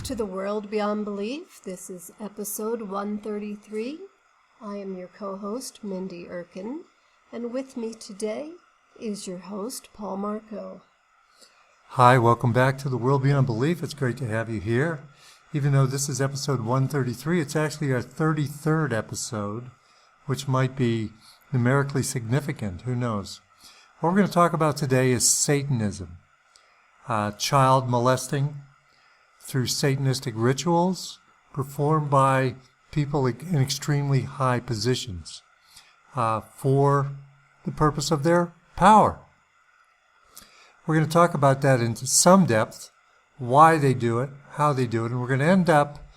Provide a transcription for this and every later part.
back to the World Beyond Belief. This is episode 133. I am your co-host, Mindy Erkin, and with me today is your host, Paul Marco. Hi, welcome back to the World Beyond Belief. It's great to have you here. Even though this is episode 133, it's actually our 33rd episode, which might be numerically significant. Who knows? What we're going to talk about today is Satanism. Child molesting through Satanistic rituals performed by people in extremely high positions for the purpose of their power. We're going to talk about that into some depth, why they do it, how they do it, and we're going to end up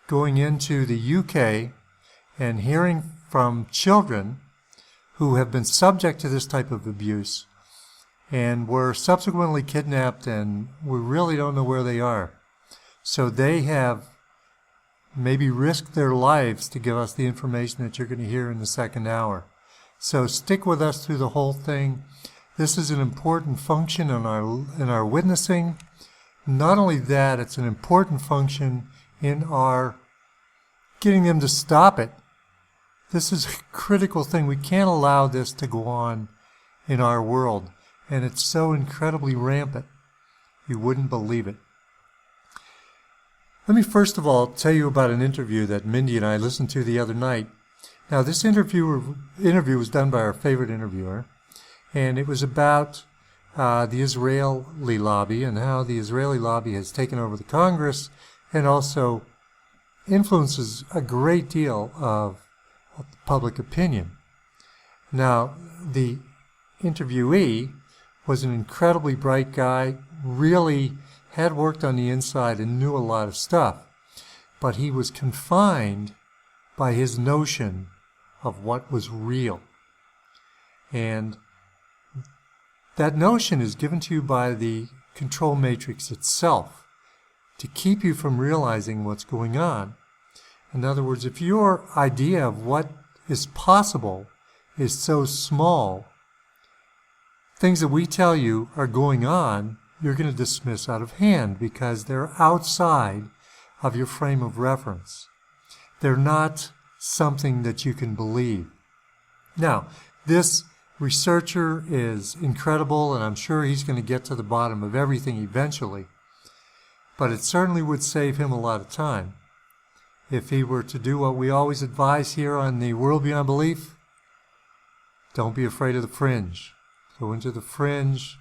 going into the UK and hearing from children who have been subject to this type of abuse and were subsequently kidnapped, and we really don't know where they are. So they have maybe risked their lives to give us the information that you're going to hear in the second hour. So stick with us through the whole thing. This is an important function in our witnessing. Not only that, it's an important function in our getting them to stop it. This is a critical thing. We can't allow this to go on in our world. And it's so incredibly rampant, you wouldn't believe it. Let me first of all tell you about an interview that Mindy and I listened to the other night. Now, this interview was done by our favorite interviewer, and it was about the Israeli lobby and how the Israeli lobby has taken over the Congress and also influences a great deal of public opinion. Now, the interviewee was an incredibly bright guy, really had worked on the inside and knew a lot of stuff, but he was confined by his notion of what was real. And that notion is given to you by the control matrix itself to keep you from realizing what's going on. In other words, if your idea of what is possible is so small, things that we tell you are going on, you're going to dismiss out of hand because they're outside of your frame of reference. They're not something that you can believe. Now, this researcher is incredible, and I'm sure he's going to get to the bottom of everything eventually, but it certainly would save him a lot of time if he were to do what we always advise here on the World Beyond Belief. Don't be afraid of the fringe. Go into the fringe,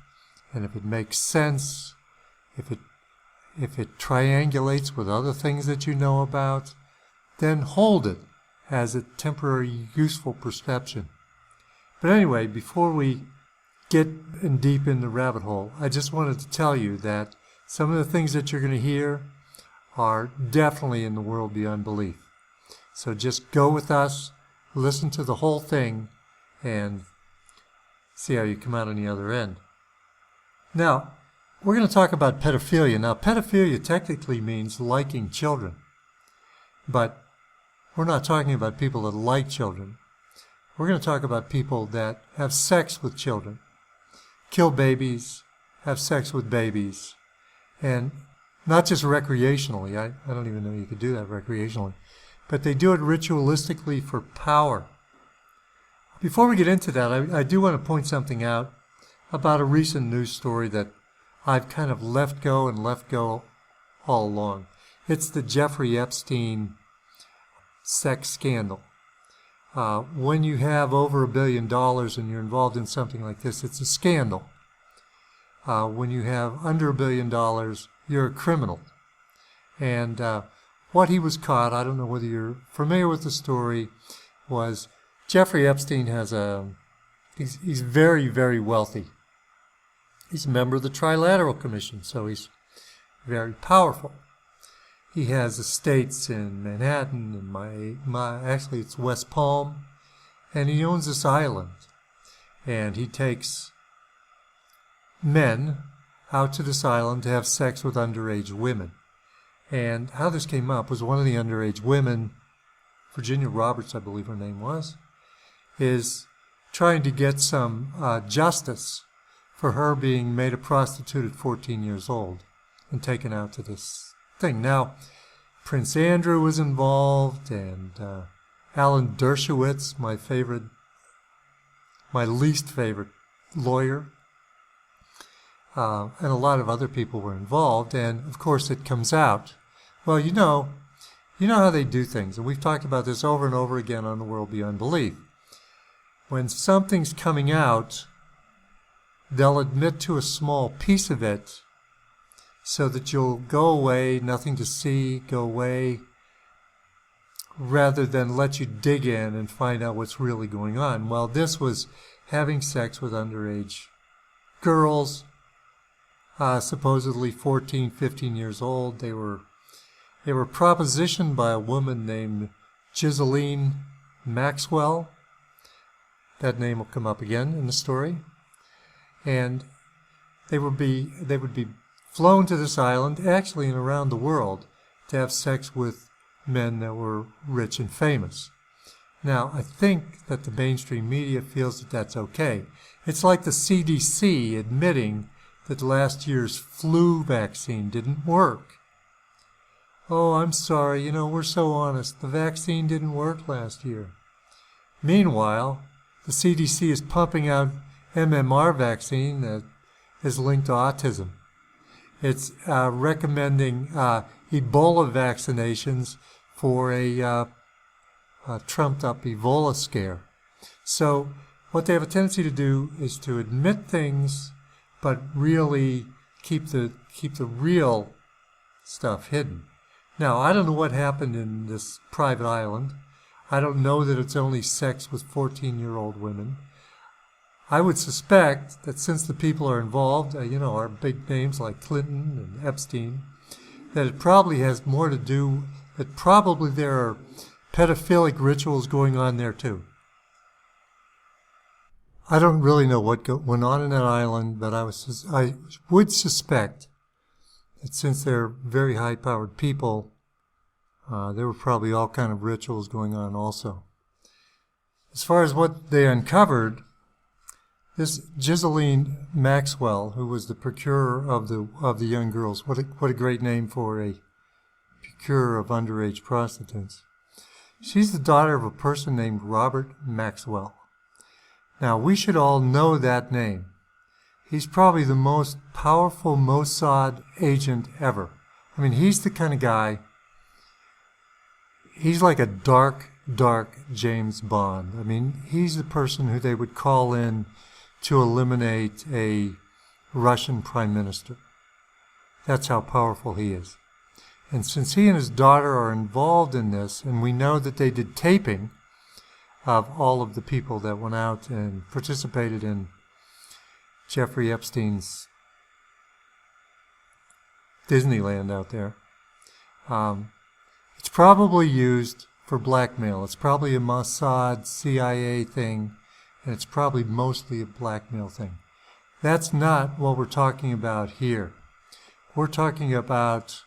and if it makes sense, if it triangulates with other things that you know about, then hold it as a temporary useful perception. But anyway, before we get in deep in the rabbit hole, I just wanted to tell you that some of the things that you're going to hear are definitely in the World Beyond Belief. So just go with us, listen to the whole thing, and see how you come out on the other end. Now, we're going to talk about pedophilia. Now, pedophilia technically means liking children, but we're not talking about people that like children. We're going to talk about people that have sex with children, kill babies, have sex with babies, and not just recreationally. I don't even know you could do that recreationally, but they do it ritualistically for power. Before we get into that, I do want to point something out about a recent news story that I've kind of let go all along. It's the Jeffrey Epstein sex scandal. When you have over $1 billion and you're involved in something like this, it's a scandal. When you have under $1 billion, you're a criminal. And what he was caught, I don't know whether you're familiar with the story, was Jeffrey Epstein he's very, very wealthy. He's a member of the Trilateral Commission, so he's very powerful. He has estates in Manhattan, and actually it's West Palm, and he owns this island. And he takes men out to this island to have sex with underage women. And how this came up was one of the underage women, Virginia Roberts, I believe her name was, is trying to get some justice for her being made a prostitute at 14 years old and taken out to this thing. Now, Prince Andrew was involved, and Alan Dershowitz, my least favorite lawyer, and a lot of other people were involved, and of course it comes out. Well, you know how they do things, and we've talked about this over and over again on The World Beyond Belief. When something's coming out, they'll admit to a small piece of it so that you'll go away, nothing to see, go away, rather than let you dig in and find out what's really going on. Well, this was having sex with underage girls, supposedly 14, 15 years old. They were propositioned by a woman named Ghislaine Maxwell. That name will come up again in the story. And they would be flown to this island, actually and around the world, to have sex with men that were rich and famous. Now, I think that the mainstream media feels that that's okay. It's like the CDC admitting that last year's flu vaccine didn't work. Oh, I'm sorry, we're so honest. The vaccine didn't work last year. Meanwhile, the CDC is pumping out MMR vaccine that is linked to autism. It's recommending Ebola vaccinations for a trumped-up Ebola scare. So what they have a tendency to do is to admit things, but really keep the real stuff hidden. Now, I don't know what happened in this private island. I don't know that it's only sex with 14-year-old women. I would suspect that since the people are involved, are big names like Clinton and Epstein, that it probably has more to do, that probably there are pedophilic rituals going on there too. I don't really know what went on in that island, but I would suspect that since they're very high-powered people, there were probably all kind of rituals going on also. As far as what they uncovered, this Ghislaine Maxwell, who was the procurer of the young girls, what a great name for a procurer of underage prostitutes. She's the daughter of a person named Robert Maxwell. Now, we should all know that name. He's probably the most powerful Mossad agent ever. I mean, he's the kind of guy, he's like a dark James Bond. I mean, he's the person who they would call in to eliminate a Russian prime minister. That's how powerful he is. And since he and his daughter are involved in this, and we know that they did taping of all of the people that went out and participated in Jeffrey Epstein's Disneyland out there, it's probably used for blackmail. It's probably a Mossad, CIA thing, and it's probably mostly a blackmail thing. That's not what we're talking about here. We're talking about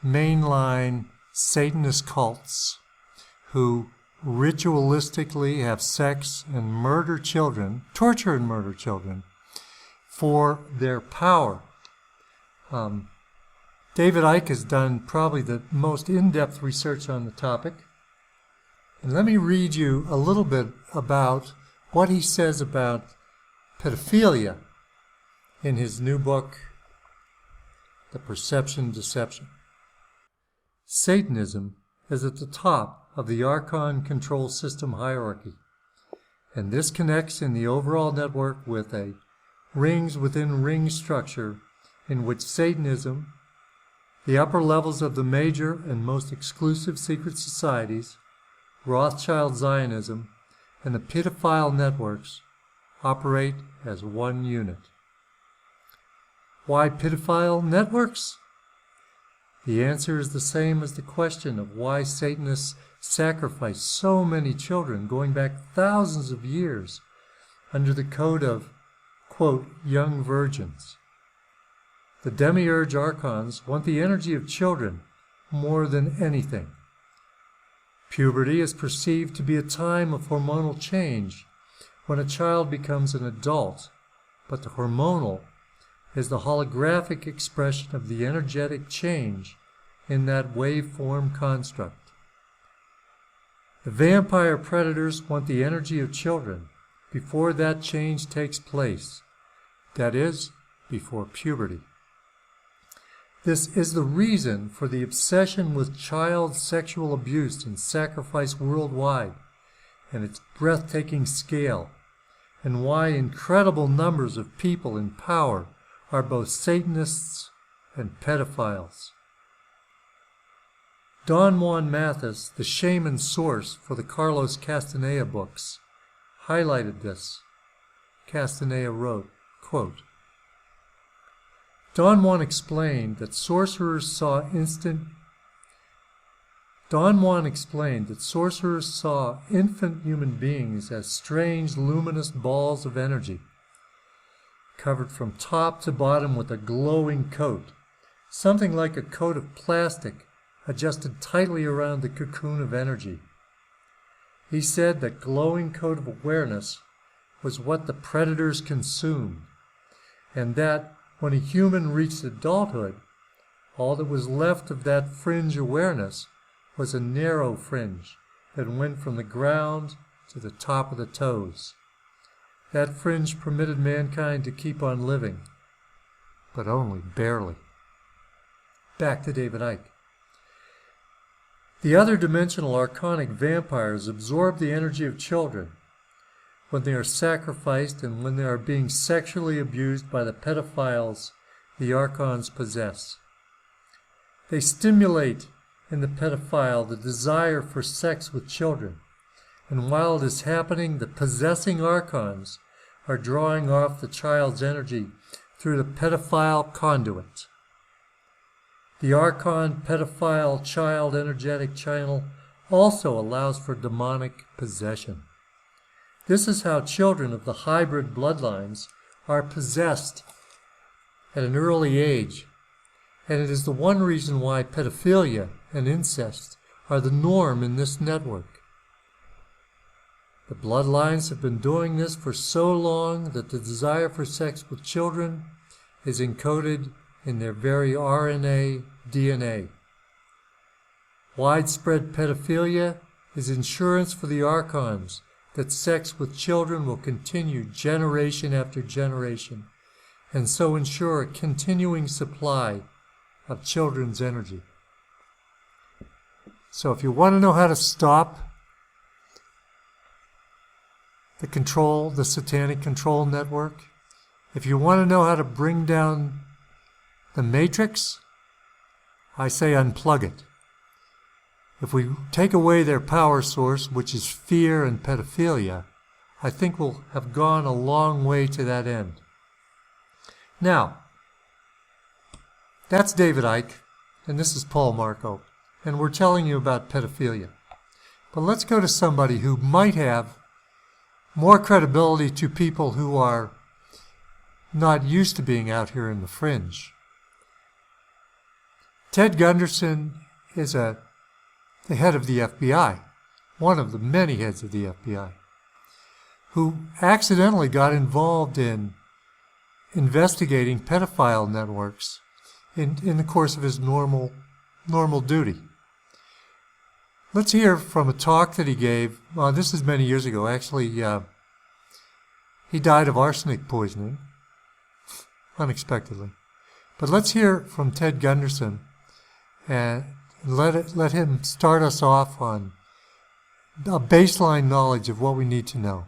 mainline Satanist cults who ritualistically have sex and murder children, torture and murder children, for their power. David Icke has done probably the most in-depth research on the topic. And let me read you a little bit about what he says about pedophilia in his new book, The Perception Deception. Satanism is at the top of the Archon control system hierarchy, and this connects in the overall network with a rings within ring structure in which Satanism, the upper levels of the major and most exclusive secret societies, Rothschild Zionism, and the pedophile networks operate as one unit. Why pedophile networks? The answer is the same as the question of why Satanists sacrifice so many children going back thousands of years under the code of, quote, young virgins. The demiurge archons want the energy of children more than anything. Puberty is perceived to be a time of hormonal change when a child becomes an adult, but the hormonal is the holographic expression of the energetic change in that waveform construct. The vampire predators want the energy of children before that change takes place, that is, before puberty. This is the reason for the obsession with child sexual abuse and sacrifice worldwide, and its breathtaking scale, and why incredible numbers of people in power are both Satanists and pedophiles. Don Juan Mathis, the shaman source for the Carlos Castaneda books, highlighted this. Castaneda wrote, quote, Don Juan explained that sorcerers saw infant human beings as strange luminous balls of energy, covered from top to bottom with a glowing coat, something like a coat of plastic adjusted tightly around the cocoon of energy. He said that glowing coat of awareness was what the predators consumed, and that when a human reached adulthood, all that was left of that fringe awareness was a narrow fringe that went from the ground to the top of the toes. That fringe permitted mankind to keep on living, but only barely. Back to David Icke. The other dimensional archonic vampires absorb the energy of children when they are sacrificed and when they are being sexually abused by the pedophiles the archons possess. They stimulate in the pedophile the desire for sex with children, and while it is happening, the possessing archons are drawing off the child's energy through the pedophile conduit. The archon pedophile child energetic channel also allows for demonic possession. This is how children of the hybrid bloodlines are possessed at an early age, and it is the one reason why pedophilia and incest are the norm in this network. The bloodlines have been doing this for so long that the desire for sex with children is encoded in their very RNA, DNA. Widespread pedophilia is insurance for the archons that sex with children will continue generation after generation, and so ensure a continuing supply of children's energy. So if you want to know how to stop the satanic control network, if you want to know how to bring down the matrix, I say unplug it. If we take away their power source, which is fear and pedophilia, I think we'll have gone a long way to that end. Now, that's David Icke, and this is Paul Marco, and we're telling you about pedophilia. But let's go to somebody who might have more credibility to people who are not used to being out here in the fringe. Ted Gunderson is the head of the FBI, one of the many heads of the FBI, who accidentally got involved in investigating pedophile networks in the course of his normal duty. Let's hear from a talk that he gave. This is many years ago. Actually, he died of arsenic poisoning, unexpectedly. But let's hear from Ted Gunderson and let him start us off on a baseline knowledge of what we need to know.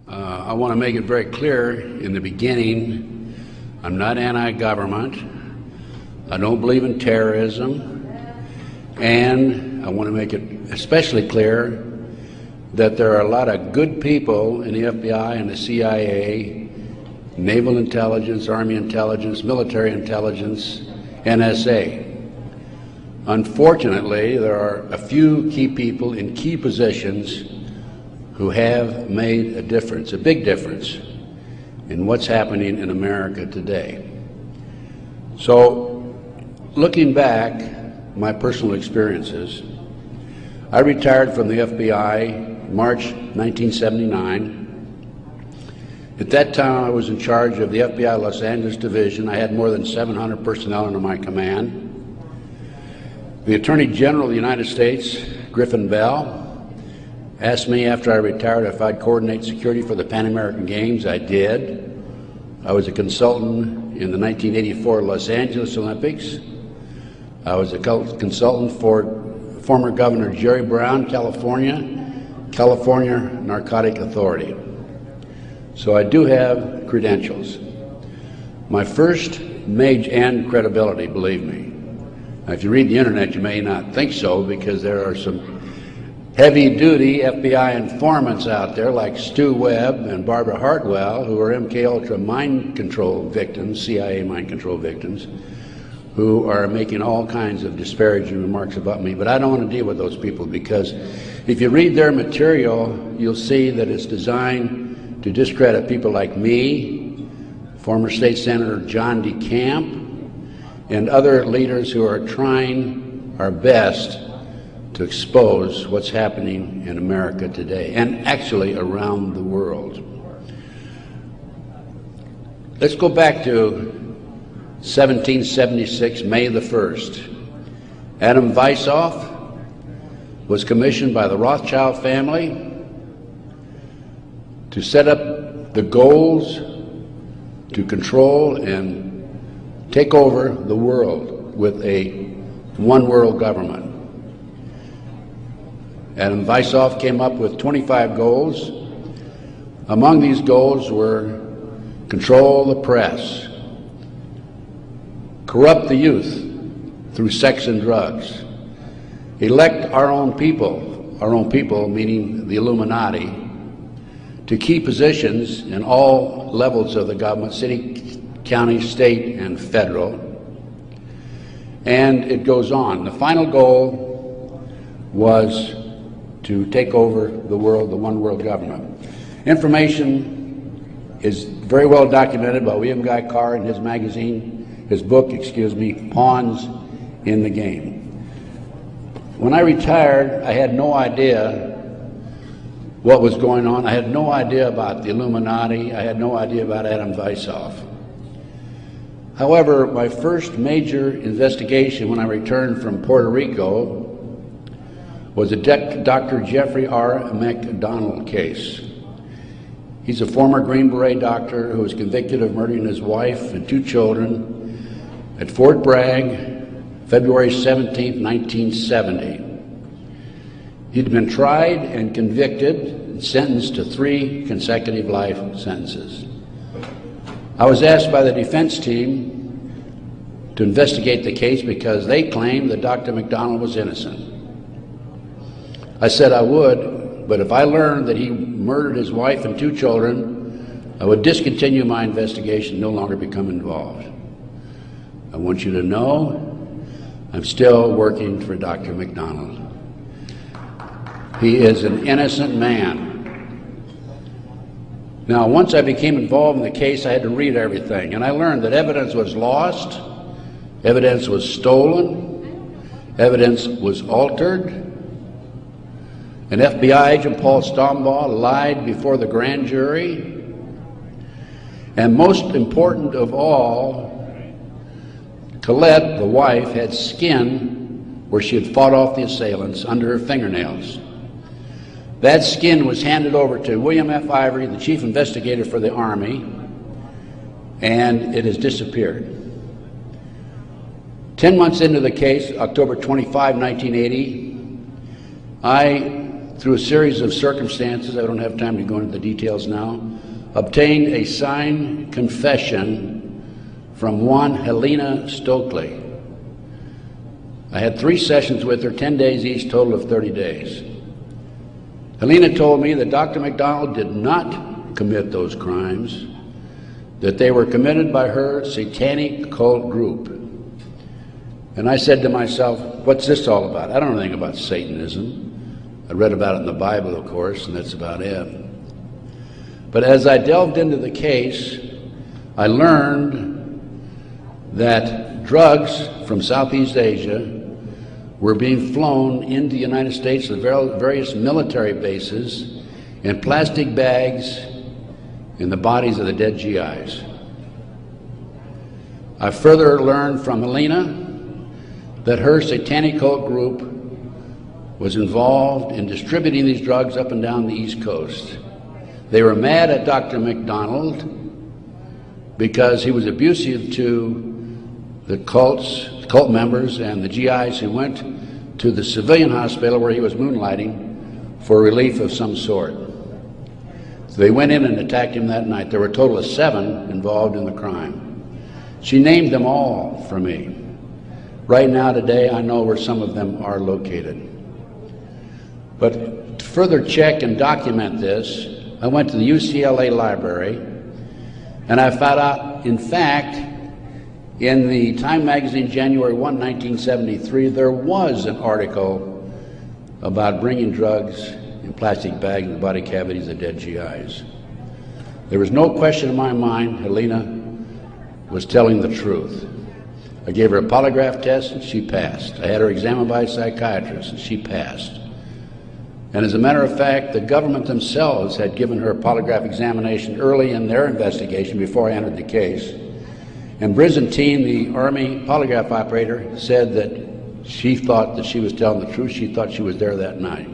I want to make it very clear in the beginning, I'm not anti-government. I don't believe in terrorism. And I want to make it especially clear that there are a lot of good people in the FBI and the CIA, Naval Intelligence, Army Intelligence, Military Intelligence, NSA. Unfortunately, there are a few key people in key positions who have made a difference, a big difference, in what's happening in America today. So, looking back, my personal experiences, I retired from the FBI March 1979. At that time, I was in charge of the FBI Los Angeles Division. I had more than 700 personnel under my command. The Attorney General of the United States, Griffin Bell, asked me after I retired if I'd coordinate security for the Pan American Games. I did. I was a consultant in the 1984 Los Angeles Olympics. I was a consultant for former Governor Jerry Brown, California Narcotic Authority. So I do have credentials. My first major, and credibility, believe me. Now, if you read the internet, you may not think so, because there are some heavy-duty FBI informants out there like Stu Webb and Barbara Hartwell, who are MKUltra mind control victims, CIA mind control victims, who are making all kinds of disparaging remarks about me. But I don't want to deal with those people, because if you read their material, you'll see that it's designed to discredit people like me, former State Senator John DeCamp, and other leaders who are trying our best to expose what's happening in America today, and actually around the world. Let's go back to 1776, May the 1st. Adam Weishaupt was commissioned by the Rothschild family to set up the goals to control and take over the world with a one world government. Adam Weishaupt came up with 25 goals. Among these goals were control the press, corrupt the youth through sex and drugs, elect our own people meaning the Illuminati, to key positions in all levels of the government, city, county, state, and federal. And it goes on. The final goal was to take over the world, the one world government. Information is very well documented by William Guy Carr in his book, Pawns in the Game. When I retired, I had no idea what was going on. I had no idea about the Illuminati. I had no idea about Adam Weishaupt. However, my first major investigation when I returned from Puerto Rico was a Dr. Jeffrey R. McDonald case. He's a former Green Beret doctor who was convicted of murdering his wife and 2 children at Fort Bragg, February 17, 1970. He'd been tried and convicted and sentenced to 3 consecutive life sentences. I was asked by the defense team to investigate the case because they claimed that Dr. McDonald was innocent. I said I would, but if I learned that he murdered his wife and 2 children, I would discontinue my investigation, no longer become involved. I want you to know I'm still working for Dr. McDonald. He is an innocent man. Now, once I became involved in the case, I had to read everything, and I learned that evidence was lost, evidence was stolen, evidence was altered. An FBI agent, Paul Stombaugh, lied before the grand jury. And most important of all, Colette, the wife, had skin where she had fought off the assailants under her fingernails. That skin was handed over to William F. Ivory, the chief investigator for the Army, and it has disappeared. 10 months into the case, October 25, 1980, I, through a series of circumstances, I don't have time to go into the details now, obtained a signed confession from one Helena Stokely. I had 3 sessions with her, 10 days each, total of 30 days. Helena told me that Dr. McDonald did not commit those crimes, that they were committed by her satanic cult group. And I said to myself, what's this all about? I don't know anything about Satanism. I read about it in the Bible, of course, and that's about it. But as I delved into the case, I learned that drugs from Southeast Asia were being flown into the United States to various military bases in plastic bags in the bodies of the dead GIs. I further learned from Helena that her satanic cult group was involved in distributing these drugs up and down the East Coast. They were mad at Dr. McDonald because he was abusive to the cult members and the GIs who went to the civilian hospital where he was moonlighting for relief of some sort. So they went in and attacked him that night. There were a total of 7 involved in the crime. She named them all for me. Right now, today, I know where some of them are located. But to further check and document this, I went to the UCLA library, and I found out, in fact, in the Time magazine, January 1, 1973, there was an article about bringing drugs in plastic bags in the body cavities of dead GIs. There was no question in my mind Helena was telling the truth. I gave her a polygraph test and she passed. I had her examined by a psychiatrist and she passed. And as a matter of fact, the government themselves had given her a polygraph examination early in their investigation before I entered the case. And Byzantine, the Army polygraph operator, said that she thought that she was telling the truth. She thought she was there that night.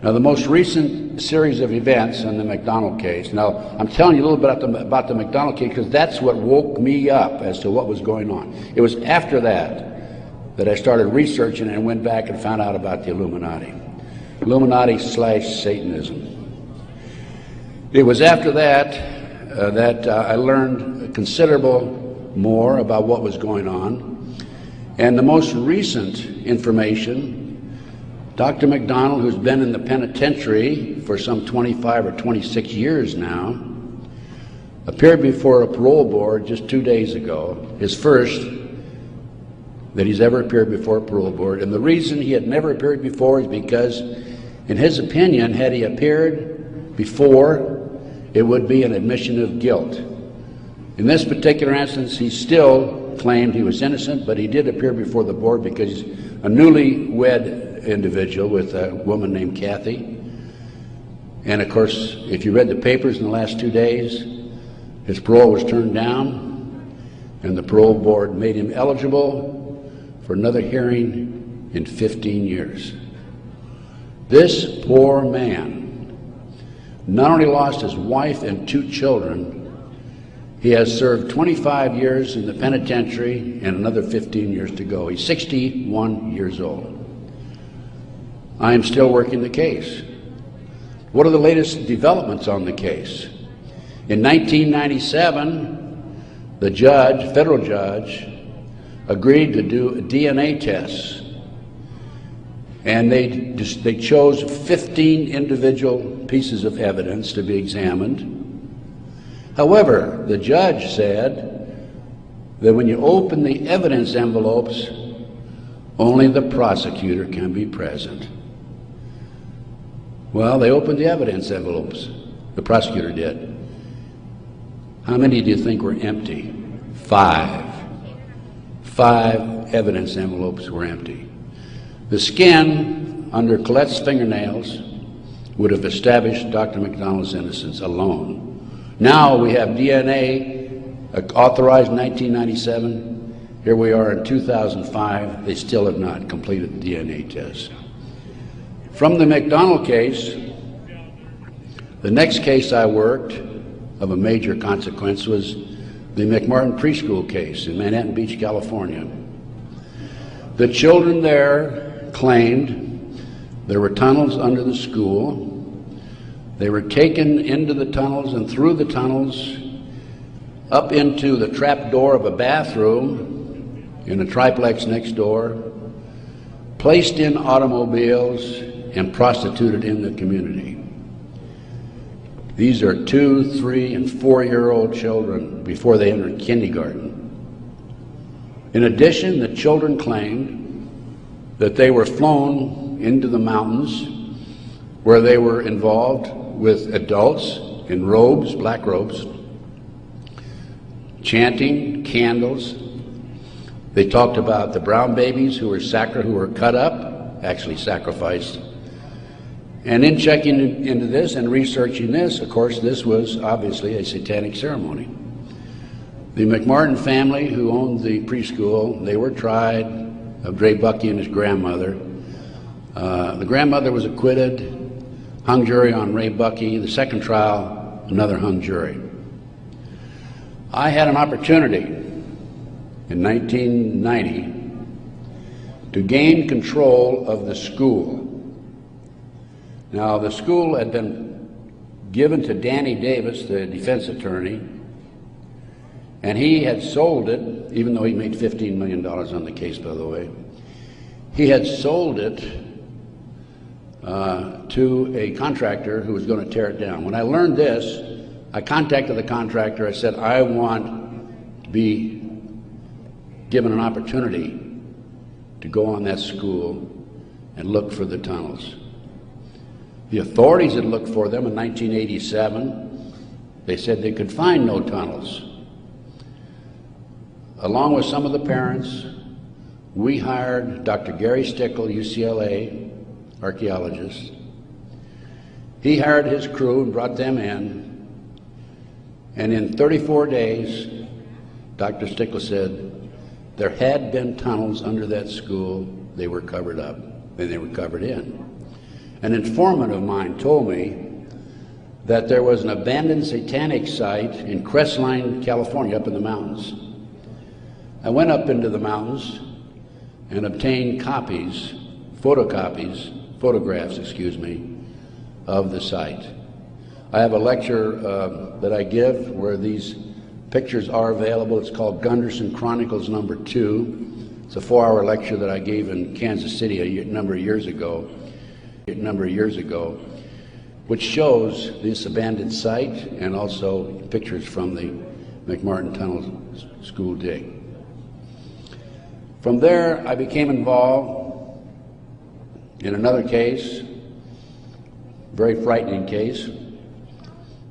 Now, the most recent series of events in the McDonald case, now I'm telling you a little bit about the McDonald case because that's what woke me up as to what was going on. It was after that I started researching and went back and found out about the Illuminati. Illuminati/Satanism. It was after that I learned considerable more about what was going on. And the most recent information, Dr. McDonald, who's been in the penitentiary for some 25 or 26 years now, appeared before a parole board just 2 days ago, his first that he's ever appeared before a parole board. And the reason he had never appeared before is because, in his opinion, had he appeared before, it would be an admission of guilt. In this particular instance, he still claimed he was innocent, but he did appear before the board because he's a newlywed individual with a woman named Kathy. And of course, if you read the papers in the last 2 days, his parole was turned down, and the parole board made him eligible for another hearing in 15 years. This poor man not only lost his wife and 2 children, he has served 25 years in the penitentiary and another 15 years to go. He's 61 years old. I am still working the case. What are the latest developments on the case? In 1997, the judge, federal judge, agreed to do DNA tests. And they chose 15 individual pieces of evidence to be examined. However, the judge said that when you open the evidence envelopes, only the prosecutor can be present. Well, they opened the evidence envelopes. The prosecutor did. How many do you think were empty? 5. 5 evidence envelopes were empty. The skin under Colette's fingernails would have established Dr. McDonald's innocence alone. Now we have DNA authorized in 1997. Here we are in 2005. They still have not completed the DNA test. From the McDonald case, the next case I worked of a major consequence was the McMartin preschool case in Manhattan Beach, California. The children there claimed there were tunnels under the school. They were taken into the tunnels and through the tunnels up into the trap door of a bathroom in a triplex next door, placed in automobiles, and prostituted in the community. These are 2-, 3-, and 4-year-old children before they entered kindergarten. In addition, the children claimed that they were flown into the mountains where they were involved with adults in robes, black robes, chanting, candles. They talked about the brown babies who were cut up, actually sacrificed. And in checking into this and researching this, of course, this was obviously a satanic ceremony. The McMartin family, who owned the preschool, they were tried, of Ray Bucky and his grandmother. The grandmother was acquitted, hung jury on Ray Bucky. The second trial, another hung jury. I had an opportunity in 1990 to gain control of the school. Now, the school had been given to Danny Davis, the defense attorney, and he had sold it, even though he made $15 million on the case, by the way. He had sold it to a contractor who was going to tear it down. When I learned this, I contacted the contractor. I said, I want to be given an opportunity to go on that school and look for the tunnels. The authorities had looked for them in 1987. They said they could find no tunnels. Along with some of the parents, we hired Dr. Gary Stickle, UCLA archaeologist. He hired his crew and brought them in, and in 34 days, Dr. Stickle said there had been tunnels under that school. They were covered up, and they were covered in. An informant of mine told me that there was an abandoned satanic site in Crestline, California, up in the mountains. I went up into the mountains and obtained photographs, of the site. I have a lecture that I give where these pictures are available. It's called Gunderson Chronicles number 2. It's a 4-hour lecture that I gave in Kansas City a number of years ago, which shows this abandoned site and also pictures from the McMartin Tunnel school dig. From there, I became involved in another case, very frightening case,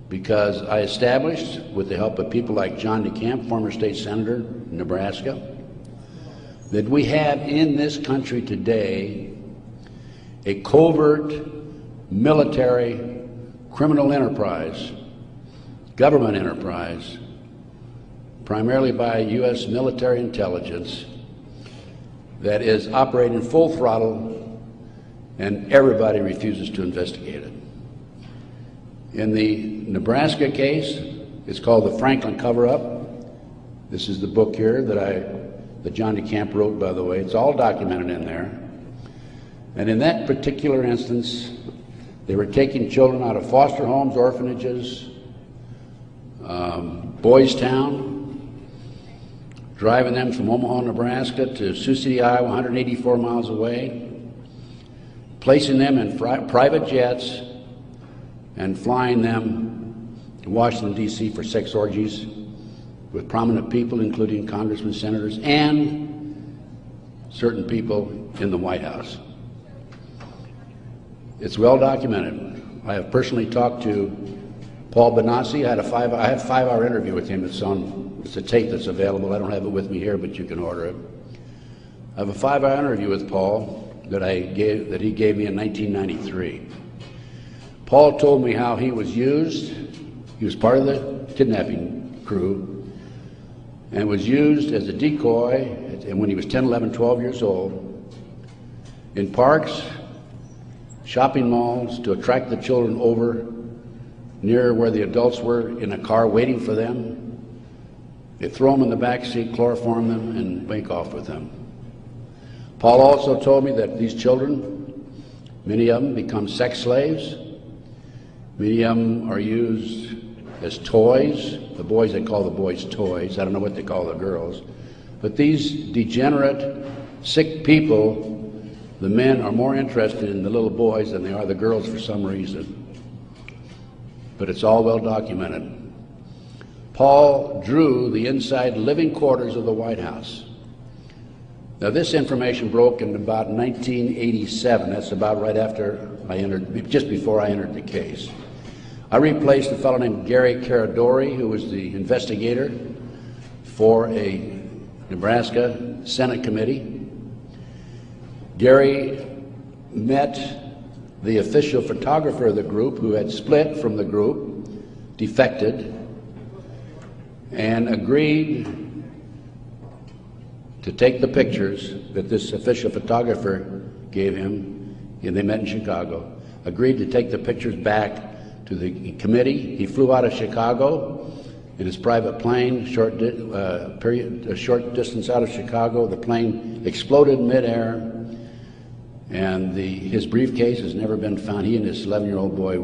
because I established, with the help of people like John DeCamp, former state senator in Nebraska, that we have in this country today a covert military criminal enterprise, government enterprise, primarily by U.S. military intelligence, that is operating full throttle, and everybody refuses to investigate it. In the Nebraska case, it's called the Franklin Cover-Up. This is the book here that John DeCamp wrote, by the way. It's all documented in there. And in that particular instance, they were taking children out of foster homes, orphanages, Boys Town, driving them from Omaha, Nebraska to Sioux City, Iowa, 184 miles away, placing them in private jets and flying them to Washington, D.C. for sex orgies with prominent people, including congressmen, senators, and certain people in the White House. It's well documented. I have personally talked to Paul Benassi. I had a 5-hour interview with him. It's a tape that's available. I don't have it with me here, but you can order it. I have a 5-hour interview with Paul that he gave me in 1993. Paul told me how he was used. He was part of the kidnapping crew and was used as a decoy when he was 10, 11, 12 years old in parks, shopping malls, to attract the children over near where the adults were in a car waiting for them. They throw them in the back seat, chloroform them, and make off with them. Paul also told me that these children, many of them become sex slaves. Many of them are used as toys. The boys, they call the boys toys. I don't know what they call the girls. But these degenerate, sick people, the men are more interested in the little boys than they are the girls for some reason. But it's all well documented. Paul drew the inside living quarters of the White House. Now, this information broke in about 1987. That's about right after I entered, just before I entered the case. I replaced a fellow named Gary Caradori, who was the investigator for a Nebraska Senate committee. Gary met the official photographer of the group, who had split from the group, defected, and agreed to take the pictures that this official photographer gave him, and they met in Chicago, agreed to take the pictures back to the committee. He flew out of Chicago in his private plane, a short distance out of Chicago. The plane exploded in midair, and his briefcase has never been found. He and his 11-year-old boy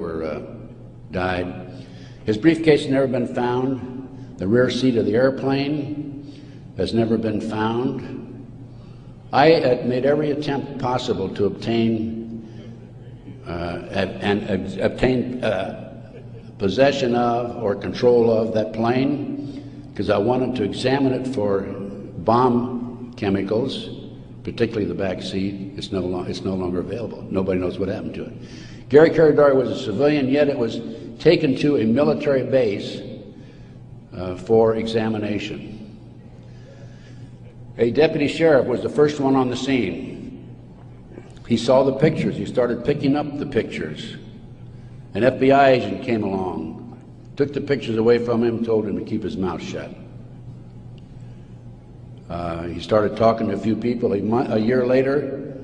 died. His briefcase has never been found. The rear seat of the airplane has never been found. I had made every attempt possible to obtain possession of or control of that plane, because I wanted to examine it for bomb chemicals, particularly the back seat. It's no longer available. Nobody knows what happened to it. Gary Caradori was a civilian, yet it was taken to a military base for examination. A deputy sheriff was the first one on the scene. He saw the pictures. He started picking up the pictures. An FBI agent came along, took the pictures away from him, told him to keep his mouth shut. He started talking to a few people. A year later,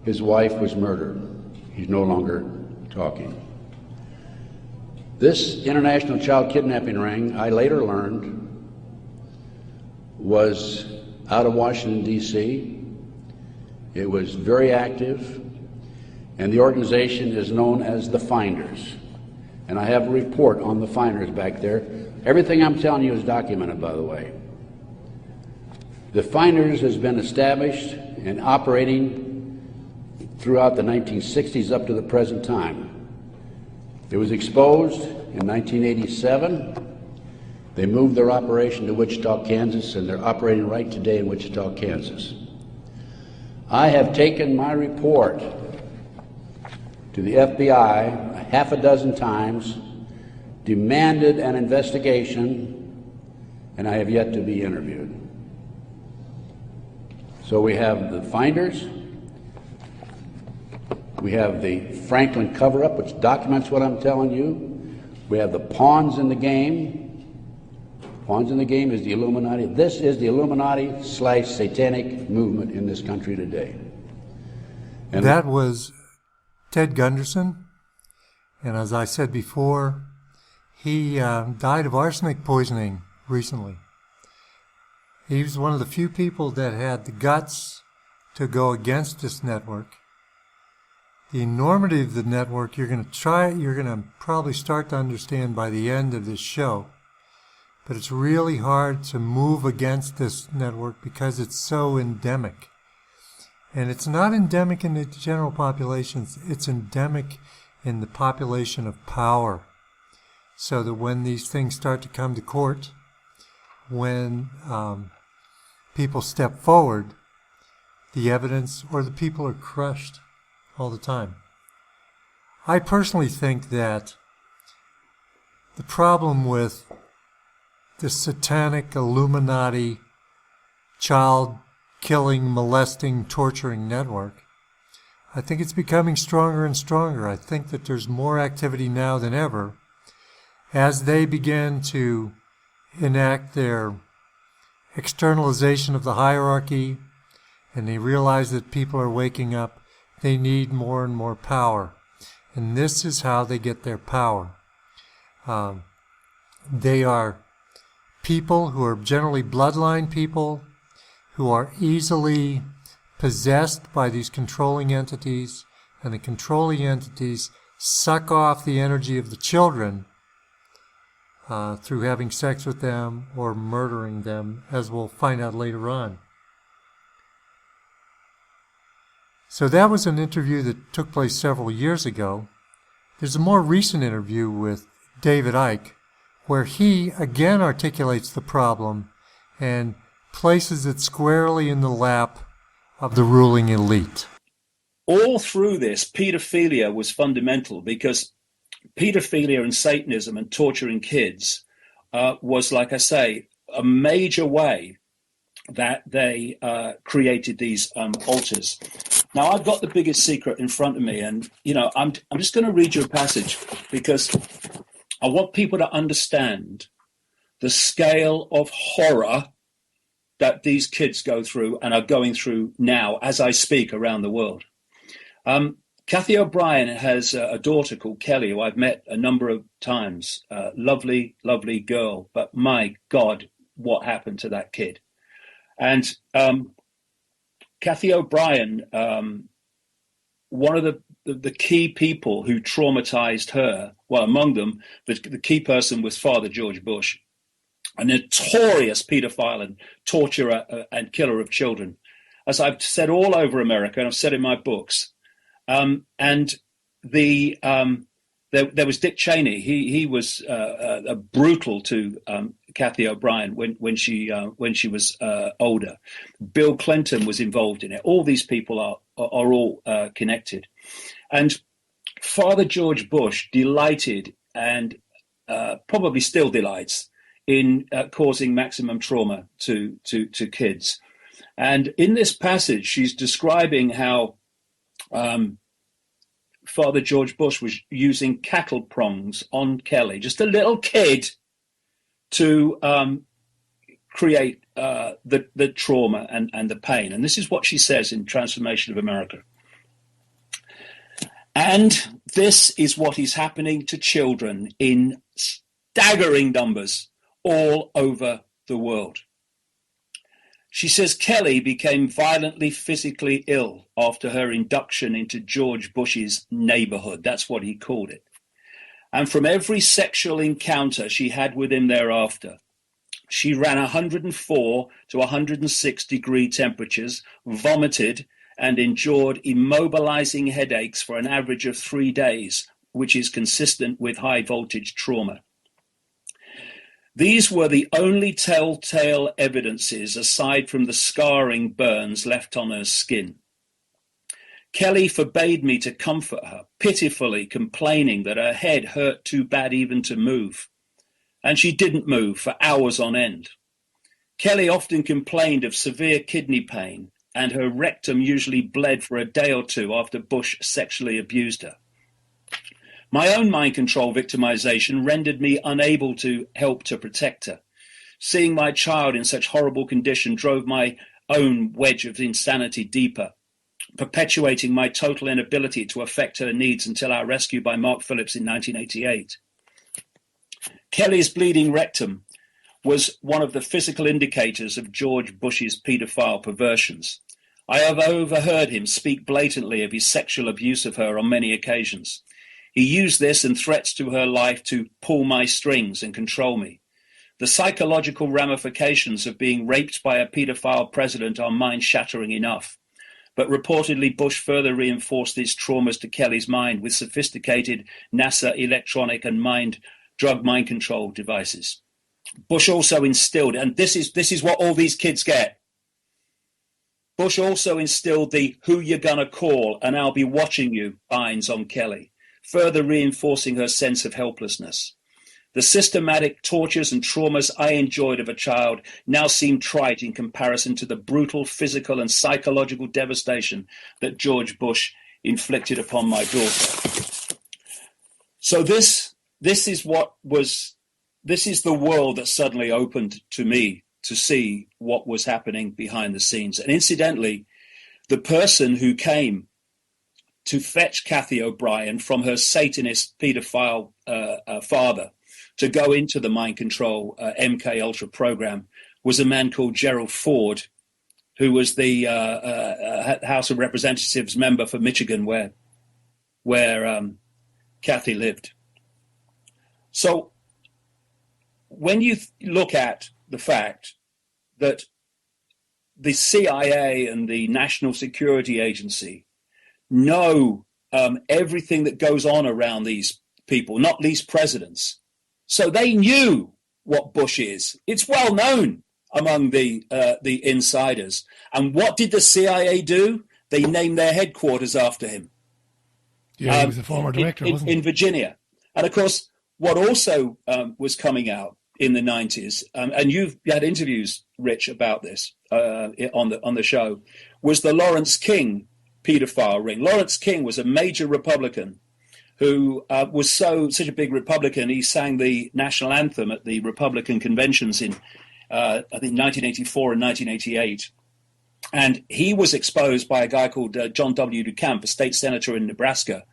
his wife was murdered. He's no longer talking. This international child kidnapping ring, I later learned, was out of Washington, D.C. It was very active, and the organization is known as the Finders. And I have a report on the Finders back there. Everything I'm telling you is documented, by the way. The Finders has been established and operating throughout the 1960s up to the present time. It was exposed in 1987. They moved their operation to Wichita, Kansas, and they're operating right today in Wichita, Kansas. I have taken my report to the FBI half a dozen times, demanded an investigation, and I have yet to be interviewed. So we have the Finders, we have the Franklin cover-up, which documents what I'm telling you. We have the pawns in the game. Pawns in the game is the Illuminati. This is the Illuminati/satanic movement in this country today. And that was Ted Gunderson, and as I said before, he died of arsenic poisoning recently. He was one of the few people that had the guts to go against this network. The enormity of the network you're going to probably start to understand by the end of this show. But it's really hard to move against this network because it's so endemic. And it's not endemic in the general populations, it's endemic in the population of power. So that when these things start to come to court, when people step forward, the evidence or the people are crushed all the time. I personally think that the problem with the satanic Illuminati child-killing, molesting, torturing network, I think it's becoming stronger and stronger. I think that there's more activity now than ever as they begin to enact their externalization of the hierarchy and they realize that people are waking up. They need more and more power. And this is how they get their power. They are people who are generally bloodline people who are easily possessed by these controlling entities, and the controlling entities suck off the energy of the children through having sex with them or murdering them, as we'll find out later on. So that was an interview that took place several years ago. There's a more recent interview with David Icke, where he again articulates the problem and places it squarely in the lap of the ruling elite. All through this, pedophilia was fundamental because pedophilia and Satanism and torturing kids was, like I say, a major way that they created these altars. Now, I've got the biggest secret in front of me, and I'm just going to read you a passage because I want people to understand the scale of horror that these kids go through and are going through now as I speak around the world. Kathy O'Brien has a daughter called Kelly, who I've met a number of times. Lovely, lovely girl. But my God, what happened to that kid? And Kathy O'Brien, one of the key people who traumatized her, well, among them, the key person was Father George Bush, a notorious pedophile and torturer and killer of children. As I've said all over America, and I've said in my books, and there was Dick Cheney. He was brutal to Kathy O'Brien when she was older. Bill Clinton was involved in it. All these people are all connected, and Father George Bush delighted and probably still delights in causing maximum trauma to kids. And in this passage, she's describing how Father George Bush was using cattle prongs on Kelly, just a little kid, to create the trauma and the pain. And this is what she says in Transformation of America. And this is what is happening to children in staggering numbers all over the world. She says Kelly became violently physically ill after her induction into George Bush's neighborhood. That's what he called it. And from every sexual encounter she had with him thereafter, she ran 104 to 106 degree temperatures, vomited, and endured immobilizing headaches for an average of 3 days, which is consistent with high voltage trauma. These were the only telltale evidences aside from the scarring burns left on her skin. Kelly forbade me to comfort her, pitifully complaining that her head hurt too bad even to move. And she didn't move for hours on end. Kelly often complained of severe kidney pain, and her rectum usually bled for a day or two after Bush sexually abused her. My own mind control victimization rendered me unable to help to protect her. Seeing my child in such horrible condition drove my own wedge of insanity deeper, perpetuating my total inability to affect her needs until our rescue by Mark Phillips in 1988. Kelly's bleeding rectum was one of the physical indicators of George Bush's paedophile perversions. I have overheard him speak blatantly of his sexual abuse of her on many occasions. He used this and threats to her life to pull my strings and control me. The psychological ramifications of being raped by a paedophile president are mind-shattering enough. But reportedly, Bush further reinforced these traumas to Kelly's mind with sophisticated NASA electronic and drug mind control devices. Bush also instilled, and this is what all these kids get. Bush also instilled the "who you gonna call and I'll be watching you" signs on Kelly, further reinforcing her sense of helplessness. The systematic tortures and traumas I enjoyed of a child now seem trite in comparison to the brutal physical and psychological devastation that George Bush inflicted upon my daughter. So this is the world that suddenly opened to me to see what was happening behind the scenes. And incidentally, the person who came to fetch Kathy O'Brien from her Satanist paedophile father to go into the mind control MK Ultra program was a man called Gerald Ford, who was the House of Representatives member for Michigan, where Kathy lived. So when you look at the fact that the CIA and the National Security Agency know everything that goes on around these people, not least presidents. So they knew what Bush is. It's well known among the insiders. And what did the CIA do? They named their headquarters after him. Yeah, he was a former director, wasn't he? In Virginia. And of course, what also was coming out in the 90s, and you've had interviews, Rich, about this on the show, was the Lawrence King pedophile ring. Lawrence King was a major Republican who was such a big Republican, he sang the national anthem at the Republican conventions in I think 1984 and 1988. And he was exposed by a guy called John W. DeCamp, a state senator in Nebraska,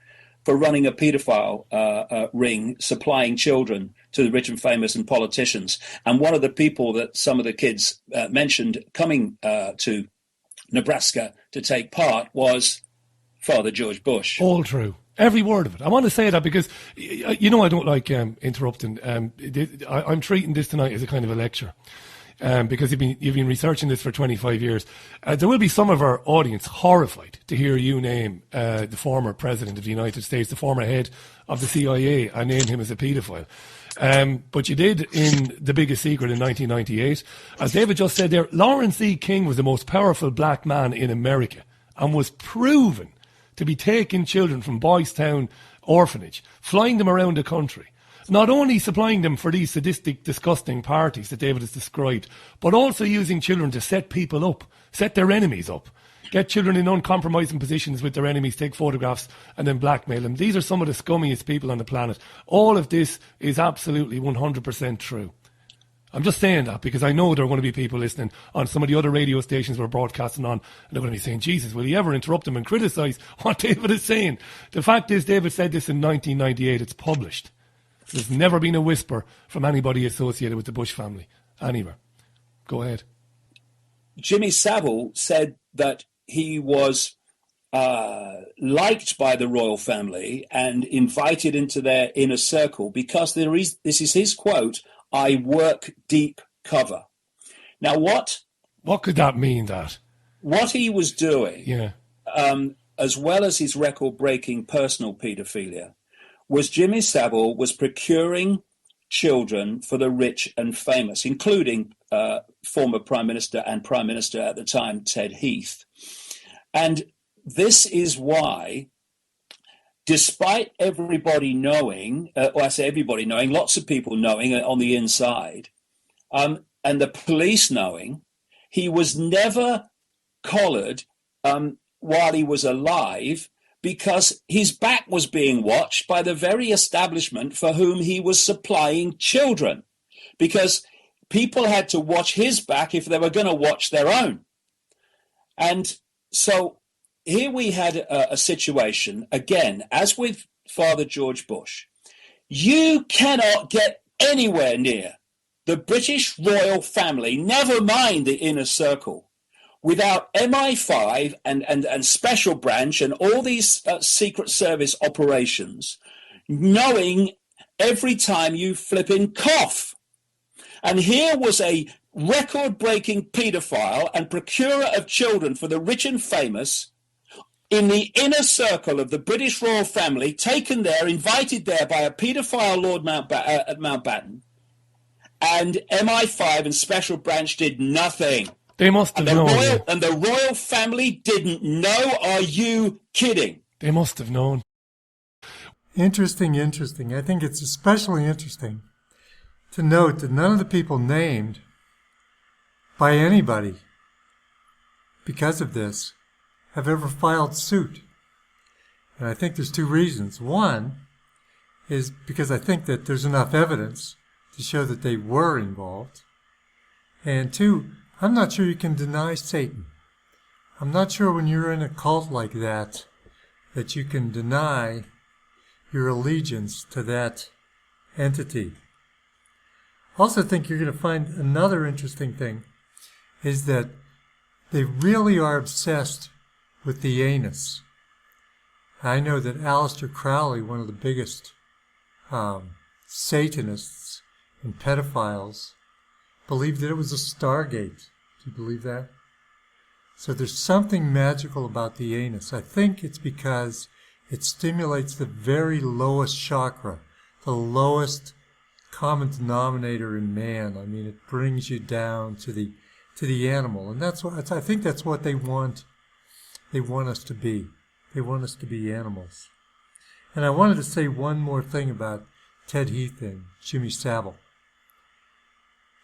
for running a pedophile ring, supplying children to the rich and famous and politicians. And one of the people that some of the kids mentioned coming to Nebraska to take part was Father George Bush. All true. Every word of it. I want to say that because, I don't like interrupting. I'm treating this tonight as a kind of a lecture. Because you've been researching this for 25 years. There will be some of our audience horrified to hear you name the former president of the United States, the former head of the CIA, and name him as a paedophile. But you did in The Biggest Secret in 1998. As David just said there, Lawrence E. King was the most powerful black man in America and was proven to be taking children from Boys Town orphanage, flying them around the country. Not only supplying them for these sadistic, disgusting parties that David has described, but also using children to set people up, set their enemies up, get children in uncompromising positions with their enemies, take photographs, and then blackmail them. These are some of the scummiest people on the planet. All of this is absolutely 100% true. I'm just saying that because I know there are going to be people listening on some of the other radio stations we're broadcasting on, and they're going to be saying, Jesus, will he ever interrupt him and criticise what David is saying? The fact is, David said this in 1998. It's published. There's never been a whisper from anybody associated with the Bush family, anywhere. Go ahead. Jimmy Savile said that he was liked by the royal family and invited into their inner circle because this is his quote, "I work deep cover." Now, what could that mean, that? What he was doing, as well as his record-breaking personal paedophilia, was Jimmy Savile was procuring children for the rich and famous, including former Prime Minister and Prime Minister at the time, Ted Heath. And this is why, despite everybody knowing, or I say everybody knowing, lots of people knowing on the inside, and the police knowing, he was never collared while he was alive, because his back was being watched by the very establishment for whom he was supplying children, because people had to watch his back if they were going to watch their own. And so here we had a situation, again, as with Father George Bush. You cannot get anywhere near the British royal family, never mind the inner circle, without MI5 and Special Branch and all these Secret Service operations knowing every time you flipping cough. And here was a record-breaking paedophile and procurer of children for the rich and famous in the inner circle of the British royal family, taken there, invited there by a paedophile Lord at Mountbatten, and MI5 and Special Branch did nothing. They must have known. And the royal family didn't know. Are you kidding? They must have known. Interesting. I think it's especially interesting to note that none of the people named by anybody because of this have ever filed suit. And I think there's two reasons. One is because I think that there's enough evidence to show that they were involved. And two, I'm not sure you can deny Satan. I'm not sure when you're in a cult like that you can deny your allegiance to that entity. I also think you're going to find another interesting thing is that they really are obsessed with the anus. I know that Aleister Crowley, one of the biggest Satanists and pedophiles, believed that it was a stargate. Do you believe that? So there's something magical about the anus. I think it's because it stimulates the very lowest chakra, the lowest common denominator in man. I mean, it brings you down to the animal, and that's what I think. That's what they want. They want us to be. They want us to be animals. And I wanted to say one more thing about Ted Heath and Jimmy Savile.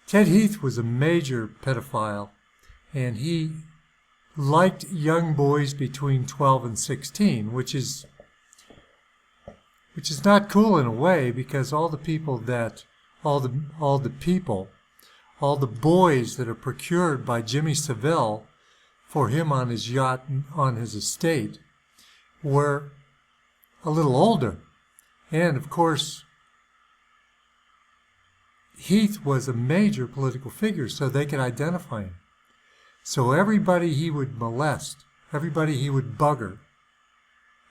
Ted Heath was a major pedophile, and he liked young boys between 12 and 16, which is not cool in a way, because all the people all the boys that are procured by Jimmy Savile for him on his yacht, on his estate, were a little older. And, of course, Heath was a major political figure, so they could identify him. So everybody he would molest, everybody he would bugger,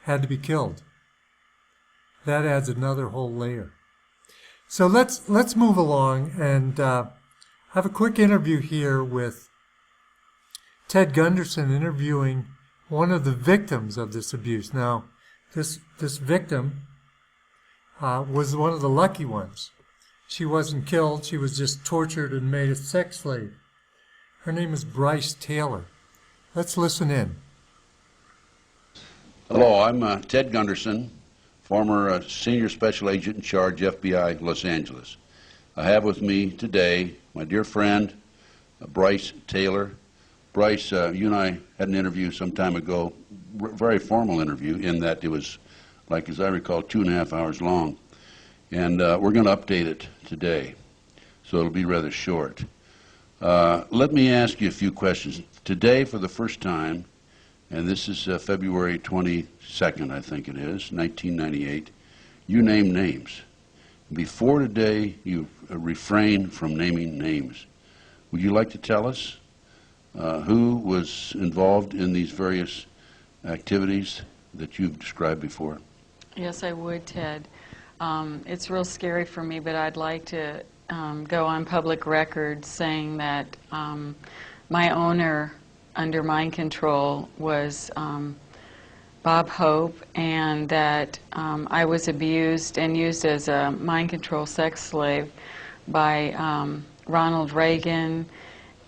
had to be killed. That adds another whole layer. So let's move along and have a quick interview here with Ted Gunderson interviewing one of the victims of this abuse. Now, this victim was one of the lucky ones. She wasn't killed. She was just tortured and made a sex slave. Her name is Bryce Taylor. Let's listen in. Hello, I'm Ted Gunderson, former Senior Special Agent in Charge, FBI, Los Angeles. I have with me today my dear friend, Bryce Taylor. Bryce, you and I had an interview some time ago, very formal interview, in that it was, like as I recall, 2.5 hours long. And we're going to update it today, so it'll be rather short. Let me ask you a few questions. Today, for the first time, and this is February 22nd, I think it is, 1998, you name names. Before today, you refrained from naming names. Would you like to tell us who was involved in these various activities that you've described before? Yes, I would, Ted. It's real scary for me, but I'd like to go on public record saying that my owner under mind control was Bob Hope, and that I was abused and used as a mind control sex slave by Ronald Reagan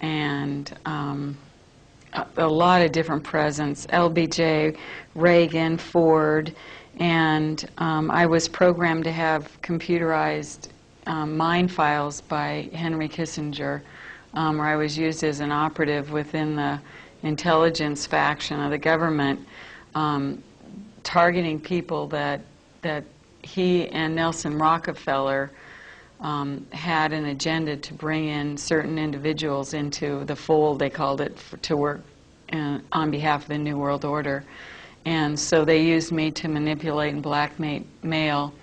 and a lot of different presidents, LBJ, Reagan, Ford, and I was programmed to have computerized mind files by Henry Kissinger, where I was used as an operative within the intelligence faction of the government, targeting people that he and Nelson Rockefeller had an agenda to bring in certain individuals into the fold, they called it, to work on behalf of the New World Order. And so they used me to manipulate and blackmail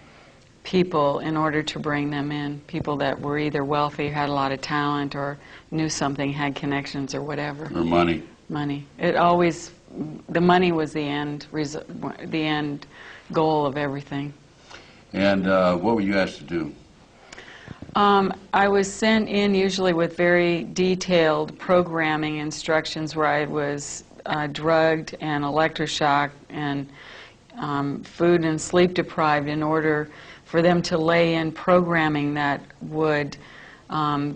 people in order to bring them in, people that were either wealthy, had a lot of talent, or knew something, had connections, or whatever. Or money. Money. It always, the money was the end goal of everything. And what were you asked to do? I was sent in usually with very detailed programming instructions where I was drugged and electroshocked and food and sleep deprived in order for them to lay in programming that would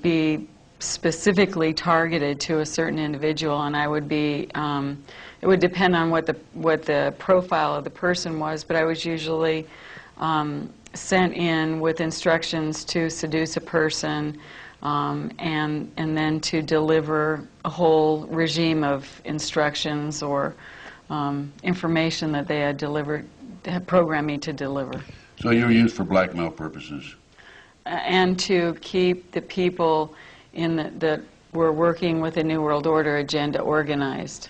be specifically targeted to a certain individual, and I would be, it would depend on what the profile of the person was, but I was usually sent in with instructions to seduce a person, and then to deliver a whole regime of instructions or information that they had programmed me to deliver. So you were used for blackmail purposes? And to keep the people that were working with the New World Order agenda organized.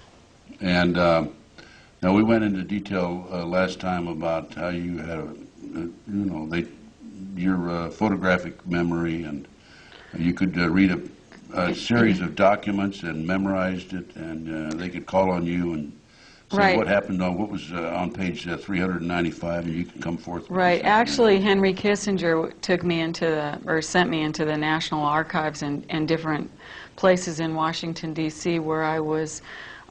And now we went into detail last time about how you had your photographic memory, and you could read a series of documents and memorized it, and they could call on you and say right. What happened on what was on page 395, and you could come forth with right. Actually, Henry Kissinger took me sent me into the National Archives and different places in Washington, D.C., where I was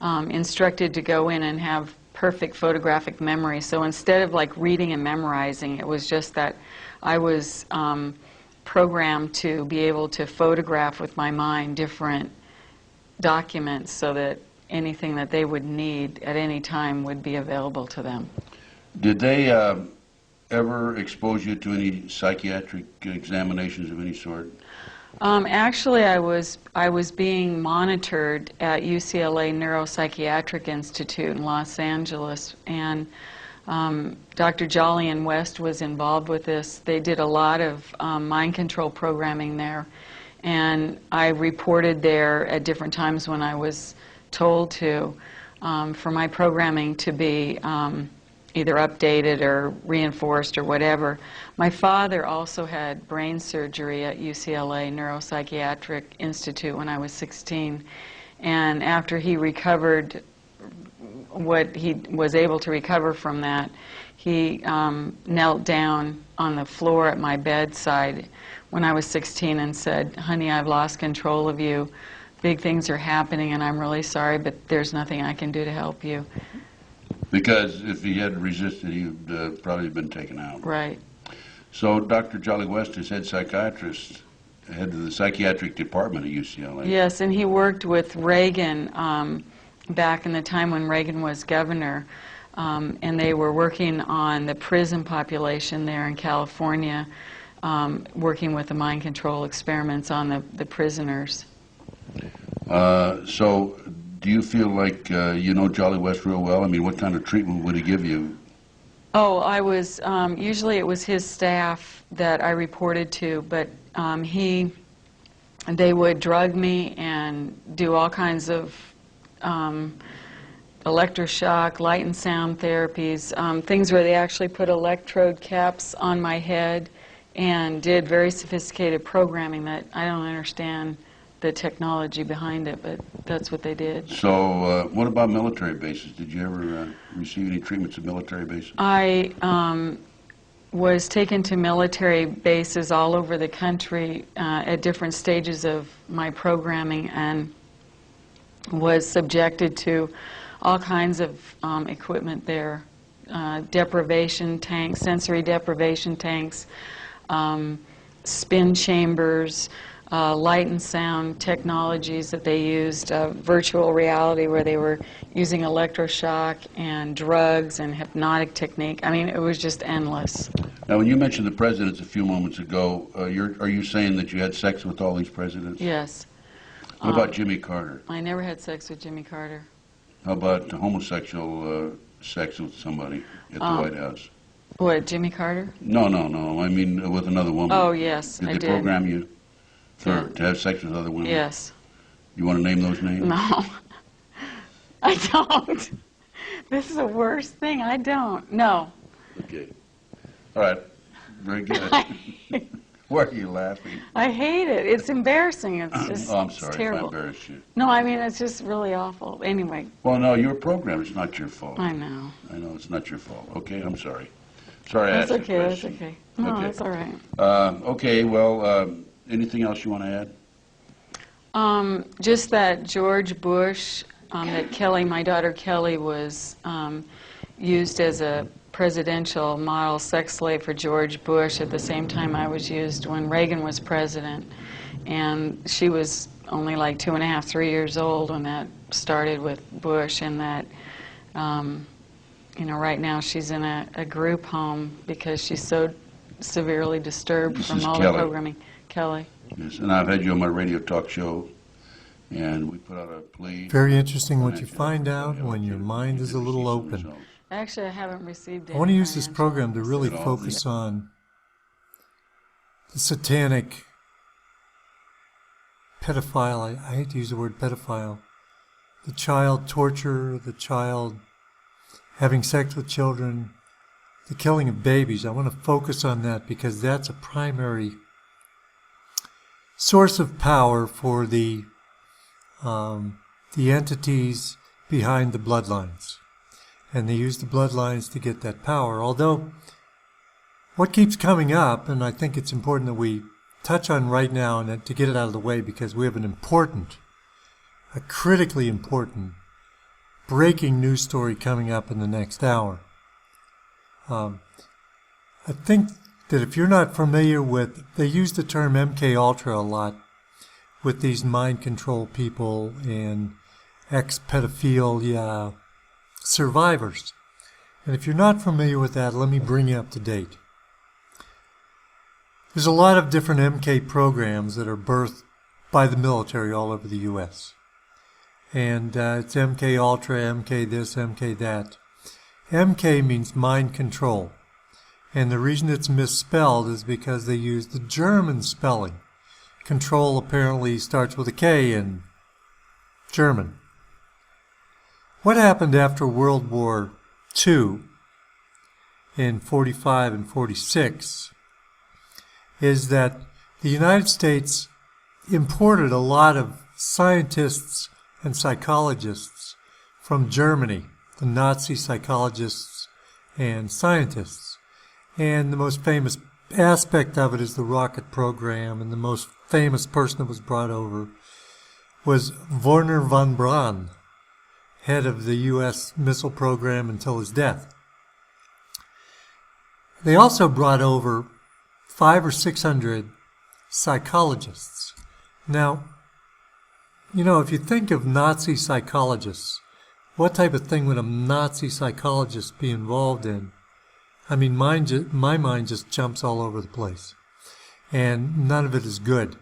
instructed to go in and have perfect photographic memory. So instead of like reading and memorizing, it was just that I was programmed to be able to photograph with my mind different documents so that anything that they would need at any time would be available to them. Did they ever expose you to any psychiatric examinations of any sort? Actually, I was being monitored at UCLA Neuropsychiatric Institute in Los Angeles, and Dr. Jolyon West was involved with this. They did a lot of mind control programming there, And I reported there at different times when I was told to, for my programming to be either updated or reinforced or whatever. My father also had brain surgery at UCLA Neuropsychiatric Institute when I was 16. And after he recovered what he was able to recover from that, he knelt down on the floor at my bedside when I was 16 and said, "Honey, I've lost control of you. Big things are happening and I'm really sorry, but there's nothing I can do to help you." Because if he had resisted, he would probably been taken out. Right. So Dr. Jolly West is head psychiatrist, head of the psychiatric department at UCLA. Yes, and he worked with Reagan back in the time when Reagan was governor, and they were working on the prison population there in California, working with the mind control experiments on the prisoners. So do you feel like you know Jolly West real well? I mean, what kind of treatment would he give you? Oh, I was, usually it was his staff that I reported to, but they would drug me and do all kinds of electroshock, light and sound therapies, things where they actually put electrode caps on my head and did very sophisticated programming that I don't understand the technology behind it, but that's what they did. So what about military bases? Did you ever receive any treatments at military bases? I was taken to military bases all over the country at different stages of my programming and was subjected to all kinds of equipment there. Deprivation tanks, sensory deprivation tanks, spin chambers, light and sound technologies that they used, virtual reality where they were using electroshock and drugs and hypnotic technique. I mean, it was just endless. Now, when you mentioned the presidents a few moments ago, are you saying that you had sex with all these presidents? Yes. What about Jimmy Carter? I never had sex with Jimmy Carter. How about homosexual sex with somebody at the White House? What, Jimmy Carter? No. I mean, with another woman. Oh, yes, I did. Did they program you to have sex with other women? Yes. You want to name those names? No. I don't. This is the worst thing. I don't. No. Okay. All right. Very good. Why are you laughing? I hate it. It's embarrassing. It's just I'm sorry it's if I terrible. embarrassed you. No, I mean, it's just really awful. Anyway. Well, no, you're programmed. It's not your fault. I know. I know it's not your fault. Okay, I'm sorry. Sorry I asked That's you a okay, that's question. okay. No, Okay. that's all right. Okay, well, anything else you want to add? Just that George Bush, that Kelly, my daughter Kelly, was used as a presidential model sex slave for George Bush at the same time I was used when Reagan was president. And she was only like 2.5, 3 years old when that started with Bush, and that, right now she's in a group home because she's so severely disturbed This from is all Kelly. the programming. Kelly. Yes, and I've had you on my radio talk show, and we put out a plea. Very interesting what you find out when your mind is a little open. Actually, I haven't received it. I want to use this program to really focus on the satanic pedophile. I hate to use the word pedophile. The child torture, the child having sex with children, the killing of babies. I want to focus on that because that's a primary source of power for the entities behind the bloodlines. And they use the bloodlines to get that power. Although, what keeps coming up, and I think it's important that we touch on right now and to get it out of the way because we have a critically important breaking news story coming up in the next hour. I think that if you're not familiar with, they use the term MK Ultra a lot with these mind control people and ex-pedophilia survivors. And if you're not familiar with that, let me bring you up to date. There's a lot of different MK programs that are birthed by the military all over the U.S. And it's MK Ultra, MK this, MK that. MK means mind control. And the reason it's misspelled is because they use the German spelling. control apparently starts with a K in German. What happened after World War II in 45 and 46 is that the United States imported a lot of scientists and psychologists from Germany, the Nazi psychologists and scientists. And the most famous aspect of it is the rocket program, and the most famous person that was brought over was Wernher von Braun, head of the U.S. missile program until his death. They also brought over 500 or 600 psychologists. Now, if you think of Nazi psychologists, what type of thing would a Nazi psychologist be involved in? I mean, my mind just jumps all over the place, and none of it is good.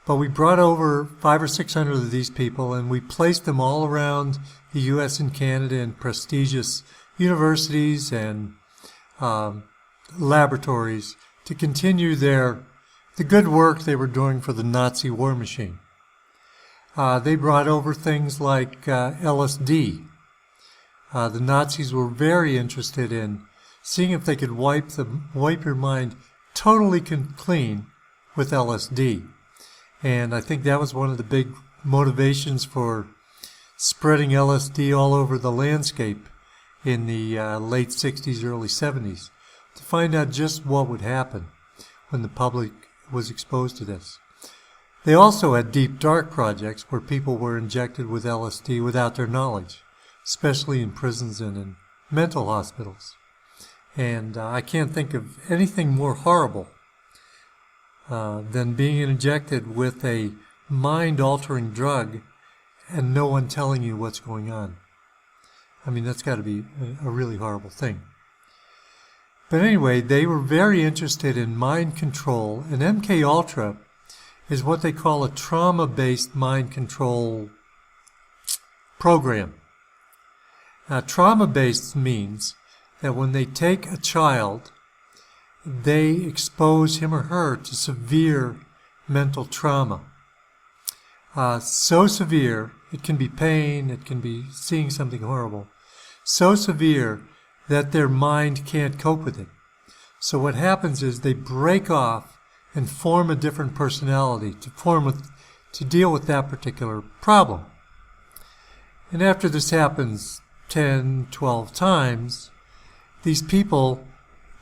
But we brought over 500 or 600 of these people, and we placed them all around the U.S. and Canada in prestigious universities and laboratories to continue the good work they were doing for the Nazi war machine. They brought over things like LSD. The Nazis were very interested in seeing if they could wipe your mind totally clean with LSD. And I think that was one of the big motivations for spreading LSD all over the landscape in the late 60s, early 70s, to find out just what would happen when the public was exposed to this. They also had deep dark projects where people were injected with LSD without their knowledge, especially in prisons and in mental hospitals. And I can't think of anything more horrible than being injected with a mind-altering drug and no one telling you what's going on. I mean, that's got to be a really horrible thing. But anyway, they were very interested in mind control, and MK Ultra is what they call a trauma-based mind control program. Now, trauma-based means that when they take a child, they expose him or her to severe mental trauma. So severe, it can be pain, it can be seeing something horrible, so severe that their mind can't cope with it. So what happens is they break off and form a different personality to deal with that particular problem. And after this happens 10, 12 times, these people,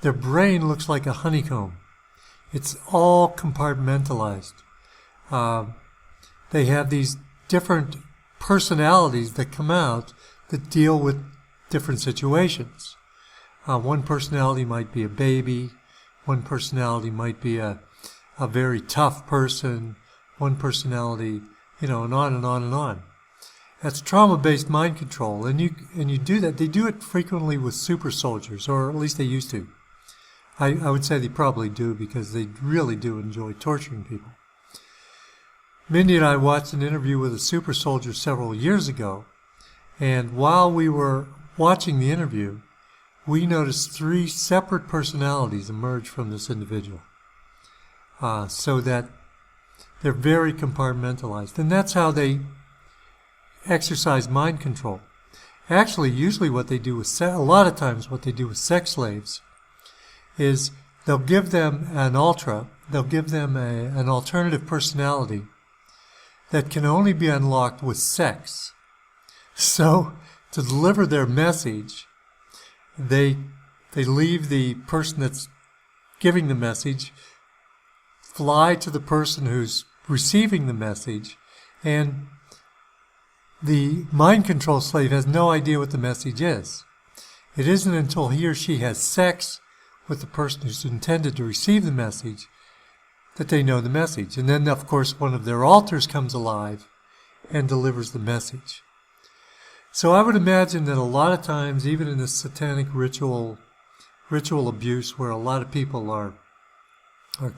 their brain looks like a honeycomb. It's all compartmentalized. They have these different personalities that come out that deal with different situations. One personality might be a baby. One personality might be a very tough person. One personality, and on and on and on. That's trauma-based mind control, and you do that. They do it frequently with super soldiers, or at least they used to. I would say they probably do, because they really do enjoy torturing people. Mindy and I watched an interview with a super soldier several years ago, and while we were watching the interview, we noticed 3 separate personalities emerge from this individual, so that they're very compartmentalized, and that's how they exercise mind control. Actually, usually what they do with a lot of times what they do with sex slaves is they'll give them an alternative personality that can only be unlocked with sex. So to deliver their message, they leave the person that's giving the message, fly to the person who's receiving the message, and the mind control slave has no idea what the message is. It isn't until he or she has sex with the person who's intended to receive the message that they know the message. And then, of course, one of their alters comes alive and delivers the message. So I would imagine that a lot of times, even in this satanic ritual abuse where a lot of people are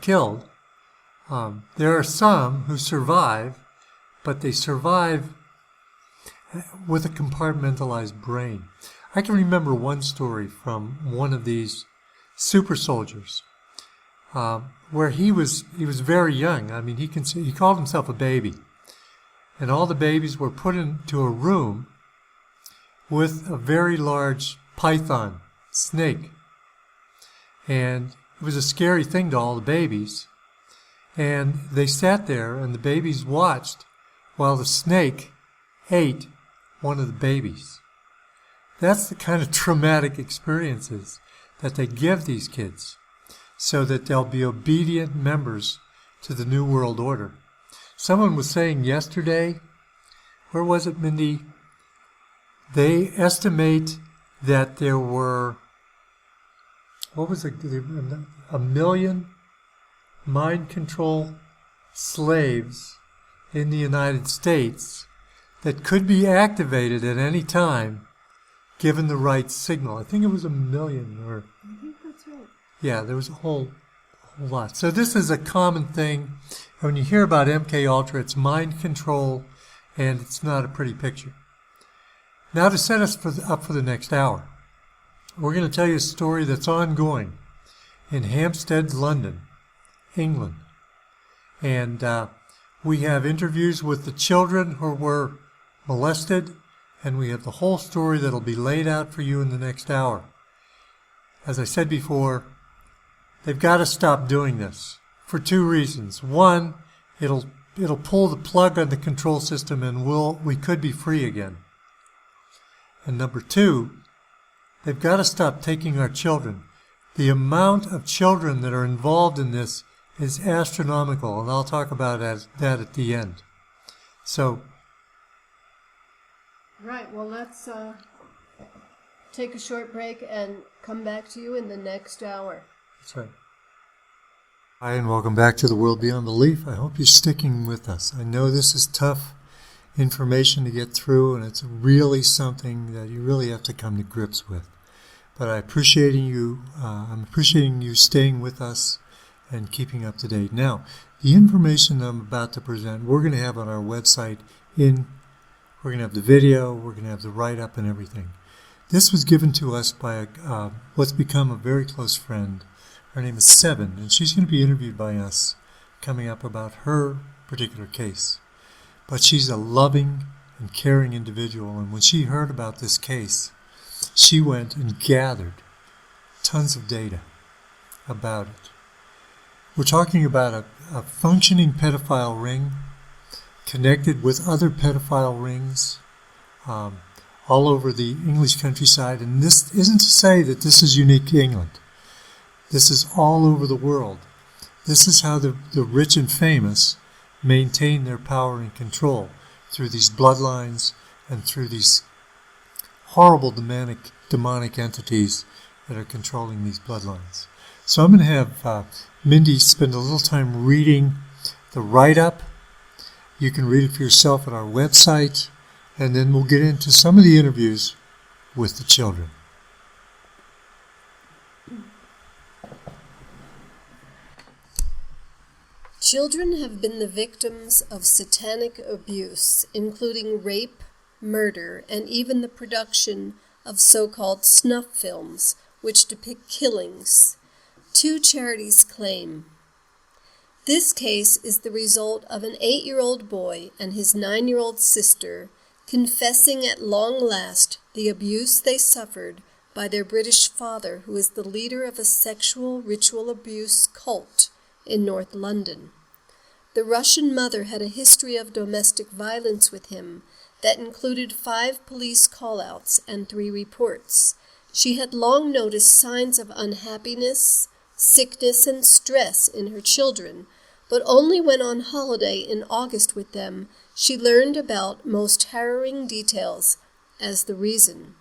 killed, there are some who survive, but they survive with a compartmentalized brain. I can remember one story from one of these super soldiers. where he was very young. I mean, he called himself a baby, and all the babies were put into a room with a very large python snake, and it was a scary thing to all the babies. And they sat there, and the babies watched while the snake ate one of the babies. That's the kind of traumatic experiences that they give these kids so that they'll be obedient members to the New World Order. Someone was saying yesterday, where was it, Mindy? They estimate that there were, what was it, 1 million mind control slaves in the United States that could be activated at any time given the right signal. I think it was 1 million, or I think that's right. Yeah, there was a whole lot. So this is a common thing. When you hear about MK Ultra, it's mind control, and it's not a pretty picture. Now, to set us up for the next hour, we're going to tell you a story that's ongoing in Hampstead, London, England. And we have interviews with the children who were molested, and we have the whole story that'll be laid out for you in the next hour. As I said before, they've got to stop doing this for 2 reasons. One, it'll pull the plug on the control system, and we could be free again. And number 2, they've got to stop taking our children. The amount of children that are involved in this is astronomical, and I'll talk about that at the end. So, Right, well, let's take a short break and come back to you in the next hour. that's right. Hi, and welcome back to The World Beyond Belief. I hope you're sticking with us. I know this is tough information to get through, and it's really something that you really have to come to grips with. But I'm appreciating you staying with us and keeping up to date. Now, the information I'm about to present, we're going to have on our website. We're going to have the video, we're going to have the write-up and everything. This was given to us by what's become a very close friend. Her name is Seven, and she's going to be interviewed by us coming up about her particular case. But she's a loving and caring individual, and when she heard about this case, she went and gathered tons of data about it. We're talking about a functioning pedophile ring connected with other pedophile rings all over the English countryside. And this isn't to say that this is unique to England. This is all over the world. This is how the rich and famous maintain their power and control, through these bloodlines and through these horrible demonic entities that are controlling these bloodlines. So I'm going to have Mindy spend a little time reading the write-up. You can read it for yourself at our website, and then we'll get into some of the interviews with the children. Children have been the victims of satanic abuse, including rape, murder, and even the production of so-called snuff films, which depict killings. 2 charities claim. This case is the result of an 8-year-old boy and his 9-year-old sister confessing at long last the abuse they suffered by their British father, who is the leader of a sexual ritual abuse cult in North London. The Russian mother had a history of domestic violence with him that included 5 police call-outs and 3 reports. She had long noticed signs of unhappiness, sickness, and stress in her children, but only when on holiday in August with them she learned about most harrowing details as the reason.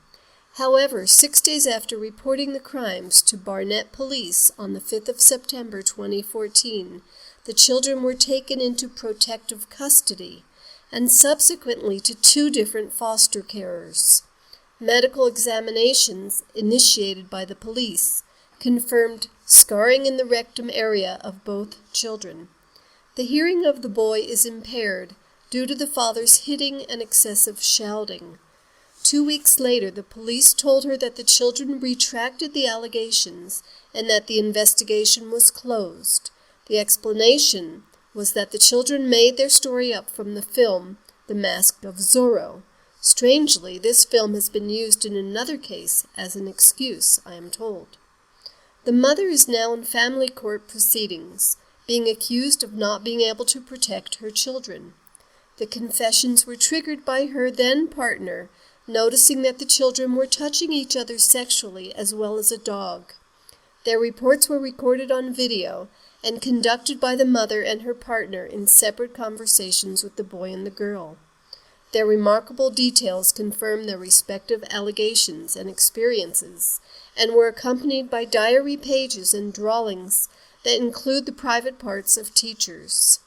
However, 6 days after reporting the crimes to Barnet Police on the 5th of September 2014, the children were taken into protective custody and subsequently to 2 different foster carers. Medical examinations initiated by the police confirmed scarring in the rectum area of both children. The hearing of the boy is impaired due to the father's hitting and excessive shouting. 2 weeks later, the police told her that the children retracted the allegations and that the investigation was closed. The explanation was that the children made their story up from the film The Mask of Zorro. Strangely, this film has been used in another case as an excuse, I am told. The mother is now in family court proceedings, being accused of not being able to protect her children. The confessions were triggered by her then-partner, noticing that the children were touching each other sexually as well as a dog. Their reports were recorded on video and conducted by the mother and her partner in separate conversations with the boy and the girl. Their remarkable details confirm their respective allegations and experiences, and were accompanied by diary pages and drawings that include the private parts of teachers.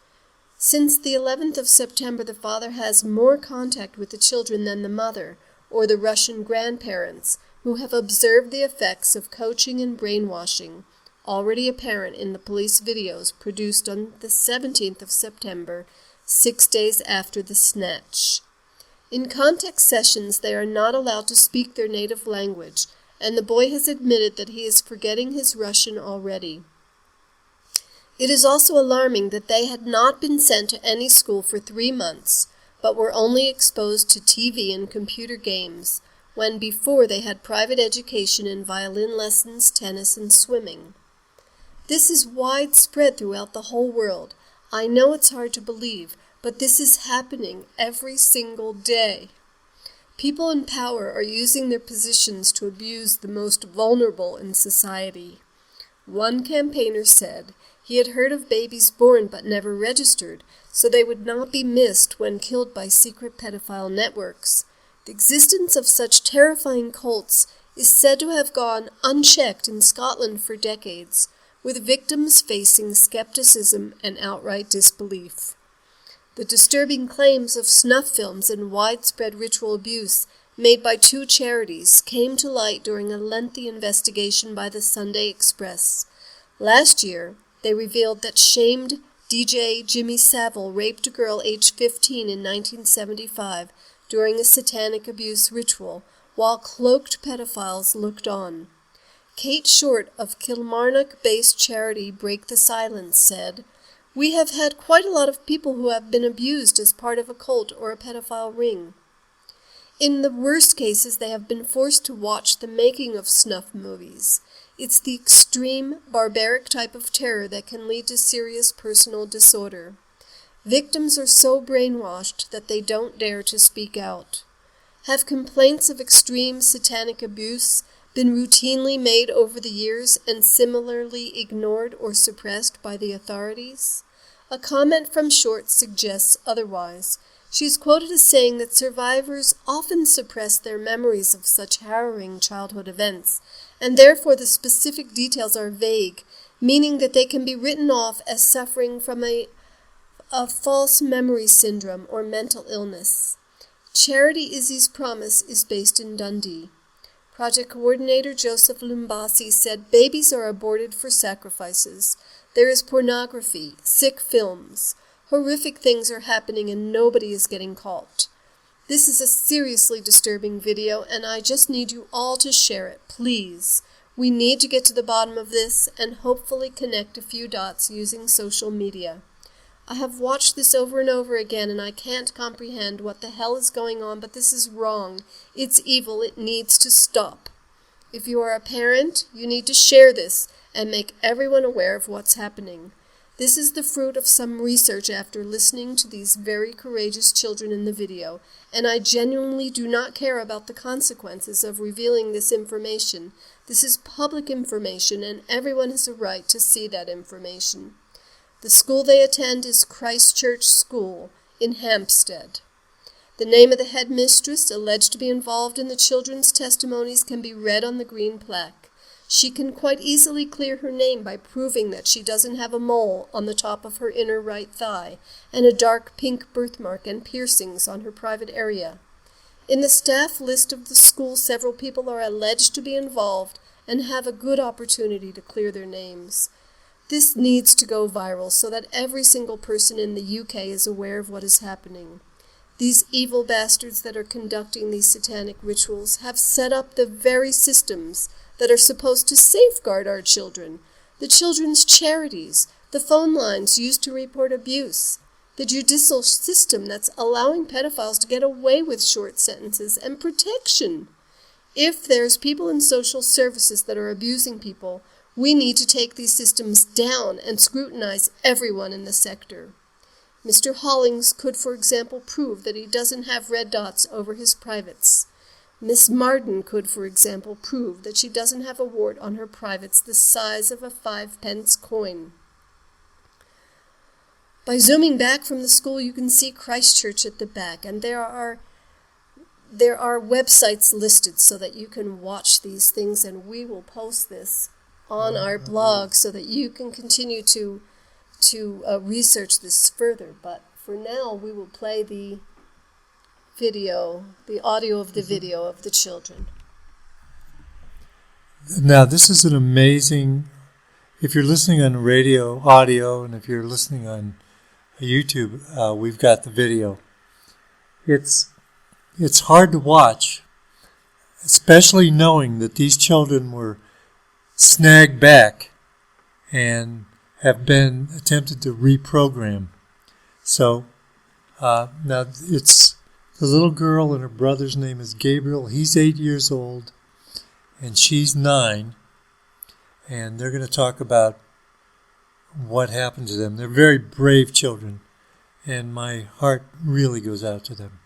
Since the 11th of September, the father has more contact with the children than the mother or the Russian grandparents, who have observed the effects of coaching and brainwashing, already apparent in the police videos produced on the 17th of September, 6 days after the snatch. In contact sessions, they are not allowed to speak their native language, and the boy has admitted that he is forgetting his Russian already. It is also alarming that they had not been sent to any school for 3 months, but were only exposed to TV and computer games, when before they had private education in violin lessons, tennis, and swimming. This is widespread throughout the whole world. I know it's hard to believe, but this is happening every single day. People in power are using their positions to abuse the most vulnerable in society. One campaigner said he had heard of babies born but never registered, so they would not be missed when killed by secret pedophile networks. The existence of such terrifying cults is said to have gone unchecked in Scotland for decades, with victims facing skepticism and outright disbelief. The disturbing claims of snuff films and widespread ritual abuse made by 2 charities came to light during a lengthy investigation by the Sunday Express. Last year, they revealed that shamed DJ Jimmy Savile raped a girl aged 15 in 1975 during a satanic abuse ritual, while cloaked pedophiles looked on. Kate Short of Kilmarnock-based charity Break the Silence said, "We have had quite a lot of people who have been abused as part of a cult or a pedophile ring. In the worst cases, they have been forced to watch the making of snuff movies. It's the extreme, barbaric type of terror that can lead to serious personal disorder. Victims are so brainwashed that they don't dare to speak out. Have complaints of extreme satanic abuse been routinely made over the years and similarly ignored or suppressed by the authorities? A comment from Short suggests otherwise. She is quoted as saying that survivors often suppress their memories of such harrowing childhood events, and therefore the specific details are vague, meaning that they can be written off as suffering from a false memory syndrome or mental illness. Charity Izzy's Promise is based in Dundee. Project coordinator Joseph Lumbasi said babies are aborted for sacrifices. There is pornography, sick films. Horrific things are happening and nobody is getting caught. This is a seriously disturbing video and I just need you all to share it, please. We need to get to the bottom of this and hopefully connect a few dots using social media. I have watched this over and over again and I can't comprehend what the hell is going on, but this is wrong. It's evil. It needs to stop. If you are a parent, you need to share this and make everyone aware of what's happening. This is the fruit of some research after listening to these very courageous children in the video, and I genuinely do not care about the consequences of revealing this information. This is public information and everyone has a right to see that information. The school they attend is Christ Church School in Hampstead. The name of the headmistress alleged to be involved in the children's testimonies can be read on the green plaque. She can quite easily clear her name by proving that she doesn't have a mole on the top of her inner right thigh and a dark pink birthmark and piercings on her private area. In the staff list of the school, several people are alleged to be involved and have a good opportunity to clear their names. This needs to go viral so that every single person in the UK is aware of what is happening. These evil bastards that are conducting these satanic rituals have set up the very systems that are supposed to safeguard our children, the children's charities, the phone lines used to report abuse, the judicial system that's allowing pedophiles to get away with short sentences and protection. If there's people in social services that are abusing people, we need to take these systems down and scrutinize everyone in the sector. Mr. Hollings could, for example, prove that he doesn't have red dots over his privates. Miss Marden could, for example, prove that she doesn't have a wart on her privates the size of a 5-pence coin. By zooming back from the school, you can see Christchurch at the back, and there are websites listed so that you can watch these things, and we will post this on our blog so that you can continue to research this further. But for now, we will play the audio of the video of the children. Now, this is an amazing, if you're listening on radio, audio, and if you're listening on YouTube, we've got the video. It's hard to watch, especially knowing that these children were snagged back and have been attempted to reprogram. So now it's the little girl, and her brother's name is Gabriel. He's 8 years old, and she's 9. And they're going to talk about what happened to them. They're very brave children, and my heart really goes out to them.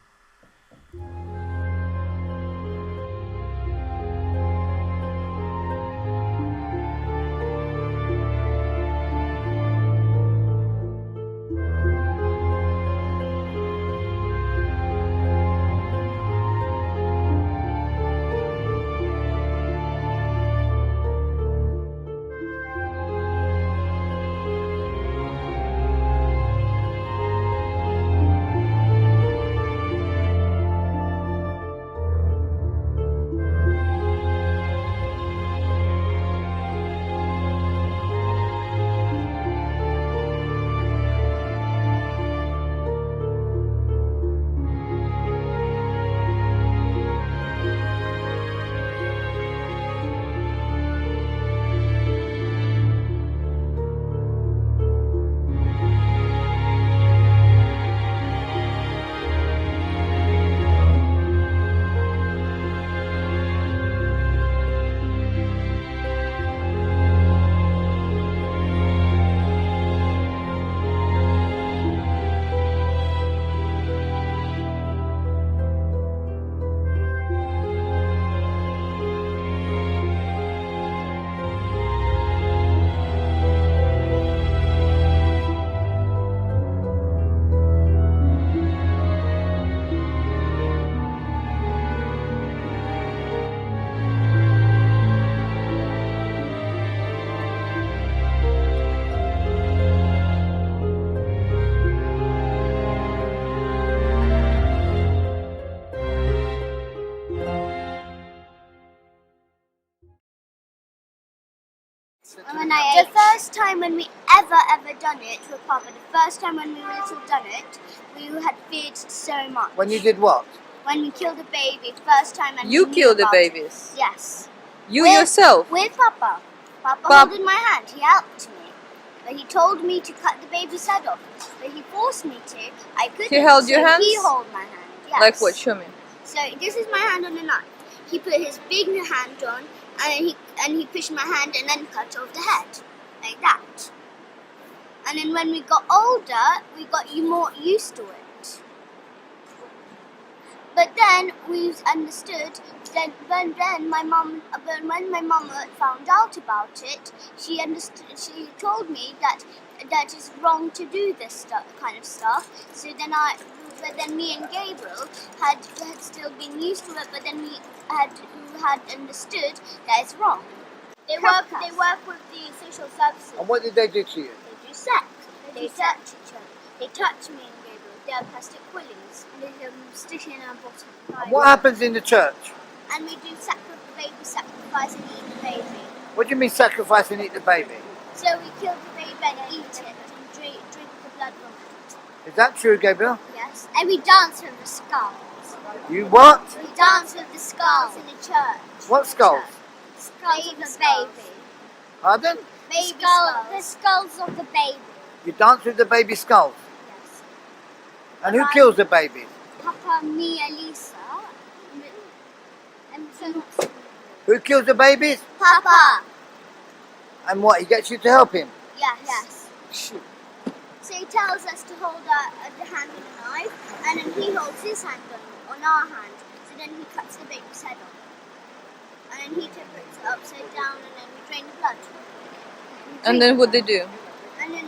The first time when we ever done it with Papa, the first time when we were little done it, we had feared so much. When you did what? When we killed a baby, first time. And you killed the babies? It. Yes. Yourself? With Papa. Papa holding my hand, he helped me. But he told me to cut the baby's head off. But he forced me to. I couldn't. He held your hands? He held my hand, yes. Like what? Show me. So this is my hand on the knife. He put his big hand on, and he pushed my hand and then cut off the head. Like that. And then when we got older, we got more used to it. But then we understood. When my mom found out about it, she understood. She told me that it's wrong to do this kind of stuff. So then me and Gabriel had still been used to it. But then we had understood that it's wrong. They work with the social services. And what did they do to you? They do sex. They touch each other. They touch me and Gabriel. They have plastic quillings. They stick in our bottom. And what happens in the church? And we do baby sacrifice and eat the baby. What do you mean sacrifice and eat the baby? So we kill the baby and eat it and drink the blood from it. Is that true, Gabriel? Yes. Yes, and we dance with the skulls. You what? We dance with the skulls in the church. What skulls? Skulls of the baby. Pardon? The skulls of the baby. You dance with the baby skulls. Yes. And who kills the babies? Papa, me, and Lisa. And Who kills the babies? Papa. And what? He gets you to help him? Yes. Shoot. So he tells us to hold the hand with a knife, and then he holds his hand on our hand. So then he cuts the baby's head off. And then he puts it upside down, and then we drain the blood. And then what they do? And then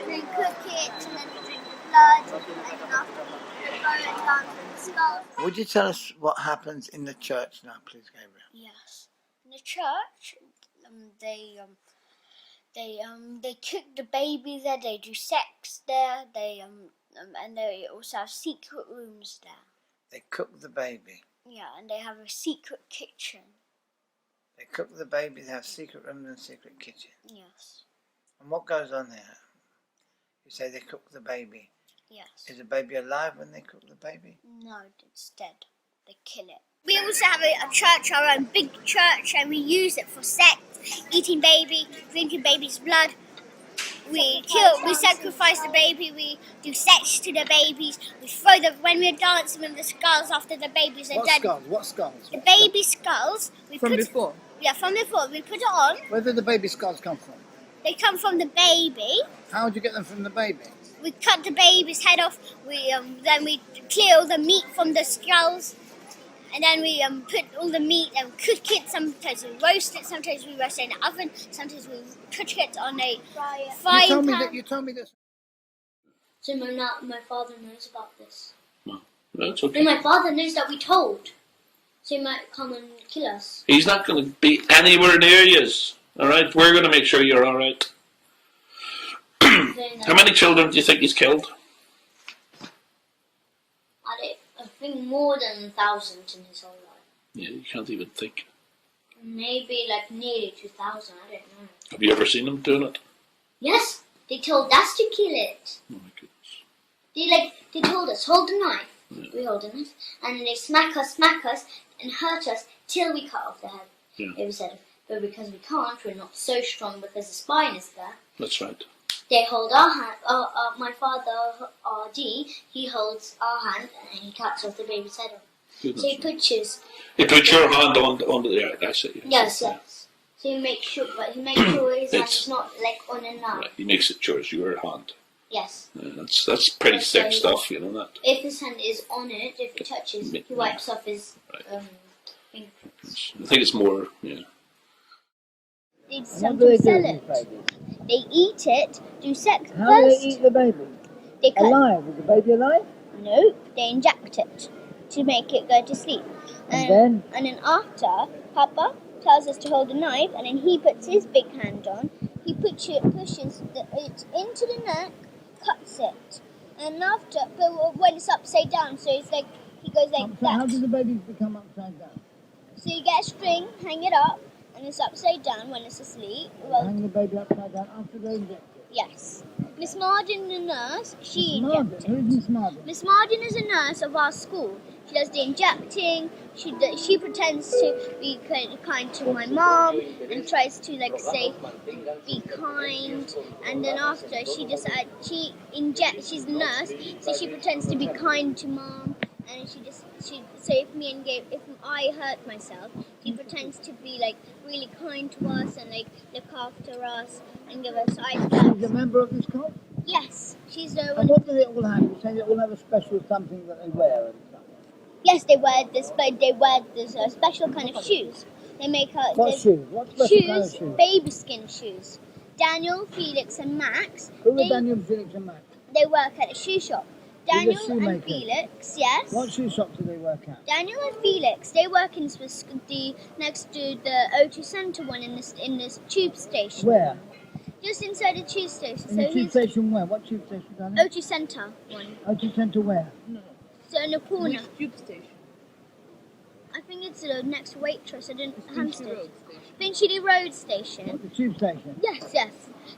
we cook it, and then we drink the blood, and then after we go and dance with the skull. Would you tell us what happens in the church now, please, Gabriel? Yes. In the church, they cook the baby there. They do sex there. And they also have secret rooms there. They cook the baby. Yeah, and they have a secret kitchen. They cook the baby, they have secret rooms and secret kitchen. Yes. And what goes on there? You say they cook the baby. Yes. Is the baby alive when they cook the baby? No, it's dead. They kill it. We also have a church, our own big church, and we use it for sex, eating baby, drinking baby's blood. We sacrifice the baby, we do sex to the babies, we throw them, when we're dancing with the skulls after the babies are dead. What skulls? The baby skulls. Before? Yeah, from before. We put it on. Where did the baby skulls come from? They come from the baby. How would you get them from the baby? We cut the baby's head off. Then we clear all the meat from the skulls. And then we put all the meat and cook it. Sometimes we roast it. Sometimes we roast it in the oven. Sometimes we cook it on a frying pan. You told me this. So my father knows about this. Well, that's okay. And my father knows that we told. So he might come and kill us. He's not going to be anywhere near you. All right? We're going to make sure you're all right. How many children do you think he's killed? I think more than 1,000 in his whole life. Yeah, you can't even think. Maybe like nearly 2,000, I don't know. Have you ever seen him doing it? Yes, they told us to kill it. Oh my goodness. They told us, hold the knife. Yeah. We hold the knife. And then they smack us, and hurt us till we cut off the head. Yeah. It was said, but because we can't, we're not so strong because the spine is there. That's right. They hold our hand, my father, R.D., he holds our hand and he cuts off the baby's head off. Goodness. So he puts You put your hand on the yeah, that's it. Yes. So he makes sure, his hand is not like on a knife. Right. He makes it sure it's your hand. Yes. Yeah, that's pretty thick stuff, you know that. If his hand is on it, if it touches, he wipes off his fingerprints. I think it's more, yeah. They sell it. They eat it, do sex How first. do they eat the baby? They cut. Alive? Is the baby alive? No, they inject it to make it go to sleep. And then after, Papa tells us to hold the knife, and then he puts his big hand on. He pushes it into the neck, cuts it, and after, but when it's upside down, so it's like he goes like that. How do the babies become upside down? So you get a string, hang it up, and it's upside down when it's asleep. Well, hang the baby upside down after they inject it? Yes. Miss Marden, the nurse, she injects it. Who is Miss Marden? Miss Marden is a nurse of our school. She does the injecting. She pretends to be kind to my mom and tries to say be kind. And then after she injects. She's a nurse, so she pretends to be kind to mom. And so if I hurt myself, she pretends to be really kind to us and look after us and give us ice packs. She's a member of this cult? Yes, she's the. And what do they all have? You say they all have a special something that they wear and stuff. Yes, they wear this, but they wear this special kind of shoes. They make what shoes? What special kind of shoes? Baby skin shoes. Daniel, Felix, and Max. Who are Daniel, Felix, and Max? They work at a shoe shop. Daniel and Felix, yes. What shoe shop do they work at? Daniel and Felix, they work in the next to the O2 Centre one in this tube station. Where? Just inside the tube station. In the tube station where? What tube station, Daniel? O2 Centre one. O2 Centre where? No. So in the corner. Which tube station? I think it's the next Waitrose. I didn't. Hampstead. Finchley Road Station. What, the tube station? Yes.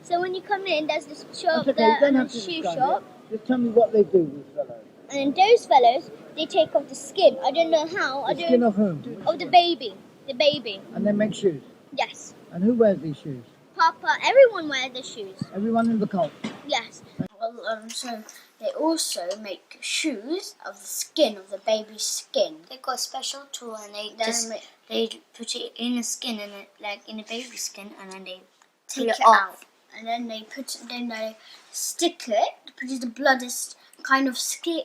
So when you come in, there's this shop That's okay, you don't there, have to shoe describe shop. it. Just tell me what they do, these fellows. And those fellows, they take off the skin. I don't know how. The skin of whom? Of the baby. The baby. And they make shoes. Yes. And who wears these shoes? Papa, everyone wears the shoes. Everyone in the cult. Yes. Well, so they also make shoes of the skin, of the baby's skin. They got a special tool and they put it in the skin and like in the baby's skin, and then they Take pull it it off. out. And then they stick it, because the blood is kind of sticky.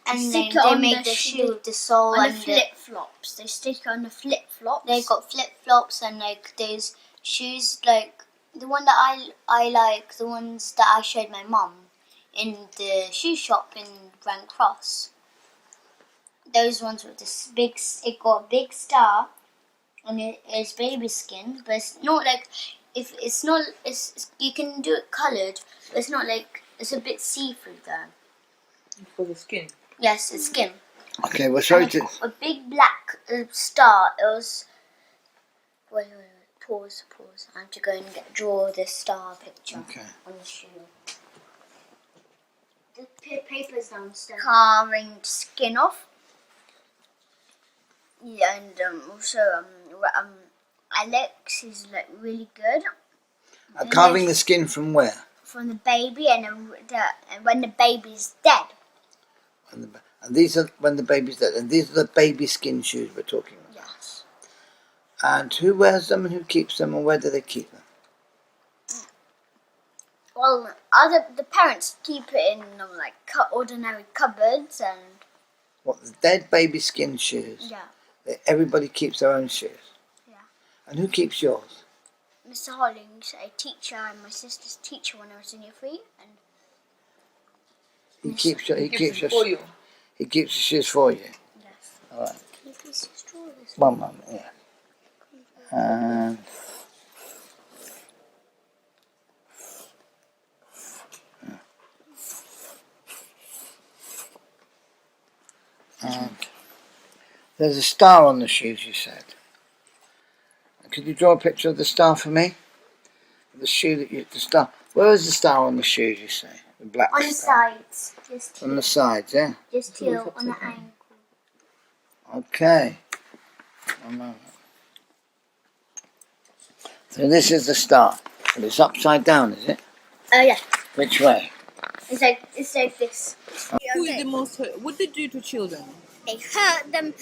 And stick they it on make the shoe with the sole on and the flip-flops. They stick it on the flip-flops. They got flip-flops and like those shoes, like the one that I like, the ones that I showed my mum in the shoe shop in Grand Cross. Those ones with this big, it got a big star on its baby skin, but it's not like, if it's not, you can do it coloured, but it's not like, it's a bit see-through there. For the skin. Yes, it's skin. Okay, well, sorry And to... a big black star. It was. Wait. Pause. I have to go and draw the star picture on the shoe. The paper's downstairs. Carving skin off. Yeah, and also Alex is like really good. carving the skin from where? From the baby, and when the baby's dead. And these are when the baby's dead. And these are the baby skin shoes we're talking about. Yes. And who wears them and who keeps them and where do they keep them? Well, the parents keep it in like ordinary cupboards and. What, the dead baby skin shoes? Yeah. Everybody keeps their own shoes? Yeah. And who keeps yours? Mr. Hollings, a teacher and my sister's teacher when I was in year 3, and He keeps your, He keeps it for you. He keeps the shoes for you. yes. All right. Can you please just draw this? One moment, yeah. And there's a star on the shoes, you said. Could you draw a picture of the star for me? The shoe the star. Where is the star on the shoes, you say? The black On the star. sides, just On here. the sides, yeah? Just here, on the ankle. Okay. One moment. So this is the star. But it's upside down, is it? Oh yeah, Which way? it's like this. Who is the most hurt? What they do to children? They hurt them,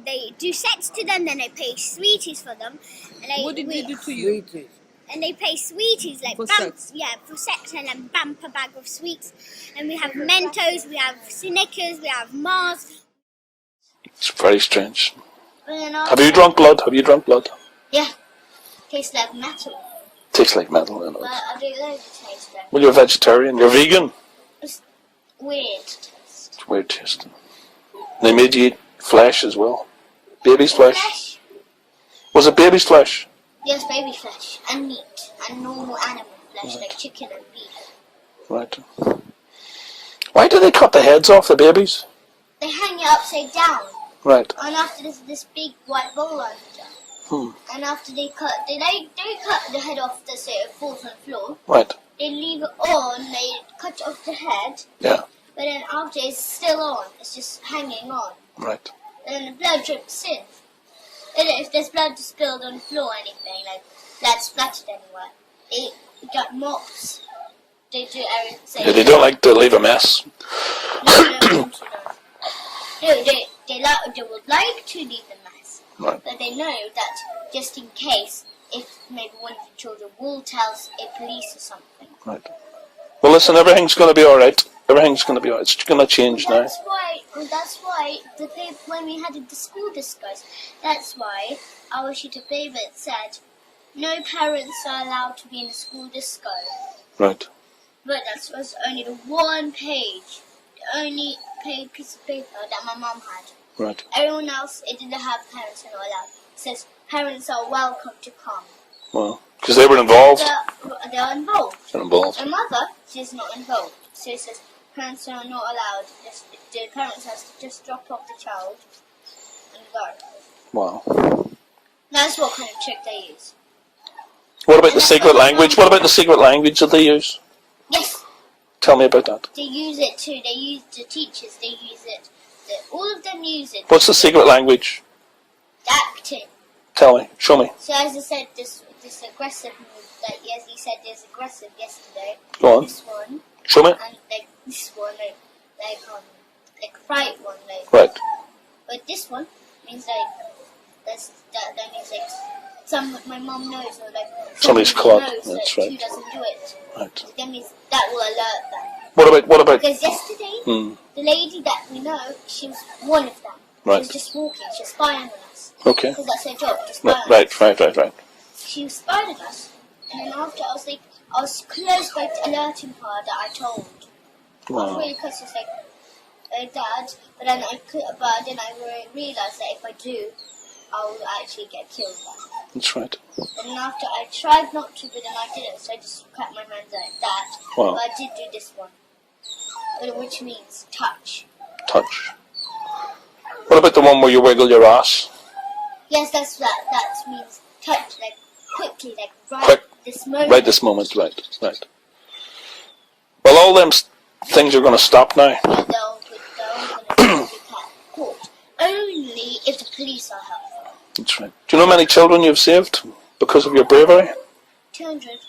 they do sex to them, then they pay sweeties for them. And What did they do to you? Sweeties. And they pay sweeties like For sex? Yeah, for sex, and then bumper bag of sweets. And we have Mentos, we have Snickers, we have Mars. It's very strange. And then Have you drunk blood? Have you drunk blood? Yeah, tastes like metal. Tastes like metal. You know. But I don't know if it tastes like Well, you're a vegetarian. You're vegan. weird taste. It's weird tasting. They made you eat flesh as well. Baby's flesh. Was it baby's flesh? Yes, baby flesh and meat and normal animal flesh like chicken and beef. Right. Why do they cut the heads off the babies? They hang it upside down, Right. and after this big white bowl under. And after they cut, they cut the head off so it falls on the floor. Right. They leave it on. They cut off the head. Yeah. But then after it's still on, it's just hanging on. Right. And then the blood drips in. And if there's blood spilled on the floor or anything, like blood splattered anywhere, they got mops. They do everything. Yeah, they don't like to leave a mess. No, they would like to leave the mess. Right. But they know that just in case, if maybe one of the children will tell a police or something. Right. Well, listen, everything's going to be all right. Everything's going to be all right. It's going to change now. That's why the paper, when we had the school discourse, that's why our sheet of paper said no parents are allowed to be in the school disco. Right. But that was only the one page, the only piece of paper that my mum had. Right. Everyone else, it didn't have parents are not allowed. It says parents are welcome to come. Well, because they were involved. They're involved. They're involved. My mother, she's not involved. So it says parents are not allowed. The parents has to just drop off the child and go. Wow. That's what kind of trick they use. What about the secret language? What about the secret language that they use? Yes, Tell me about that. They use it too. They use the teachers. They use it. All of them use it. What's the secret language? Acting. Tell me. Show me. So as I said, this aggressive move that yes, he said is aggressive yesterday. Go on. This one. Show me. And like this one, like fright one, like. Right. But this one means that means like my mom knows, or like Somebody's caught. That's that right. who doesn't do it. Right. So that means that will alert them. What about? Because yesterday, the lady that we know, she was one of them. Right. She was just walking. She was spying on us. Okay. Because that's her job, to spy on us. Right. She was spying on us, and then after I was close by alerting her that I told. I was Wow. really close. It's like, Dad, but then I realized that if I do, I will actually get killed. That's right. And then after I tried not to, but then I didn't, so I just clapped my hands like that. Wow. But I did do this one, which means touch. Touch. What about the one where you wiggle your ass? Yes, that means touch, like quickly, like Quick. this moment. Right this moment. Right. Well, all them things are going to stop now. They're all going to be caught. Only if the police are helpful. That's right. Do you know how many children you've saved because of your bravery? 200.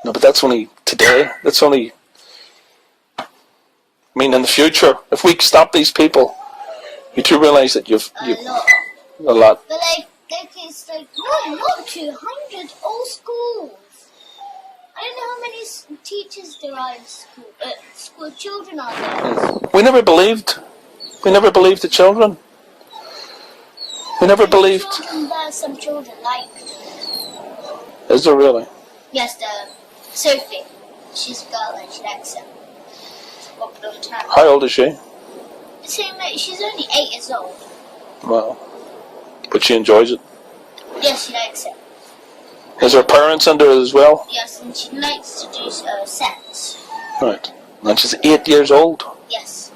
No, but that's only today. That's only... I mean, in the future, if we stop these people, you do realise that you've... A lot. A lot. But it's like, no, not 200, all schools. I don't know how many teachers there are in school. School children are there. We never believed the children. We never believed. Some children liked. Is there really? Yes, Sophie. She's a girl and she likes it. She's got blonde hair. How old is she? She's only 8 years old. Well, but she enjoys it. Yes, she likes it. Is her parents into it as well? Yes, and she likes to do sex. Right. And she's 8 years old. Yes.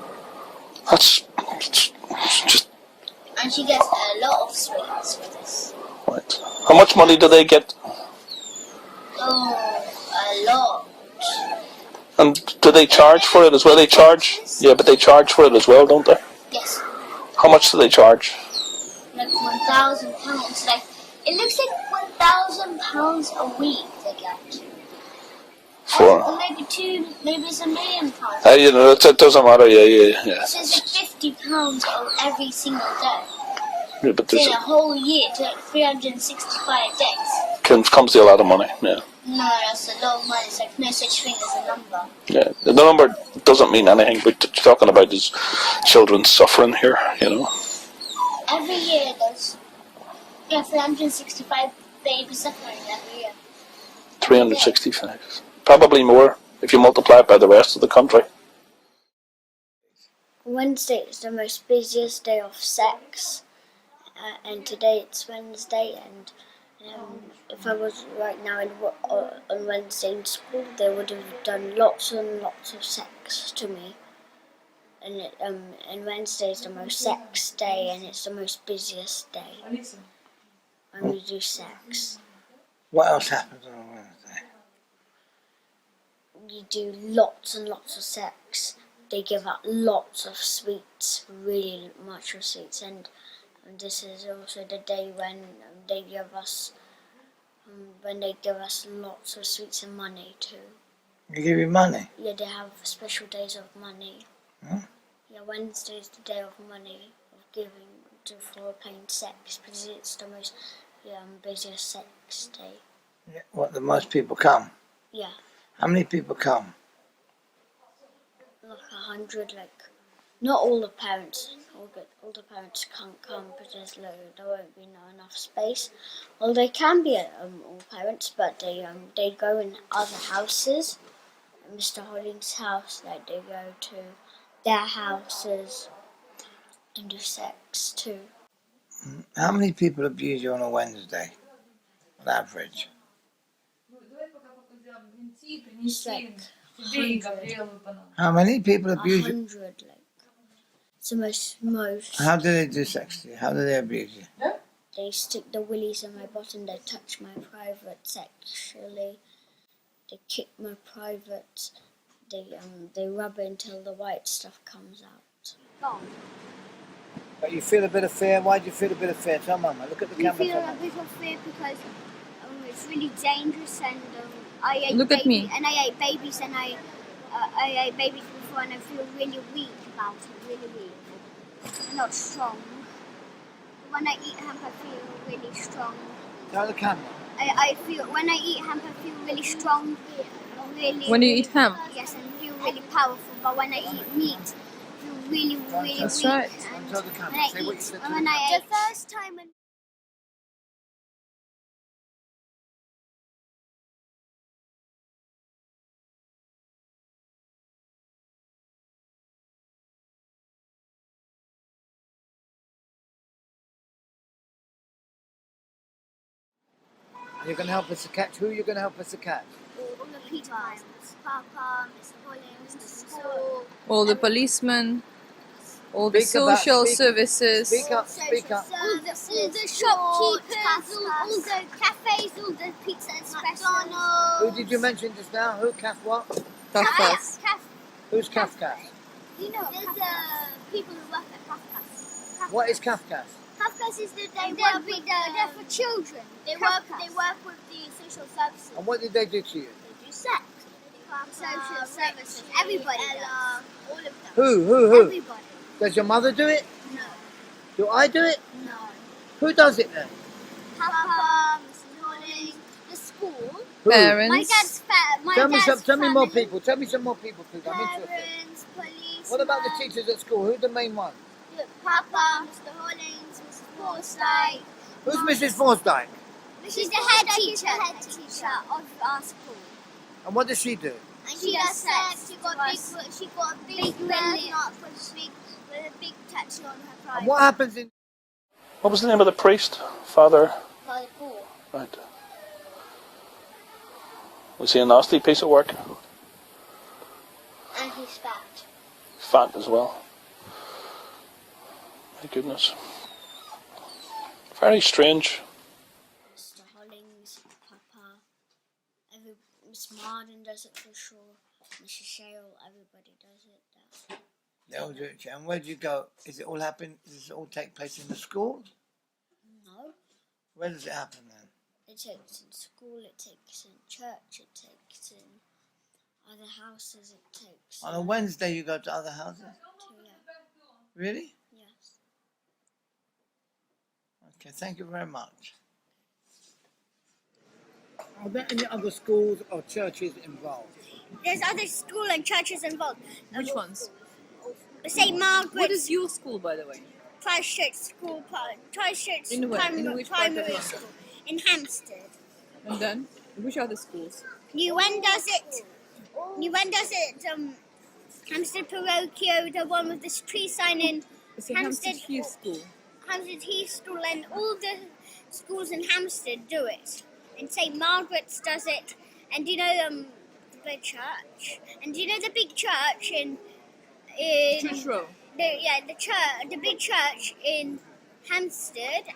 That's just... And she gets a lot of sweets for this. Right. How much money do they get? Oh, a lot. And do they charge for it as well? They charge? Yeah, but they charge for it as well, don't they? Yes. How much do they charge? Like £1,000. Like, it looks like £1,000 a week they get. For? Or maybe maybe it's £1 million. You know, it doesn't matter, yeah. So it's like £50 every single day. Yeah, but So there's in a whole year, to 365 days. comes to a lot of money, yeah. No, that's a lot of money. It's like no such thing as a number. Yeah, the number doesn't mean anything, but you're talking about is children suffering here, you know. Every year there's 365 babies suffering every year. 365. Probably more if you multiply it by the rest of the country. Wednesday is the most busiest day of sex, and today it's Wednesday, and if I was right now on Wednesday in school, they would have done lots and lots of sex to me. And Wednesday is the most sex day, and it's the most busiest day. And we do sex. What else happens on Wednesday? We do lots and lots of sex. They give out lots of sweets, really much of sweets, and this is also the day when they give us lots of sweets and money too. They give you money? Yeah, they have special days of money. Huh? Yeah, Wednesday is the day of money, of giving for playing sex, because it's the most busiest sex day. Yeah. What, the most people come? Yeah. How many people come? Like 100, like, not all the parents, all the parents can't come because there won't be enough space. Well, they can be all parents, but they go in other houses. Mr. Holding's house, like they go to their houses and do sex too. How many people abuse you on a Wednesday, on average? It's like 100. How many people abuse you? 100, like. It's the most. How do they do sex to you? How do they abuse you? They stick the willies in my butt and they touch my private sexually. They kick my private they rub it until the white stuff comes out. Oh. But you feel a bit of fear. Why do you feel a bit of fear? Tell Mama. Look at the camera. I feel a bit of fear because it's really dangerous, and I ate Look at me. And I ate babies, and I ate babies before, and I feel really weak about it. Really weak, not strong. When I eat hemp, I feel really strong. Tell the camera. I feel when I eat hemp, I feel really strong. Really. When you eat hemp? Yes, and feel really powerful. But when I eat meat, I feel really, really That's weak. right. And Tell the camera. when I Say what you eat, said to when the I ate the first time when. You're going to help us to catch. Who are you going to help us to catch? All the Peter Pans. Papa, Mr. Collins, Mr. School. All the policemen, all the Speak about- social speak- services. Speak up, speak up. All the shopkeepers, all the cafes, all the pizza espresso. Who did you mention just now? Who? Kath what? Kafkas. Who's Kafkas? You know, there's people who work at Kafkas. What is Kafkas? Kafkas is they're for children. They work with the social services. And what did they do to you? They do sex. Social services. Everybody does. All of them. Who? Everybody. Does your mother do it? No. Do I do it? No. Who does it then? Papa, Mr. Collins, the school. Who? Parents. My dad's Tell me more family. people. Tell me some more people, please. I'm interested. Parents, police. What about the teachers at school? Who's the main one? Papa, Mr. Hollins, Mrs. Forsyth. Who's Mrs. Forsdyke? She's the head teacher of our school. And what does she do? And she does sex. She got a big belly up with a big tattoo on her pride. And what happens in... What was the name of the priest? Father? Father Paul. Right. Was he a nasty piece of work? And he's fat. Fat as well. My goodness. Very strange. Mr. Hollins, Papa, Miss Marden does it for sure. Mrs. Shale, everybody does it. They all do it. And where do you go? Is it all happen? Does it all take place in the school? No. Where does it happen then? It takes in school, it takes in church, it takes in other houses, it takes... On a Wednesday you go to other houses? Yeah. Really? Yes. Okay, thank you very much. Are there any other schools or churches involved? There's other school and churches involved. Which ones? St. Margaret's. What is your school, by the way? Christchurch School, Christchurch In where? In which part of Primary London? School in Hampstead. And then, which other schools? New End does it. Hampstead Parochio, the one with the tree sign in It's a Hampstead Heath School. Hampstead Heath School, and all the schools in Hampstead do it. And St. Margaret's does it. And do you know the big church? And do you know the big church in Church Row. The big church in Hampstead?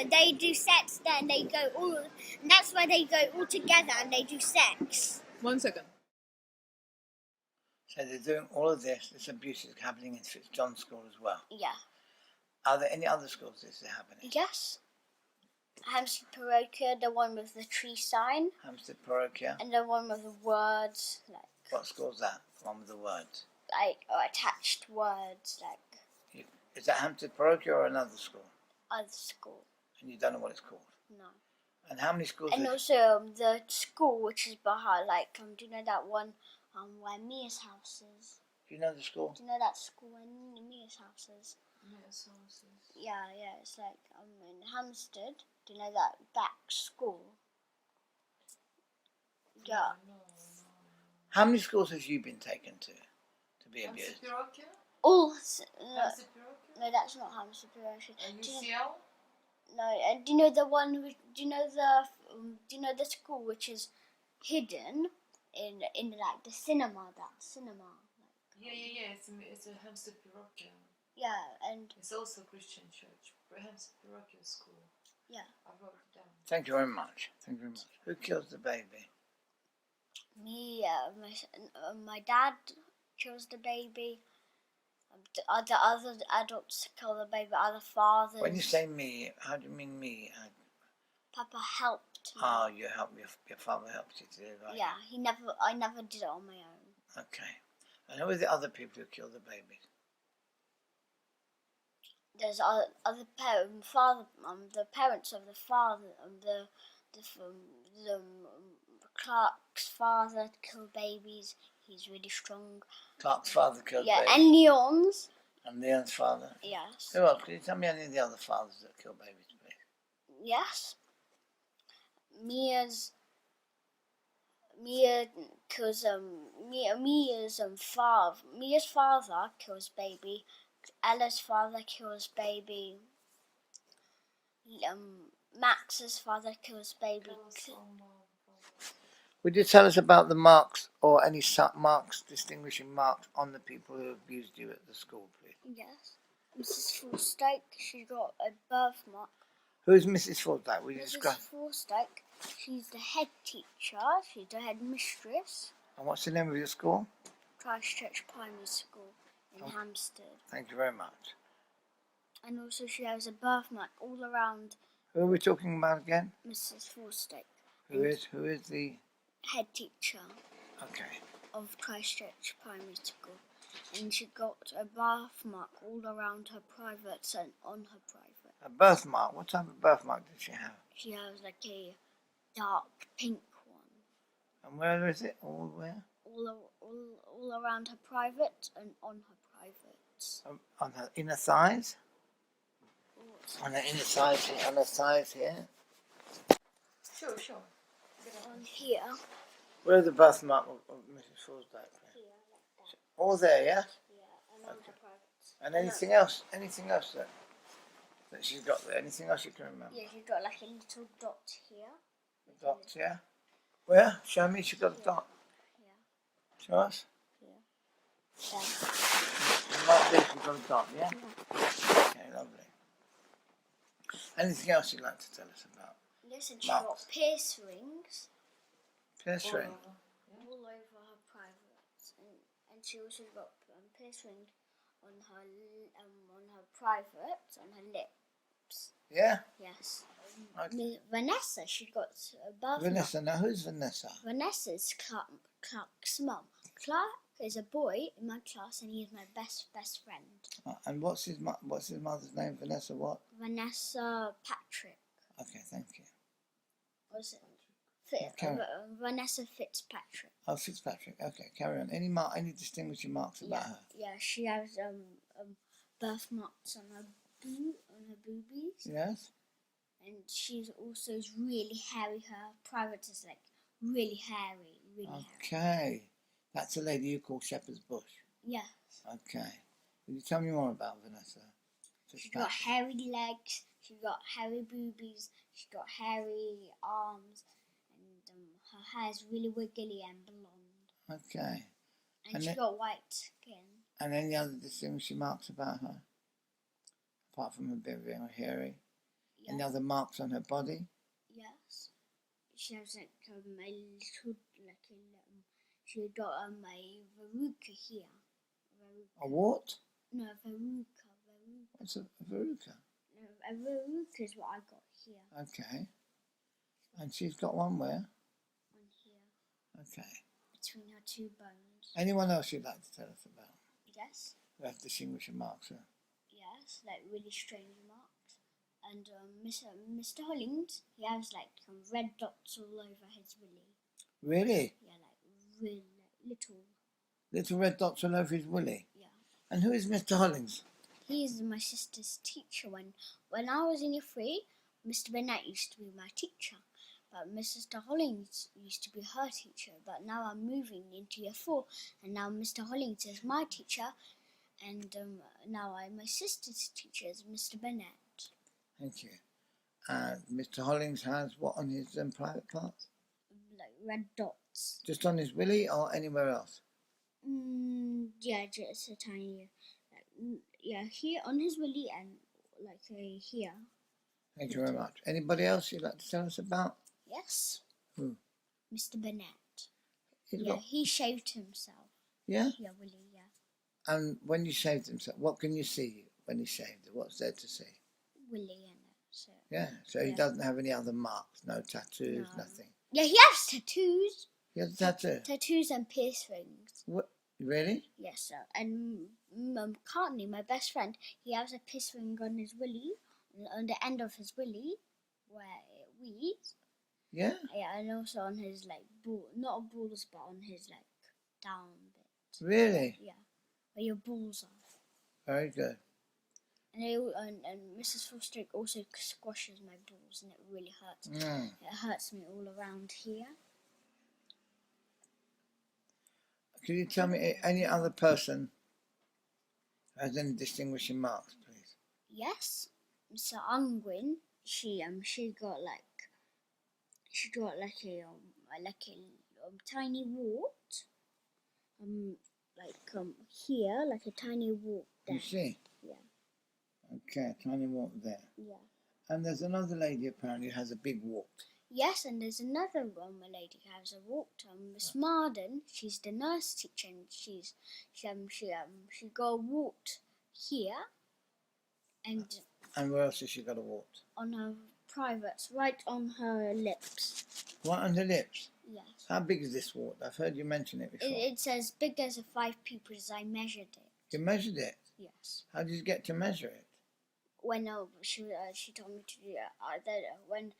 They do sex there, and they go all. And that's where they go all together, and they do sex. 1 second. So they're doing all of this abuse is happening in Fitzjohn School as well. Yeah. Are there any other schools this is happening? Yes. Hampstead Parochio, the one with the tree sign. Hampstead Parochio. And the one with the words, like... What school's that? The one with the words? Like, or attached words, like... Is that Hampstead Parochio or another school? Other school. And you don't know what it's called? No. And how many schools? And also the school which is behind, like, do you know that one where Mia's house is? Do you know the school? Do you know that school where Mia's house is? Mia's house is... Yeah, it's like in Hampstead. Do you know that back school? Yeah. No. How many schools have you been taken to be abused? All. No, that's not Hampstead Parochio. UCL? No, and do you know the one? Do you know the school which is hidden in like the cinema? That cinema. Yeah. It's a Hampstead Parochio. Yeah, and it's also a Christian church. Hampstead Parochio School. Yeah. I wrote it down. Thank you very much. Who kills the baby? Me, my dad kills the baby. The other adults kill the baby. Other fathers. When you say me, how do you mean me? Papa helped me. Oh, you helped your father helped you to do it, right? Yeah, I never did it on my own. Okay. And who are the other people who kill the babies? There's other the parents of the father, Clark's father killed babies. He's really strong. Clark's father killed babies. Yeah, and Leon's. And Leon's father. Yes. Who else? Can you tell me any of the other fathers that kill babies, please? Yes. Mia kills Mia's father kills baby. Ella's father kills baby. Max's father kills baby. Would you tell us about the marks or any marks, distinguishing marks on the people who abused you at the school, please? Yes. Mrs. Forstake, she got a birthmark. Who's Mrs. Forstake? Mrs. Forstake, she's the head teacher. She's the head mistress. And what's the name of your school? Christchurch Primary School in Hampstead. Thank you very much. And also she has a birthmark all around. Who are we talking about again? Mrs. Forstake. Who is the head teacher? Okay. Of Christchurch Primary School. And she got a birthmark all around her privates and on her private. A birthmark? What type of birthmark did she have? She has like a dark pink one. And where is it? All where? All around her private and on her privates. On her inner thighs? On her inner thighs, on her thighs here? Sure. On here. Where are the birthmark of Mrs. Forstake? Here, like that. All there, yeah? Yeah, and on her privates. And anything else? Anything else that she's got there? Anything else you can remember? Yeah, she's got like a little dot here. A dot, yeah? Where? Show me. She's got a dot. Yeah. Show us. Yeah. Like this, she's got a dot, yeah? Okay, lovely. Anything else you'd like to tell us about? Yes, and she got pierce rings. Pierce ring? All over her privates. And she also got pierce ring on her privates, on her lips. Yeah? Yes. Okay. Vanessa, she got a birthmark. Vanessa, now who's Vanessa? Vanessa's Clark's mum. Clark is a boy in my class, and he is my best friend. And what's his mother's name? Vanessa what? Vanessa Patrick. Okay, thank you. Was it? Vanessa Fitzpatrick. Oh, Fitzpatrick. Okay, carry on. Any distinguishing marks about her? Yeah, she has birthmarks on her boobies. Yes. And she's also really hairy. Her private is like really hairy, Okay. That's a lady you call Shepherd's Bush. Yes. Okay. Will you tell me more about Vanessa? She's got hairy legs. She's got hairy boobies. She's got hairy arms. And her hair is really wiggly and blonde. Okay. And she's got white skin. And any other distinguishing marks about her? Apart from her being very hairy? Yeah. Any other marks on her body? Yes. She has like a little, she got a verruca here. A what? No, verruca. What's a verruca? No, a verruca is what I got here. Okay. And she's got one where? On here. Okay. Between her two bones. Anyone else you'd like to tell us about? Yes. Who have distinguishing marks, huh? Yes, like really strange marks. And Mr. Hollings, he has like red dots all over his willy. Really? Yeah, like really little. Little red dots all over his willy? Yeah. And who is Mr. Hollings? He is my sister's teacher. When I was in year 3, Mr. Bennett used to be my teacher. But Mr. Hollings used to be her teacher. But now I'm moving into year 4, and now Mr. Hollings is my teacher. And now my sister's teacher is Mr. Bennett. Thank you. Mr. Hollings has what on his private parts? Like red dots. Just on his willy or anywhere else? Yeah, just a tiny, here on his willy and like here. Thank you very much. Anybody else you'd like to tell us about? Yes. Who? Mr. Bennett. Yeah, he shaved himself. Yeah? Yeah, Willie, yeah. And when you shaved himself, what can you see when he shaved it? What's there to see? Willie and so. Yeah, so he doesn't have any other marks, no tattoos, nothing. Yeah, he has tattoos. He has a tattoo? Tattoos and piercings. What? Really? Yes, sir. And Courtney, my best friend, he has a piercing on his willy, on the end of his willy, where it weeds. Yeah? Yeah, and also on his, like, not balls, but on his, like, down bit. Really? Yeah, where your balls are. Very good. And Mrs. Foster also squashes my balls, and it really hurts. It hurts me all around here. Can you tell me any other person has any distinguishing marks, please? Yes, Mr. Unwin. She got like a tiny wart. Here, like a tiny wart there. You see? Yeah. Okay, a tiny wart there. Yeah. And there's another lady apparently who has a big wart. Yes, and there's another lady who has a wart. Miss Marden, she's the nurse teacher, and she got a wart here, and where else has she got a wart? On her privates, right on her lips. Right on her lips? Yes. How big is this wart? I've heard you mention it before. It's as big as a 5 pupils. I measured it. You measured it? Yes. How did you get to measure it? When she told me to do that. When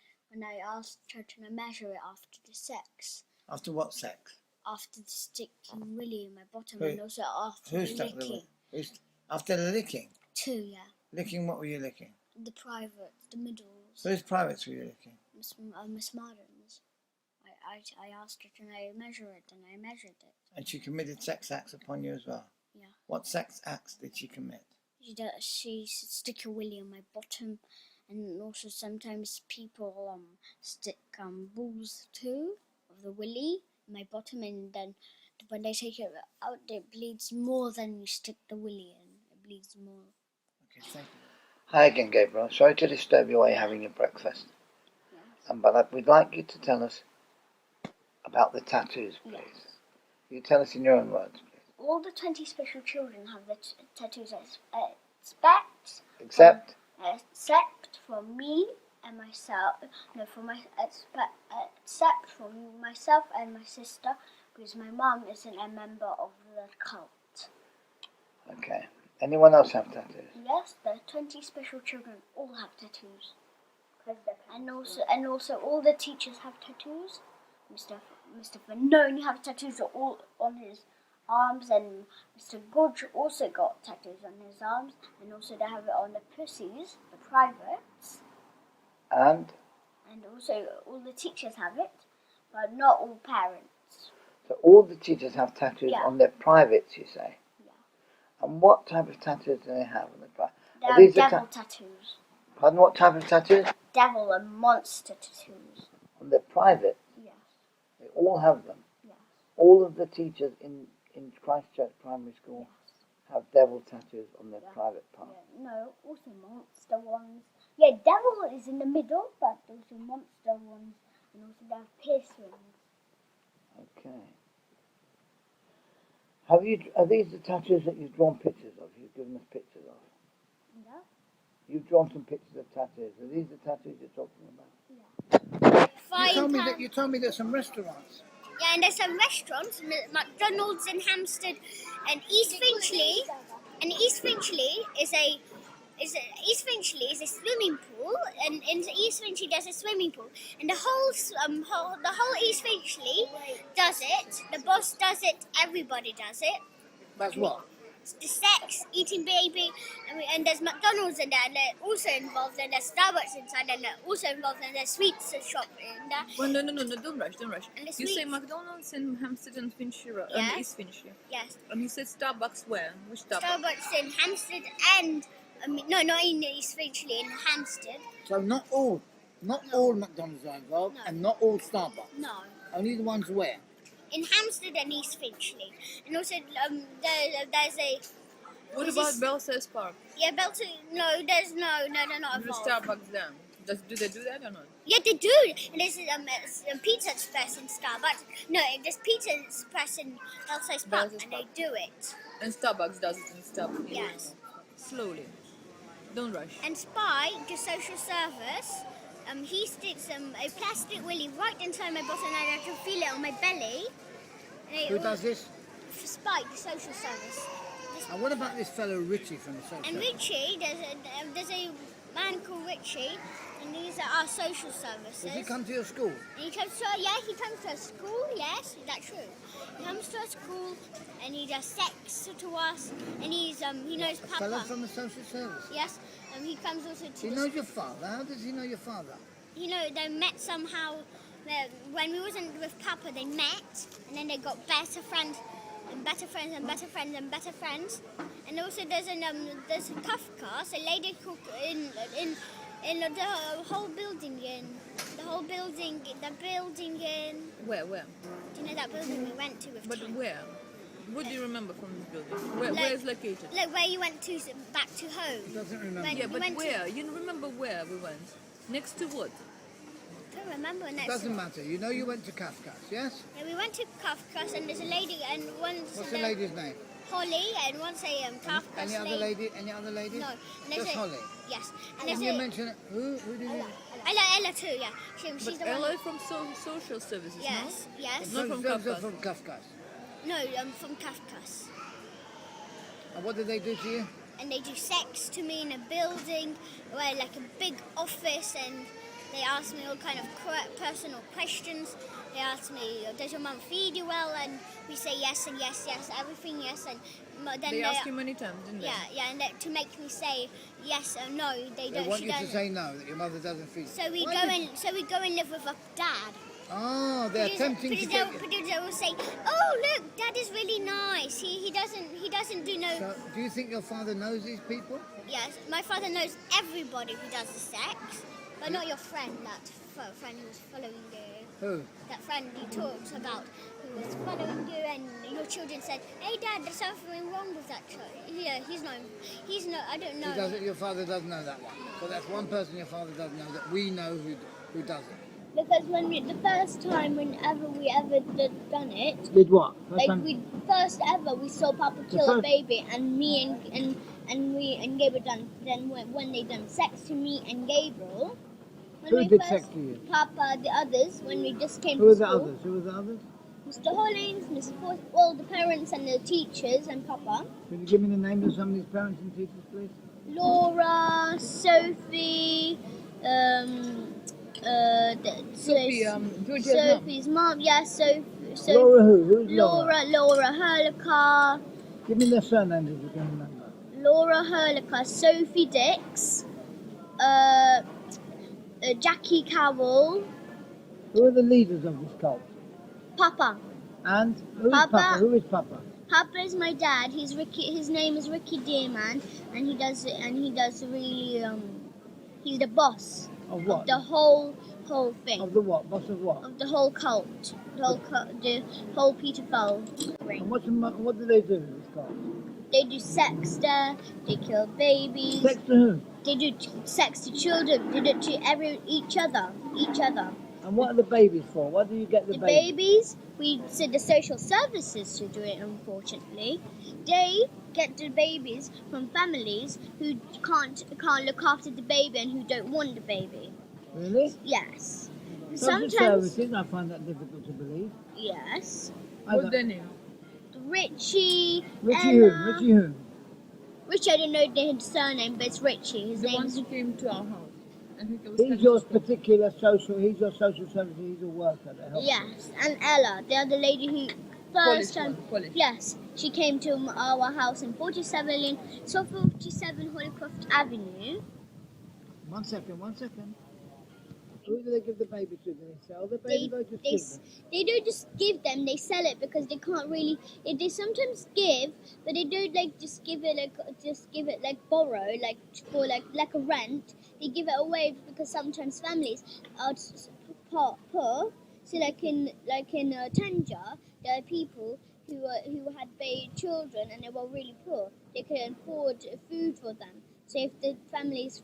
I asked her to measure it after the sex. After what sex? After the sticking willy in my bottom, and also after who the licking. After the licking? 2, yeah. Licking, what were you licking? The privates, the middles. Whose privates were you licking? Miss Marden's. I asked her to measure it, and I measured it. And she committed sex acts upon you as well? Yeah. What sex acts did she commit? She stick a willy on my bottom, and also sometimes people stick balls too of the willy in my bottom, and then when they take it out, it bleeds more than you stick the willy in. It bleeds more. Okay, thank you. Hi again, Gabriel. Sorry to disturb you while you're having your breakfast. Yes. But we'd like you to tell us about the tattoos, please. Yes. You tell us in your own words, please. All the 20 special children have the tattoos except for me and myself. No, except for myself and my sister, because my mum isn't a member of the cult. Okay. Anyone else have tattoos? Yes, the 20 special children all have tattoos. And also all the teachers have tattoos. Mr. Fanone have tattoos all on his arms, and Mr. Gorge also got tattoos on his arms, and also they have it on the pussies, the privates. And also all the teachers have it, but not all parents. So all the teachers have tattoos on their privates, you say? Yeah. And what type of tattoos do they have on their privates? They have devil tattoos. Pardon, what type of tattoos? Devil and monster tattoos. On their private? Yes. They all have them? Yes. All of the teachers in Christchurch Primary School have devil tattoos on their private part? Yeah. No, also monster ones. Yeah, devil is in the middle, but also monster ones, and also they have piercings. Okay. Are these the tattoos that you've drawn pictures of? You've given us pictures of? Yeah. You've drawn some pictures of tattoos. Are these the tattoos you're talking about? Yeah. You told me there's some restaurants. Yeah, and there's some restaurants, McDonald's in Hampstead and East Finchley. And East Finchley is a swimming pool, and in East Finchley there's a swimming pool, and the whole East Finchley does it. The boss does it. Everybody does it. That's what? The sex, eating baby, and there's McDonald's in there, and they're also involved, and there's Starbucks inside, and they're also involved, and there's sweets shop in there. Well, no, don't rush. You say sweets. McDonald's in Hampstead and Finchley, Yes. East Finchley. Yes. And you said Starbucks where? Which Starbucks? Starbucks in Hampstead and, not in East Finchley, in Hampstead. So not all McDonald's are involved, and not all Starbucks? No. Only the ones where? In Hampstead and East Finchley. And also, there's a... What about Belsize Park? Yeah, no, there's no There's involved. Starbucks there. Do they do that or not? Yeah, they do. And there's Pizza Express in Starbucks. No, there's Pizza Express in Belsize Park, Belsize and Park. they do it. And Starbucks does it and stuff. Yes. Slowly. Don't rush. And Spy, the social service, he sticks a plastic willy right inside my bottom, and I can feel it on my belly. Who does this? Spy, the social service. And what about this fellow Richie from the social And service? Richie, there's a man called Richie, and these are our social services. Does he come to your school? And he comes to our school, yes, that's true. He comes to our school and he does sex to us, and he knows A Papa. fellow from the social service? Yes, he comes also to He knows your father? How does he know your father? they met somehow. When we wasn't with Papa, they met, and then they got better friends, and better friends, and better friends, and better friends. And also there's a Kafka, a lady called in the whole building Where? Do you know that building we went to with But Tim? where? What do you remember from this building? Where is located? Like where you went to back to home. Doesn't remember. When Yeah, we but went where? You remember where we went? Next to what? I don't remember next. Doesn't matter. You know you went to Kafka's, yes? Yeah, we went to Kafka's, and there's a lady, and once What's the lady's name? Holly, and once a Kafka's Any other lady? Any other ladies? No, and there's Just a, Holly. Yes, and there's Can you a mention it? Who did you? Ella too. Yeah, she's But the Ella one. from social services, Yes, no? yes. Not from Kafka's. Kafka's. From Kafka's. No, from Kafka's. And what did they do to you? And they do sex to me in a building, where like a big office, and they ask me all kind of personal questions. They ask me, does your mum feed you well? And we say yes and yes, yes, everything yes. And then They asked you many times, didn't they? Yeah, and to make me say yes or no, they don't. They want she you to doesn't. say no, that your mother doesn't feed you. So we go and live with our dad. Oh, they're attempting to get you. Producer will say, "Oh, look, Dad is really nice. He doesn't do no." So, do you think your father knows these people? Yes, my father knows everybody who does the sex, but not your friend. That friend who was following you. Who? That friend you talked about who was following you, and your children said, "Hey, Dad, there's something wrong with that child." Yeah, he's not. I don't know. He doesn't, your father doesn't know that one. So that's one person your father doesn't know that we know who does it. Because the first time whenever we ever done it, Did what? First ever we saw Papa kill a baby, and me and Gabriel done. Then when they done sex to me and Gabriel, Who did sex to you? Papa, the others, when we just came Who to were the school. others? Who were the others? Mr. Hollins, Mr. Force, well, the parents and the teachers and Papa. Can you give me the names of some of these parents and teachers, please? Laura, Sophie, Sophie's mom. Yeah, Sophie. Laura who? Who's Laura? Laura Herlicker. Give me their surnames if you can remember. Laura Herlicker, Sophie Dix, Jackie Carroll, Who are the leaders of this cult? Papa. And who is Papa. Papa? Who is Papa? Papa is my dad. He's Ricky. His name is Ricky Dearman, and he does really. He's the boss Of what? of the whole thing. Of the what? Boss of what? Of the whole cult. The whole Peter Fowl ring. And what do they do in this cult? They do sex there. They kill babies. Sex to who? They do sex to children. They do it to each other. And what are the babies for? What do you get the The babies? babies, we said the social services to do it, unfortunately. They get the babies from families who can't look after the baby and who don't want the baby. Really? Yes. Social services, I find that difficult to believe. Yes. What's their name? Richie. Richie who? Ella. Richie who? Richie, I don't know his surname, but it's Richie. His The name one is. who came to our house. And He's your particular he's your social service, he's your worker that helps. Yes, and Ella, the other lady who first time. Polish. Yes, she came to our house in 47 Holycroft Avenue. One second. Who do they give the baby to? Do they sell the baby or just give them? They don't just give them; they sell it because they can't really. They sometimes give, but they don't just give it like borrow, like for like a rent. They give it away because sometimes families are poor. So like in Tanja, there are people who had children and they were really poor. They couldn't afford food for them. So if the families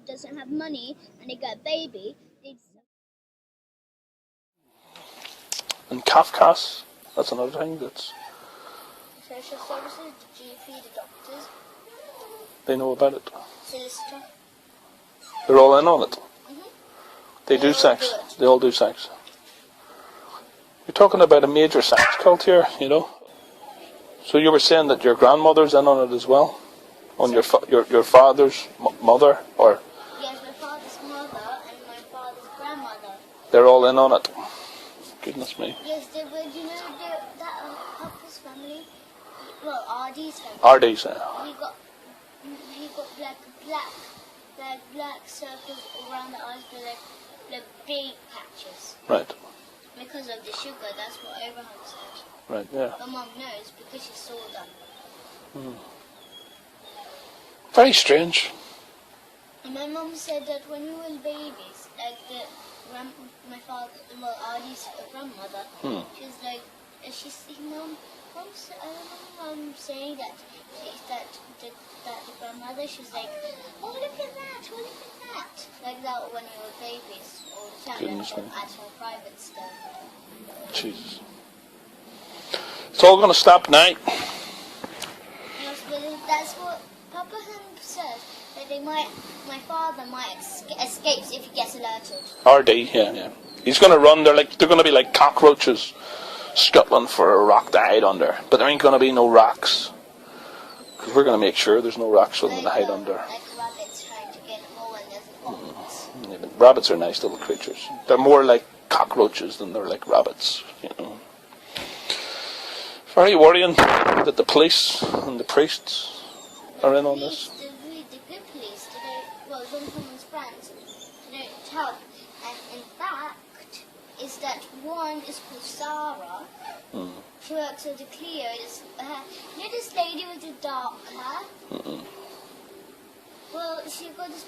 doesn't have money and they get a baby, they'd. And Kafkas, that's another thing that's... Social services, the GP, the doctors, They know about it. solicitor. They're all in on it. Mm-hmm. They do all sex. do it. They all do sex. You're talking about a major sex cult here, you know. So you were saying that your grandmother's in on it as well? On your father's mother? Or Yes, my father's mother and my father's grandmother. they're all in on it? Goodness me. Yes, they were, you know, that Papa's family, well, RD's family. RD's, He got black circles around the eyes, but like big patches. Right. Because of the sugar, that's what Abraham said. Right, yeah. But Mum knows because she saw them. Mm. Very strange. And my mum said that when we were babies, like my father, well, Artie's grandmother, she was like, I remember Mum saying that the grandmother, she was like, oh, look at that, oh, look at that. Like that when we were babies, all the time, Goodness like, me. at her private stuff. Jesus. It's all going to stop now. Yes, but that's what Papa said, that my father might escape if he gets alerted. RD, yeah. He's going to run. They're going to be like cockroaches scuttling for a rock to hide under. But there ain't going to be no rocks. Because we're going to make sure there's no rocks for them to hide under. Like rabbits trying to get a hole and there's a box. Yeah, but rabbits are nice little creatures. They're more like cockroaches than they're like rabbits, you know. Very worrying that the police and the priests are in on this. The good police, well, John Coleman's friends, they don't tell. And in fact, is that one is called Sarah. She works with the Cleo. You know this lady with the dark hair? Well, she got this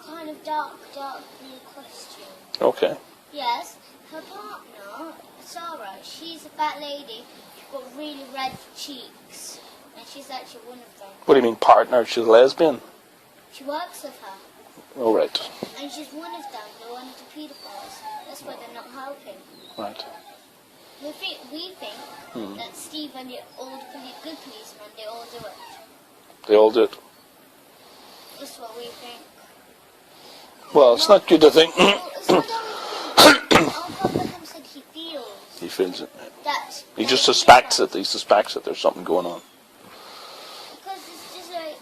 kind of dark blue costume. Okay. Yes, her partner, Sarah, she's a fat lady. She's got really red cheeks. And she's actually one of them. What do you mean partner? She's a lesbian? She works with her. Oh, right. And she's one of them. They're one of the pedophiles. That's why they're not helping. Right. We think that Steve and the old good policeman, they all do it. They all do it. That's what we think. Well, it's not good to think. It's not that we think. Our Papa said he feels. He feels it. That He just suspects it. He suspects that there's something going on. Because it's just like,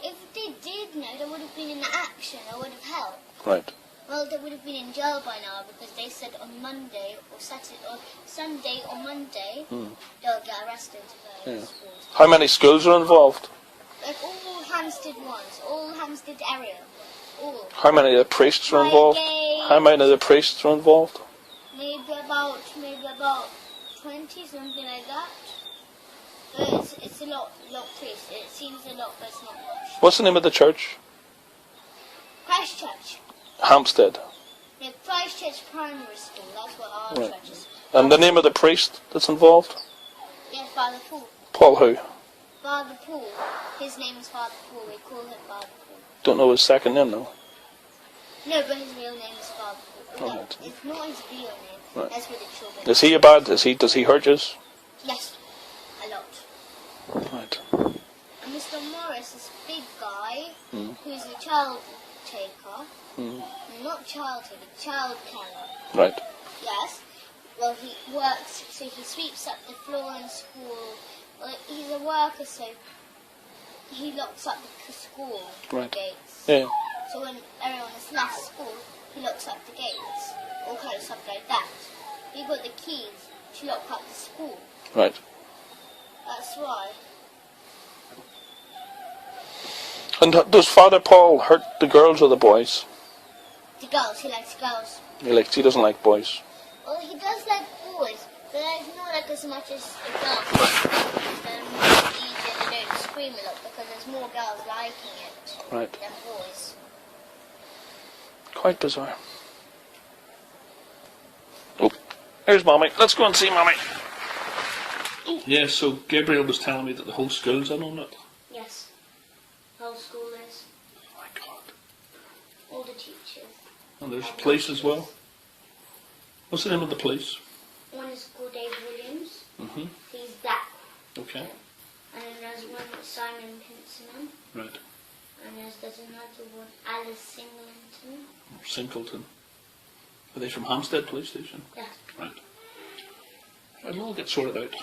if they did know, they would have been in action. They would have helped. Right. Well, they would have been in jail by now because they said on Monday or Saturday or Sunday or Monday they'll get arrested for schools. How many schools are involved? Like all Hampstead ones, all Hampstead area, all. How many of the priests are involved? How many of the priests are involved? Maybe about 20, something like that. But it's a lot priests. It seems a lot, but it's not much. What's the name of the church? Christchurch. Hampstead. No, Christchurch Primary School. That's what our church is. And the name of the priest that's involved? Yeah, Father Paul. Paul who? Father Paul. His name is Father Paul. We call him Father Paul. Don't know his second name though. No, but his real name is Father Paul. Oh, right. It's not his real name. Right. That's for the children. Is he a bad? Does he hurt you? Yes, a lot. Right. And Mr. Morris is a big guy who's a child taker. Not child taker, child carer. Right. Yes. Well, he works, so he sweeps up the floor in school. Well, he's a worker, so he locks up the school gates. Yeah. So when everyone has left school, he locks up the gates. All kind of stuff like that. He got the keys to lock up the school. Right. That's why. And does Father Paul hurt the girls or the boys? The girls, he likes girls. He doesn't like boys. Well, he does like boys, but it's not like as much as the girls. They're more easier, they don't scream a lot because there's more girls liking it than boys. Quite bizarre. Oh, here's Mommy. Let's go and see Mommy. Yeah, so Gabriel was telling me that the whole school's in on it. Yes. Whole school is. teachers. And there's police as well. What's the name of the police? One is called Dave Williams. Mm-hmm. He's black. Okay. And then there's one that's Simon Pinson. Right. And there's another one, Alice Singleton. Singleton. Are they from Hampstead Police Station? Yeah. Right. It'll all get sorted out.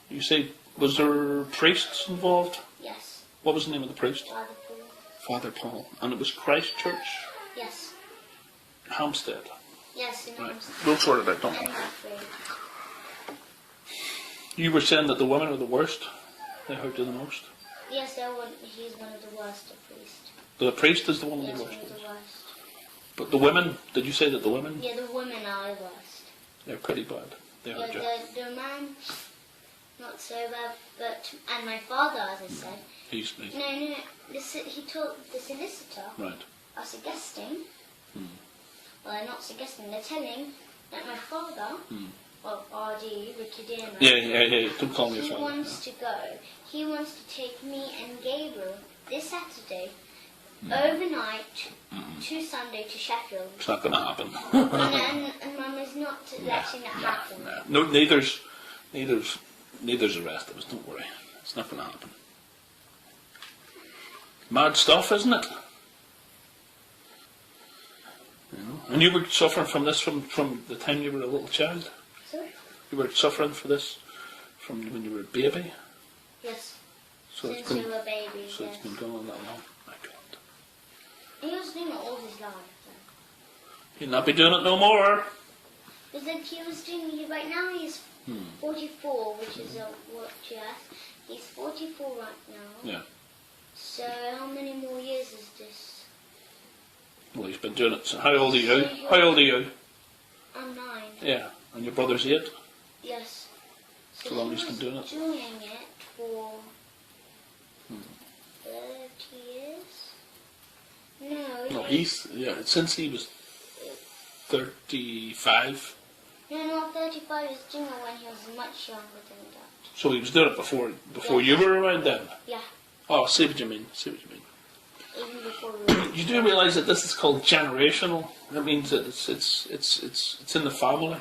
You say, was there priests involved? Yes. What was the name of the priest? Father Paul. Father Paul. And it was Christ Church? Yes. Hampstead. Yes, in Right. Hampstead. We'll sort it out, don't And we? Bradford. You were saying that the women are the worst? They hurt you the most? Yes, he's one of the worst of priests. The priest is the one of Yes, the one worst? of the worst. But the women, did you say that the women? Yeah, the women are the worst. They're pretty bad. They hurt you. Yeah, the man, not so bad, but, and my father, as I said. He's me. No, he told the solicitor Right. are suggesting, well, they're not suggesting, they're telling that my father, well, RD, Ricky Dearman, Yeah. Don't call me a he father. wants to go. He wants to take me and Gabriel this Saturday, overnight, to Sunday to Sheffield. It's not going to happen. and Mum is not letting that happen. No, neither's the rest of us. Don't worry. It's not going to happen. Mad stuff, isn't it? You know? And you were suffering from this from the time you were a little child? Sorry? You were suffering for this from when you were a baby? Yes. So Since it's been, we were babies, so yes. it's been going on that long. My God. He was doing it all his life. You'll not be doing it no more. It's like he was doing it right now. He's 44, which is what you asked. He's 44 right now. Yeah. So how many more years is this? Well, he's been doing it. So how old are you? How old are you? I'm 9. Yeah. And your brother's 8? Yes. So So long he he's been was doing it. doing it for 30 years. No, since he was 35. No, 35 is doing it when he was much younger than that. So he was doing it before you were around then? Yeah, Oh, I see what you mean. even before we were. You do realise that this is called generational. That means that it's in the family.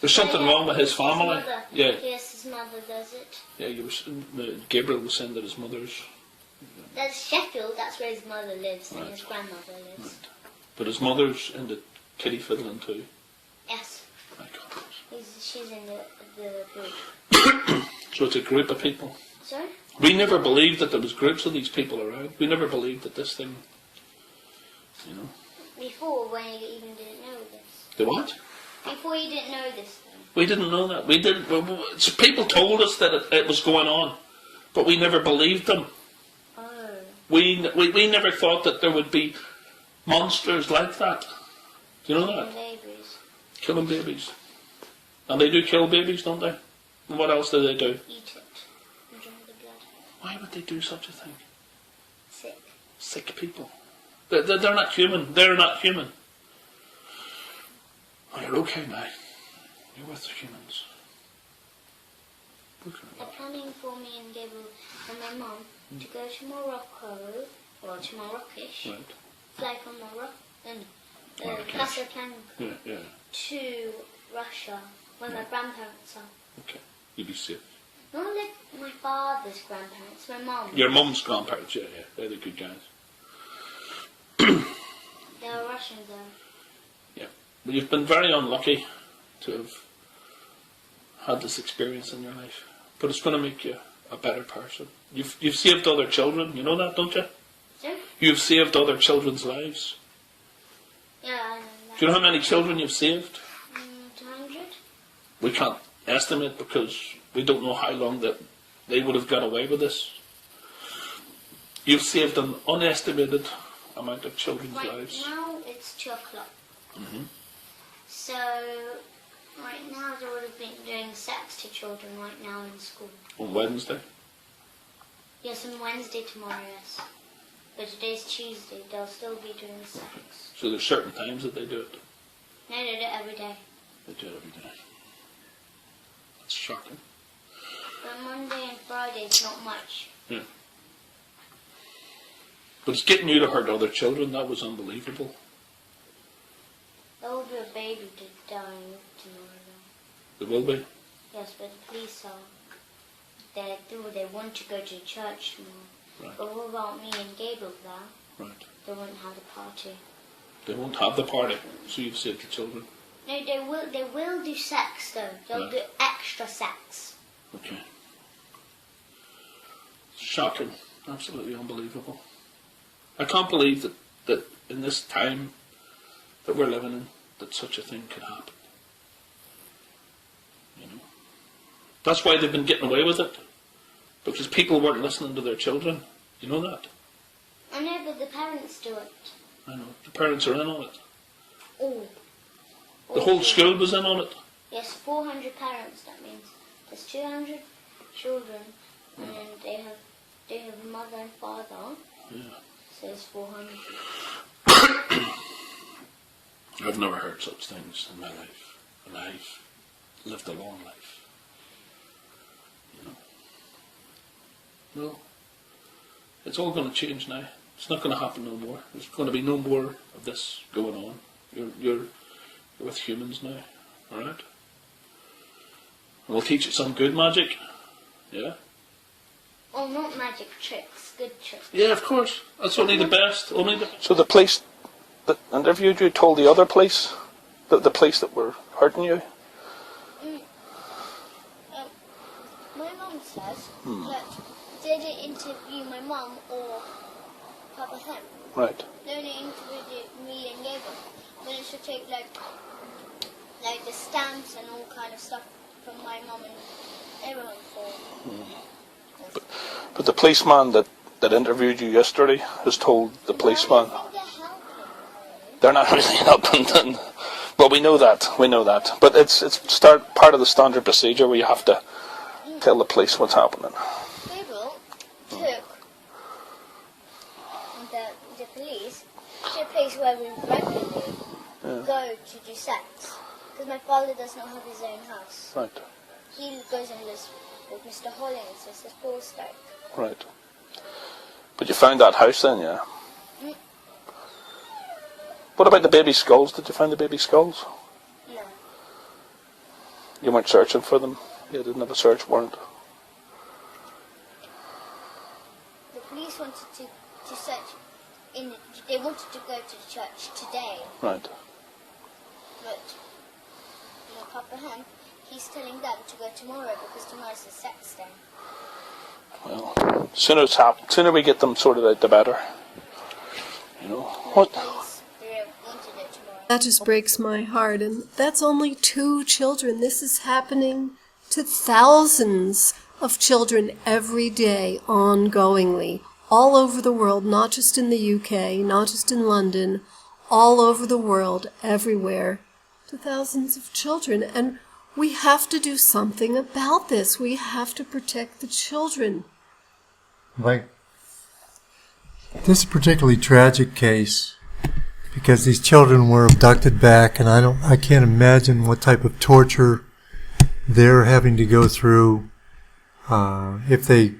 There's something wrong with his family. His mother. Yeah. Yes, his mother does it. Yeah, Gabriel was saying that his mother's, That's Sheffield, that's where his mother lives and Right. his grandmother lives. but his mother's into kitty fiddling too. Yes, My God. she's in the group. So it's a group of people. Sorry? We never believed that there was groups of these people around. We never believed that this thing, you know. Before, when you even didn't know this. The what? Before you didn't know this thing. We didn't know that. We didn't. People told us that it was going on, but we never believed them. Oh. We never thought that there would be monsters like that. Do you know that? Babies. Killing babies. And they do kill babies, don't they? And what else do they do? Eat it. And drink the blood. Why would they do such a thing? Sick. Sick people. They're not human. They're not human. Oh, you're okay now. You're with humans. They're planning for me and Gabriel and my mum to go to Morocco, or to Marrakesh, Right. fly from Morocco, and Marrakesh. that's their plan, Yeah. to Russia, where my grandparents are. Okay. You'd be safe. Not like my father's grandparents, my mum. Your mum's grandparents, yeah. They're the good guys. They're Russians though. Yeah. But you've been very unlucky to have had this experience in your life. But it's going to make you a better person. You've saved other children, you know that, don't you? Sir? You've saved other children's lives. Yeah, I know that. Do you know how many children you've saved? 200? We can't estimate because we don't know how long that they would have got away with this. You've saved an unestimated amount of children's Right lives. now it's 2 o'clock. So, right now they would have been doing sex to children right now in school. On Wednesday. Yes, on Wednesday tomorrow, yes. But today's Tuesday, they'll still be doing sex. So there's certain times that they do it. No, they do it every day. They do it every day. That's shocking. But Monday and Friday it's not much. Yeah. But it's getting you to hurt other children. That was unbelievable. There will be a baby to die tomorrow. There will be. Yes, but the police are. They want to go to church tomorrow. Right. But what about me and Gabriel there? Right. They won't have the party. They won't have the party. So you've said to children. No, they will do sex though. They'll do extra sex. Okay. Shocking. Absolutely unbelievable. I can't believe that in this time that we're living in, that such a thing could happen. You know. That's why they've been getting away with it. Because people weren't listening to their children. You know that? I know, but the parents do it. I know. The parents are in on it. Oh. The whole school was in on it. Yes, 400 parents. That means there's 200 children, and then they have a mother and father. Yeah. So it's 400. I've never heard such things in my life, and I've lived a long life. You know. No. It's all going to change now. It's not going to happen no more. There's going to be no more of this going on. You're with humans now, all right? And we'll teach you some good magic, yeah? Oh, not magic tricks, good tricks. Yeah, of course. That's only the best. So the police that interviewed you told the other police, the police that were hurting you? My mum says that they didn't interview my mum or Papa Sam. Right. They only interviewed me and Gabriel. Then it should take like the stamps and all kind of stuff from my mum and everyone for. But the policeman that interviewed you yesterday has told the policeman they're not really helping them. Well, we know that. But it's part of the standard procedure where you have to tell the police what's happening. Gabriel took the police to a place where we regularly go to do sex. Because my father does not have his own house. Right. He goes and lives with Mr. Hollins, Mr. Spolstek. Right. But you found that house then, yeah? What about the baby skulls? Did you find the baby skulls? No. You weren't searching for them? You didn't have a search warrant? The police wanted to search they wanted to go to the church today. Right. But Papa Hen, he's telling them to go tomorrow because tomorrow's the sex day. Well, sooner we get them sorted out, the better. You know what? That just breaks my heart, and that's only 2 children. This is happening to thousands of children every day, ongoingly, all over the world, not just in the UK, not just in London, all over the world, everywhere, to thousands of children. And we have to do something about this. We have to protect the children. Like, this is a particularly tragic case because these children were abducted back, and I can't imagine what type of torture they're having to go through if they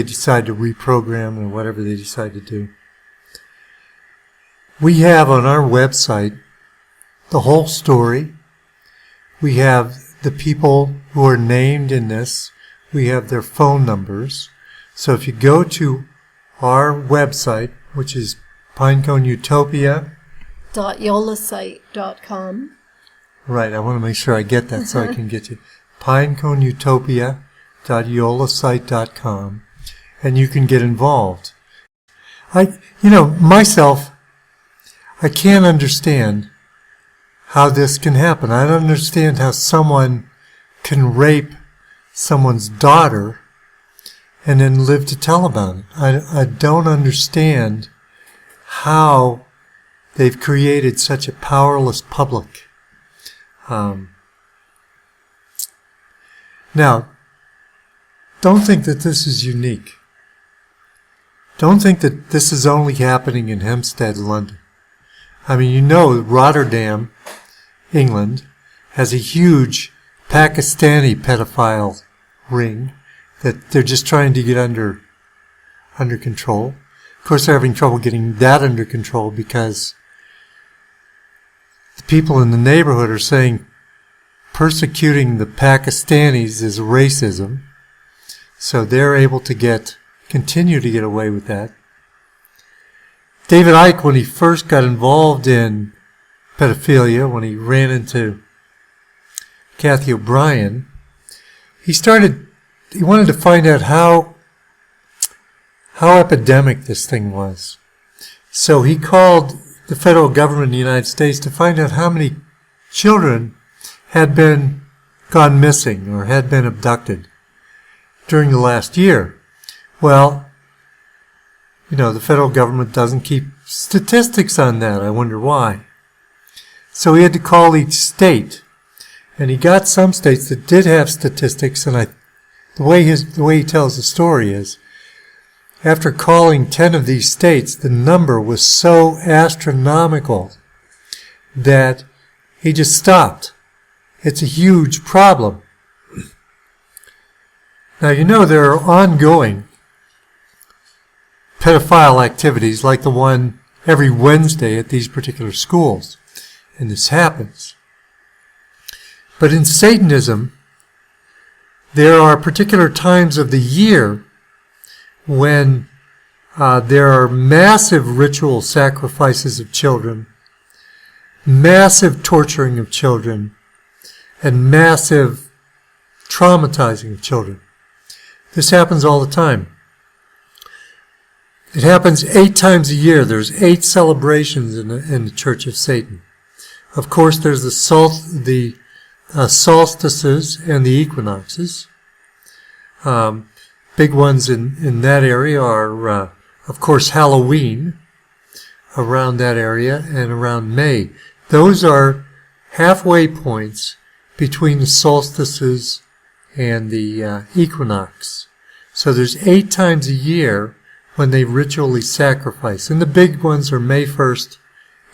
decide to reprogram or whatever they decide to do. We have on our website the whole story. We have the people who are named in this. We have their phone numbers. So if you go to our website, which is pineconeutopia.yolasite.com. Right, I want to make sure I get that so I can get you. pineconeutopia.yolasite.com, and you can get involved. Myself, I can't understand how this can happen. I don't understand how someone can rape someone's daughter and then live to tell about it. I don't understand how they've created such a powerless public. Now, don't think that this is unique. Don't think that this is only happening in Hampstead, London. I mean, Rotterdam, England, has a huge Pakistani pedophile ring that they're just trying to get under control. Of course, they're having trouble getting that under control because the people in the neighborhood are saying persecuting the Pakistanis is racism. So they're able to continue to get away with that. David Icke, when he first got involved in pedophilia, when he ran into Kathy O'Brien, he wanted to find out how epidemic this thing was. So he called the federal government in the United States to find out how many children had gone missing or had been abducted during the last year. Well, the federal government doesn't keep statistics on that. I wonder why. So he had to call each state, and he got some states that did have statistics. And the way he tells the story is, after calling 10 of these states, the number was so astronomical that he just stopped. It's a huge problem. Now, there are ongoing pedophile activities like the one every Wednesday at these particular schools. And this happens. But in Satanism, there are particular times of the year when there are massive ritual sacrifices of children, massive torturing of children, and massive traumatizing of children. This happens all the time. It happens 8 times a year. There's 8 celebrations in the Church of Satan. Of course, there's the solstices and the equinoxes. Big ones in that area are, of course, Halloween around that area and around May. Those are halfway points between the solstices and the equinox. So there's 8 times a year when they ritually sacrifice. And the big ones are May 1st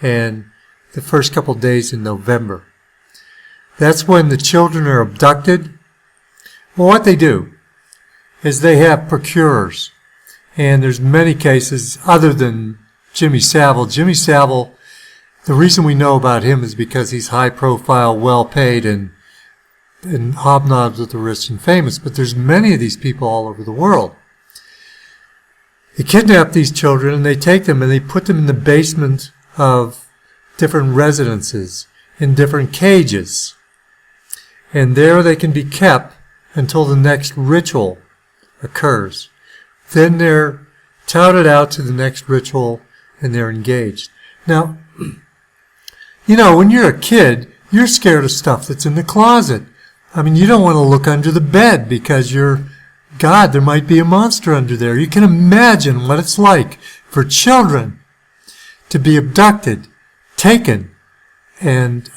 and the first couple days in November. That's when the children are abducted. Well, what they do is they have procurers. And there's many cases other than Jimmy Savile. Jimmy Savile, the reason we know about him is because he's high profile, well paid, and hobnobs with the rich and famous. But there's many of these people all over the world. They kidnap these children and they take them and they put them in the basement of different residences in different cages. And there they can be kept until the next ritual occurs. Then they're touted out to the next ritual and they're engaged. Now, when you're a kid, you're scared of stuff that's in the closet. I mean, you don't want to look under the bed because God, there might be a monster under there. You can imagine what it's like for children to be abducted, taken, and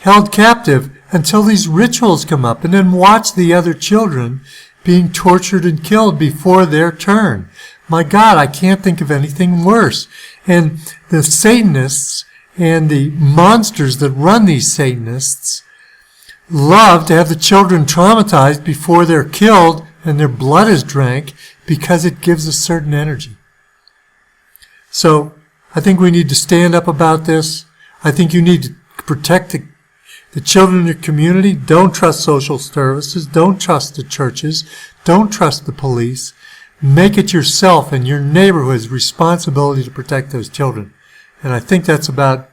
held captive until these rituals come up, and then watch the other children being tortured and killed before their turn. My God, I can't think of anything worse. And the Satanists and the monsters that run these Satanists love to have the children traumatized before they're killed and their blood is drank because it gives a certain energy. So I think we need to stand up about this. I think you need to protect the children in your community. Don't trust social services. Don't trust the churches. Don't trust the police. Make it yourself and your neighborhood's responsibility to protect those children. And I think that's about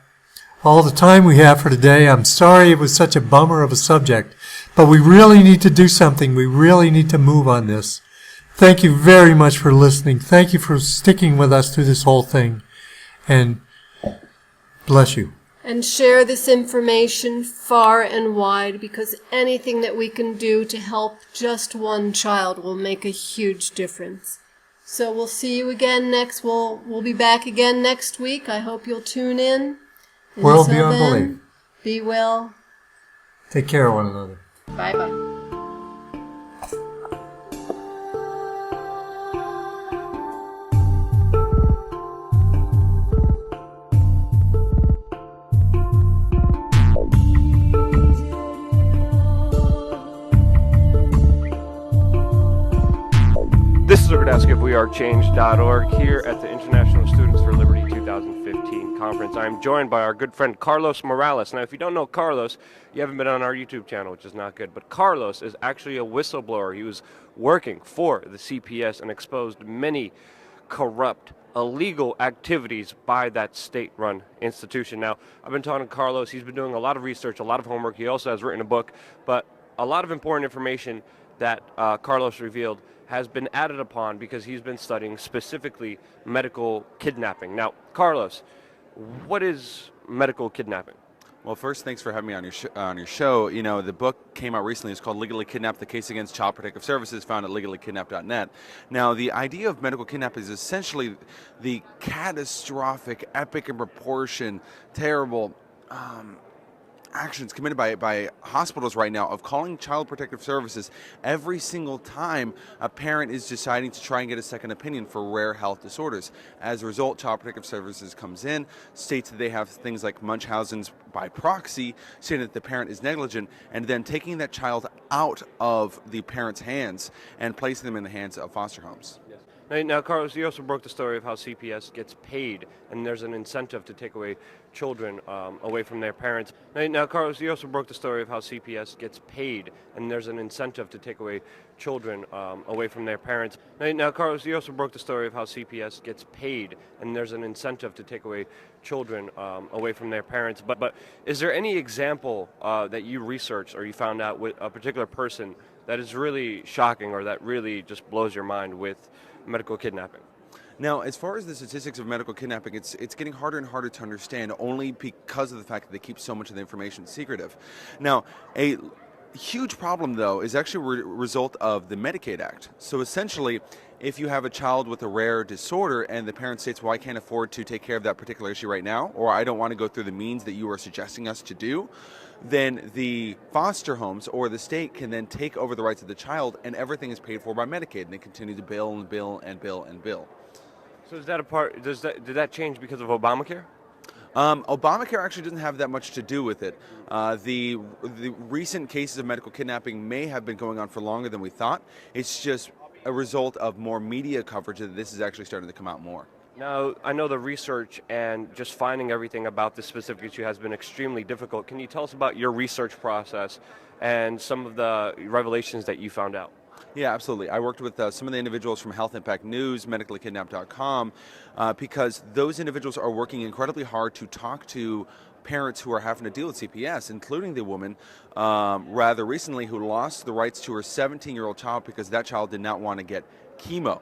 all the time we have for today. I'm sorry it was such a bummer of a subject, but we really need to do something. We really need to move on this. Thank you very much for listening. Thank you for sticking with us through this whole thing. And bless you. And share this information far and wide, because anything that we can do to help just one child will make a huge difference. So we'll see you again next. We'll be back again next week. I hope you'll tune in. World beyond belief. Be well. Take care of one another. Bye-bye. This is a Gradowski of wearechange.org here at the International Students for Liberty 2015 conference. I'm joined by our good friend Carlos Morales. Now, if you don't know Carlos, you haven't been on our YouTube channel, which is not good. But Carlos is actually a whistleblower. He was working for the CPS and exposed many corrupt, illegal activities by that state-run institution. Now, I've been talking to Carlos. He's been doing a lot of research, a lot of homework. He also has written a book, but a lot of important information that Carlos revealed has been added upon because he's been studying specifically medical kidnapping. Now, Carlos, what is medical kidnapping? Well, first, thanks for having me on your show. You know, the book came out recently. It's called Legally Kidnapped, the Case Against Child Protective Services, found at legallykidnapped.net. Now, the idea of medical kidnapping is essentially the catastrophic, epic in proportion, terrible actions committed by hospitals right now of calling Child Protective Services every single time a parent is deciding to try and get a second opinion for rare health disorders. As a result, Child Protective Services comes in, states that they have things like Munchausen's by proxy, stating that the parent is negligent, and then taking that child out of the parent's hands and placing them in the hands of foster homes. Yes. Now, Carlos, you also broke the story of how CPS gets paid, and there's an incentive to take away children away from their parents. Now, Carlos, you also broke the story of how CPS gets paid, and there's an incentive to take away children away from their parents. Now, Carlos, you also broke the story of how CPS gets paid, and there's an incentive to take away children away from their parents. But is there any example that you researched or you found out with a particular person that is really shocking or that really just blows your mind with medical kidnapping? Now, as far as the statistics of medical kidnapping, it's getting harder and harder to understand only because of the fact that they keep so much of the information secretive. Now, a huge problem, though, is actually a result of the Medicaid Act. So essentially, if you have a child with a rare disorder and the parent states, well, I can't afford to take care of that particular issue right now, or I don't want to go through the means that you are suggesting us to do, then the foster homes or the state can then take over the rights of the child, and everything is paid for by Medicaid, and they continue to bill and bill and bill and bill. So is that a part? Did that change because of Obamacare? Obamacare actually doesn't have that much to do with it. The recent cases of medical kidnapping may have been going on for longer than we thought. It's just a result of more media coverage that this is actually starting to come out more. Now, I know the research and just finding everything about this specific issue has been extremely difficult. Can you tell us about your research process and some of the revelations that you found out? Yeah, absolutely. I worked with some of the individuals from Health Impact News, medicallykidnapped.com, because those individuals are working incredibly hard to talk to parents who are having to deal with CPS, including the woman rather recently who lost the rights to her 17-year-old child because that child did not want to get chemo.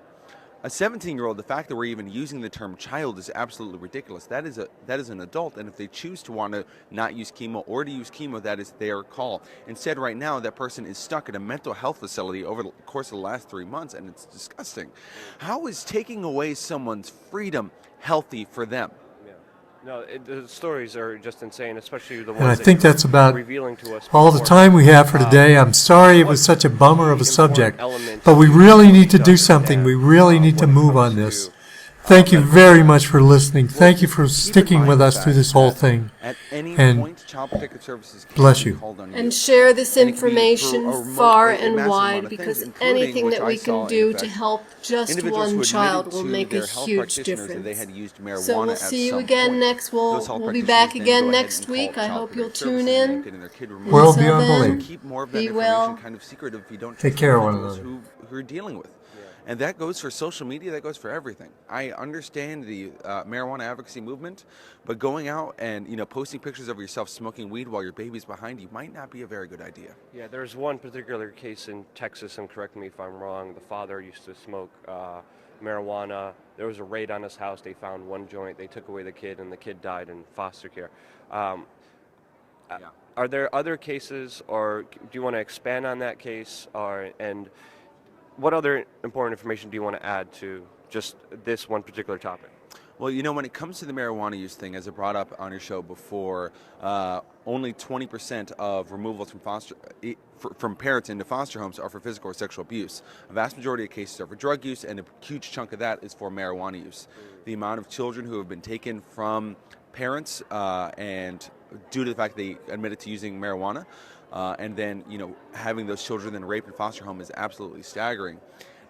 A 17-year-old, the fact that we're even using the term child is absolutely ridiculous. That is an adult, and if they choose to want to not use chemo or to use chemo, that is their call. Instead, right now, that person is stuck in a mental health facility over the course of the last 3 months, and it's disgusting. How is taking away someone's freedom healthy for them? No, the stories are just insane, especially the ones and I think that's about revealing to us all the time we have for today. I'm sorry it was such a bummer of a subject, but we really need to do something. We really need to move on this. Thank you very much for listening. Thank you for sticking with us through this whole thing. And bless you. And share this information far and wide, because anything that we can do to help just one child will make a huge difference. So we'll see you again next. We'll be back again next week. I hope you'll tune in. World beyond belief. Be well. Take care of one another. Who are dealing with. And that goes for social media, that goes for everything. I understand the marijuana advocacy movement, but going out and posting pictures of yourself smoking weed while your baby's behind you might not be a very good idea. Yeah, there's one particular case in Texas, and correct me if I'm wrong, the father used to smoke marijuana. There was a raid on his house. They found one joint. They took away the kid, and the kid died in foster care. Are there other cases, or do you want to expand on that case, and what other important information do you want to add to just this one particular topic? Well, when it comes to the marijuana use thing, as I brought up on your show before, only 20% of removals from parents into foster homes are for physical or sexual abuse. A vast majority of cases are for drug use, and a huge chunk of that is for marijuana use. The amount of children who have been taken from parents and due to the fact they admitted to using marijuana, and then having those children then raped in foster home is absolutely staggering.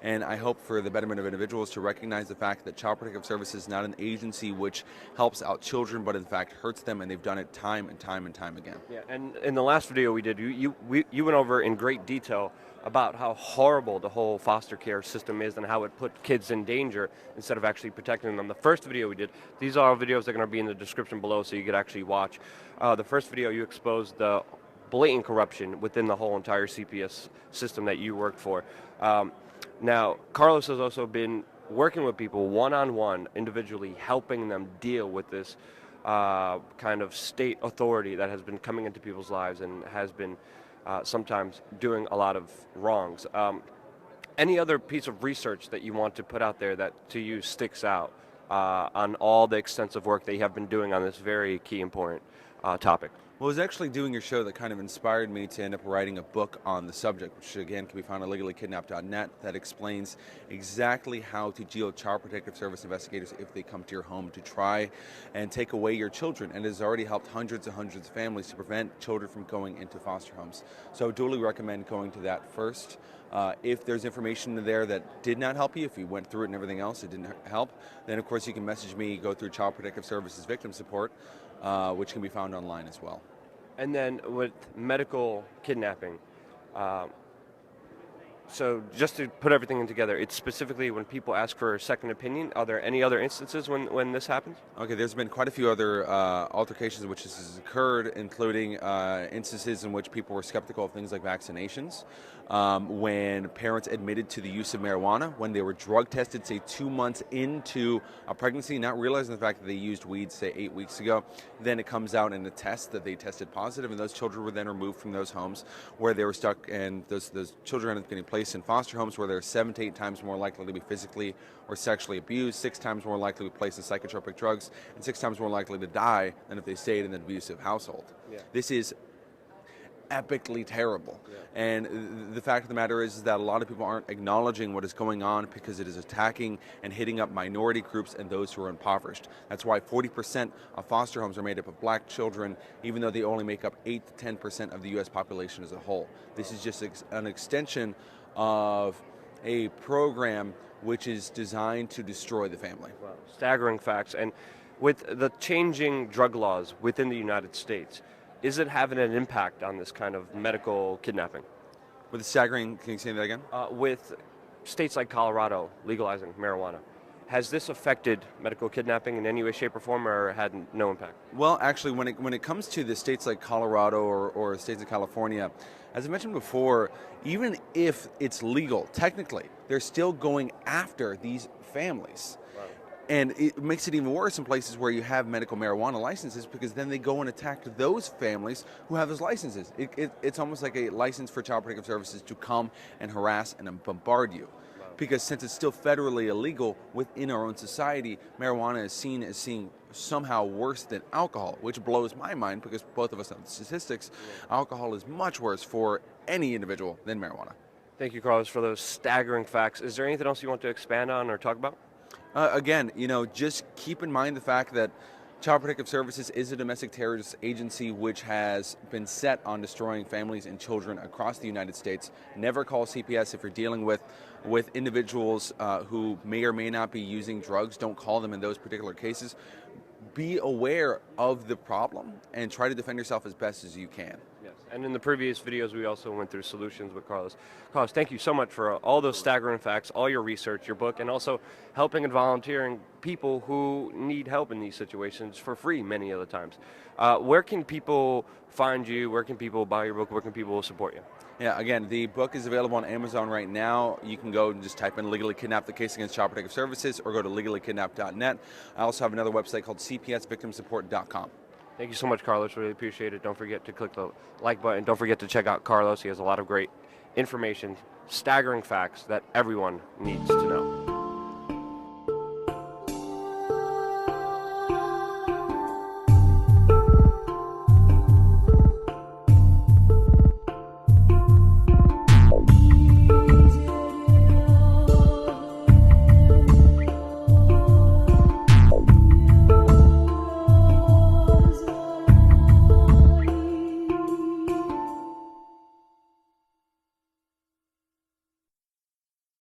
And I hope for the betterment of individuals to recognize the fact that Child Protective Services is not an agency which helps out children, but in fact hurts them, and they've done it time and time and time again. Yeah, and in the last video we did, you went over in great detail about how horrible the whole foster care system is and how it put kids in danger instead of actually protecting them. The first video we did, these are videos that are going to be in the description below so you could actually watch. The first video, you exposed the blatant corruption within the whole entire CPS system that you worked for. Now, Carlos has also been working with people one-on-one, individually, helping them deal with this kind of state authority that has been coming into people's lives and has been sometimes doing a lot of wrongs. Any other piece of research that you want to put out there that to you sticks out on all the extensive work that you have been doing on this very key important topic? Well, it was actually doing your show that kind of inspired me to end up writing a book on the subject, which again can be found on legallykidnapped.net, that explains exactly how to deal with Child Protective Service investigators if they come to your home to try and take away your children, and it has already helped hundreds and hundreds of families to prevent children from going into foster homes. So I would duly recommend going to that first. If there's information there that did not help you, if you went through it and everything else, it didn't help, then of course you can message me, go through Child Protective Services Victim Support, which can be found online as well. And then with medical kidnapping, so just to put everything in together, it's specifically when people ask for a second opinion. Are there any other instances when this happens? Okay, there's been quite a few other altercations in which this has occurred, including instances in which people were skeptical of things like vaccinations, when parents admitted to the use of marijuana, when they were drug tested, say 2 months into a pregnancy, not realizing the fact that they used weed, say 8 weeks ago. Then it comes out in a test that they tested positive, and those children were then removed from those homes where they were stuck, and those children ended up getting placed in foster homes where they're 7 to 8 times more likely to be physically or sexually abused, 6 times more likely to be placed in psychotropic drugs, and 6 times more likely to die than if they stayed in an abusive household. Yeah. This is epically terrible. Yeah. And the fact of the matter is that a lot of people aren't acknowledging what is going on because it is attacking and hitting up minority groups and those who are impoverished. That's why 40% of foster homes are made up of black children, even though they only make up 8 to 10% of the U.S. population as a whole. This is just an extension of a program which is designed to destroy the family. Wow. Staggering facts. And with the changing drug laws within the United States, is it having an impact on this kind of medical kidnapping? With the staggering, can you say that again? With states like Colorado legalizing marijuana, has this affected medical kidnapping in any way, shape, or form, or had no impact? Well, actually, when it comes to the states like Colorado or states of California, as I mentioned before, even if it's legal, technically, they're still going after these families. Wow. And it makes it even worse in places where you have medical marijuana licenses, because then they go and attack those families who have those licenses. It's almost like a license for Child Protective Services to come and harass and bombard you. Because since it's still federally illegal within our own society, marijuana is seen as somehow worse than alcohol, which blows my mind because both of us know the statistics. Alcohol is much worse for any individual than marijuana. Thank you, Carlos, for those staggering facts. Is there anything else you want to expand on or talk about? Again, just keep in mind the fact that Child Protective Services is a domestic terrorist agency which has been set on destroying families and children across the United States. Never call CPS if you're dealing with individuals who may or may not be using drugs. Don't call them in those particular cases. Be aware of the problem and try to defend yourself as best as you can. Yes, and in the previous videos we also went through solutions with Carlos. Carlos, thank you so much for all those staggering facts, all your research, your book, and also helping and volunteering people who need help in these situations for free many of the times. Where can people find you? Where can people buy your book? Where can people support you? Yeah, again, the book is available on Amazon right now. You can go and just type in Legally Kidnapped, the Case Against Child Protective Services, or go to legallykidnapped.net. I also have another website called cpsvictimsupport.com. Thank you so much, Carlos. Really appreciate it. Don't forget to click the like button. Don't forget to check out Carlos. He has a lot of great information, staggering facts that everyone needs to know.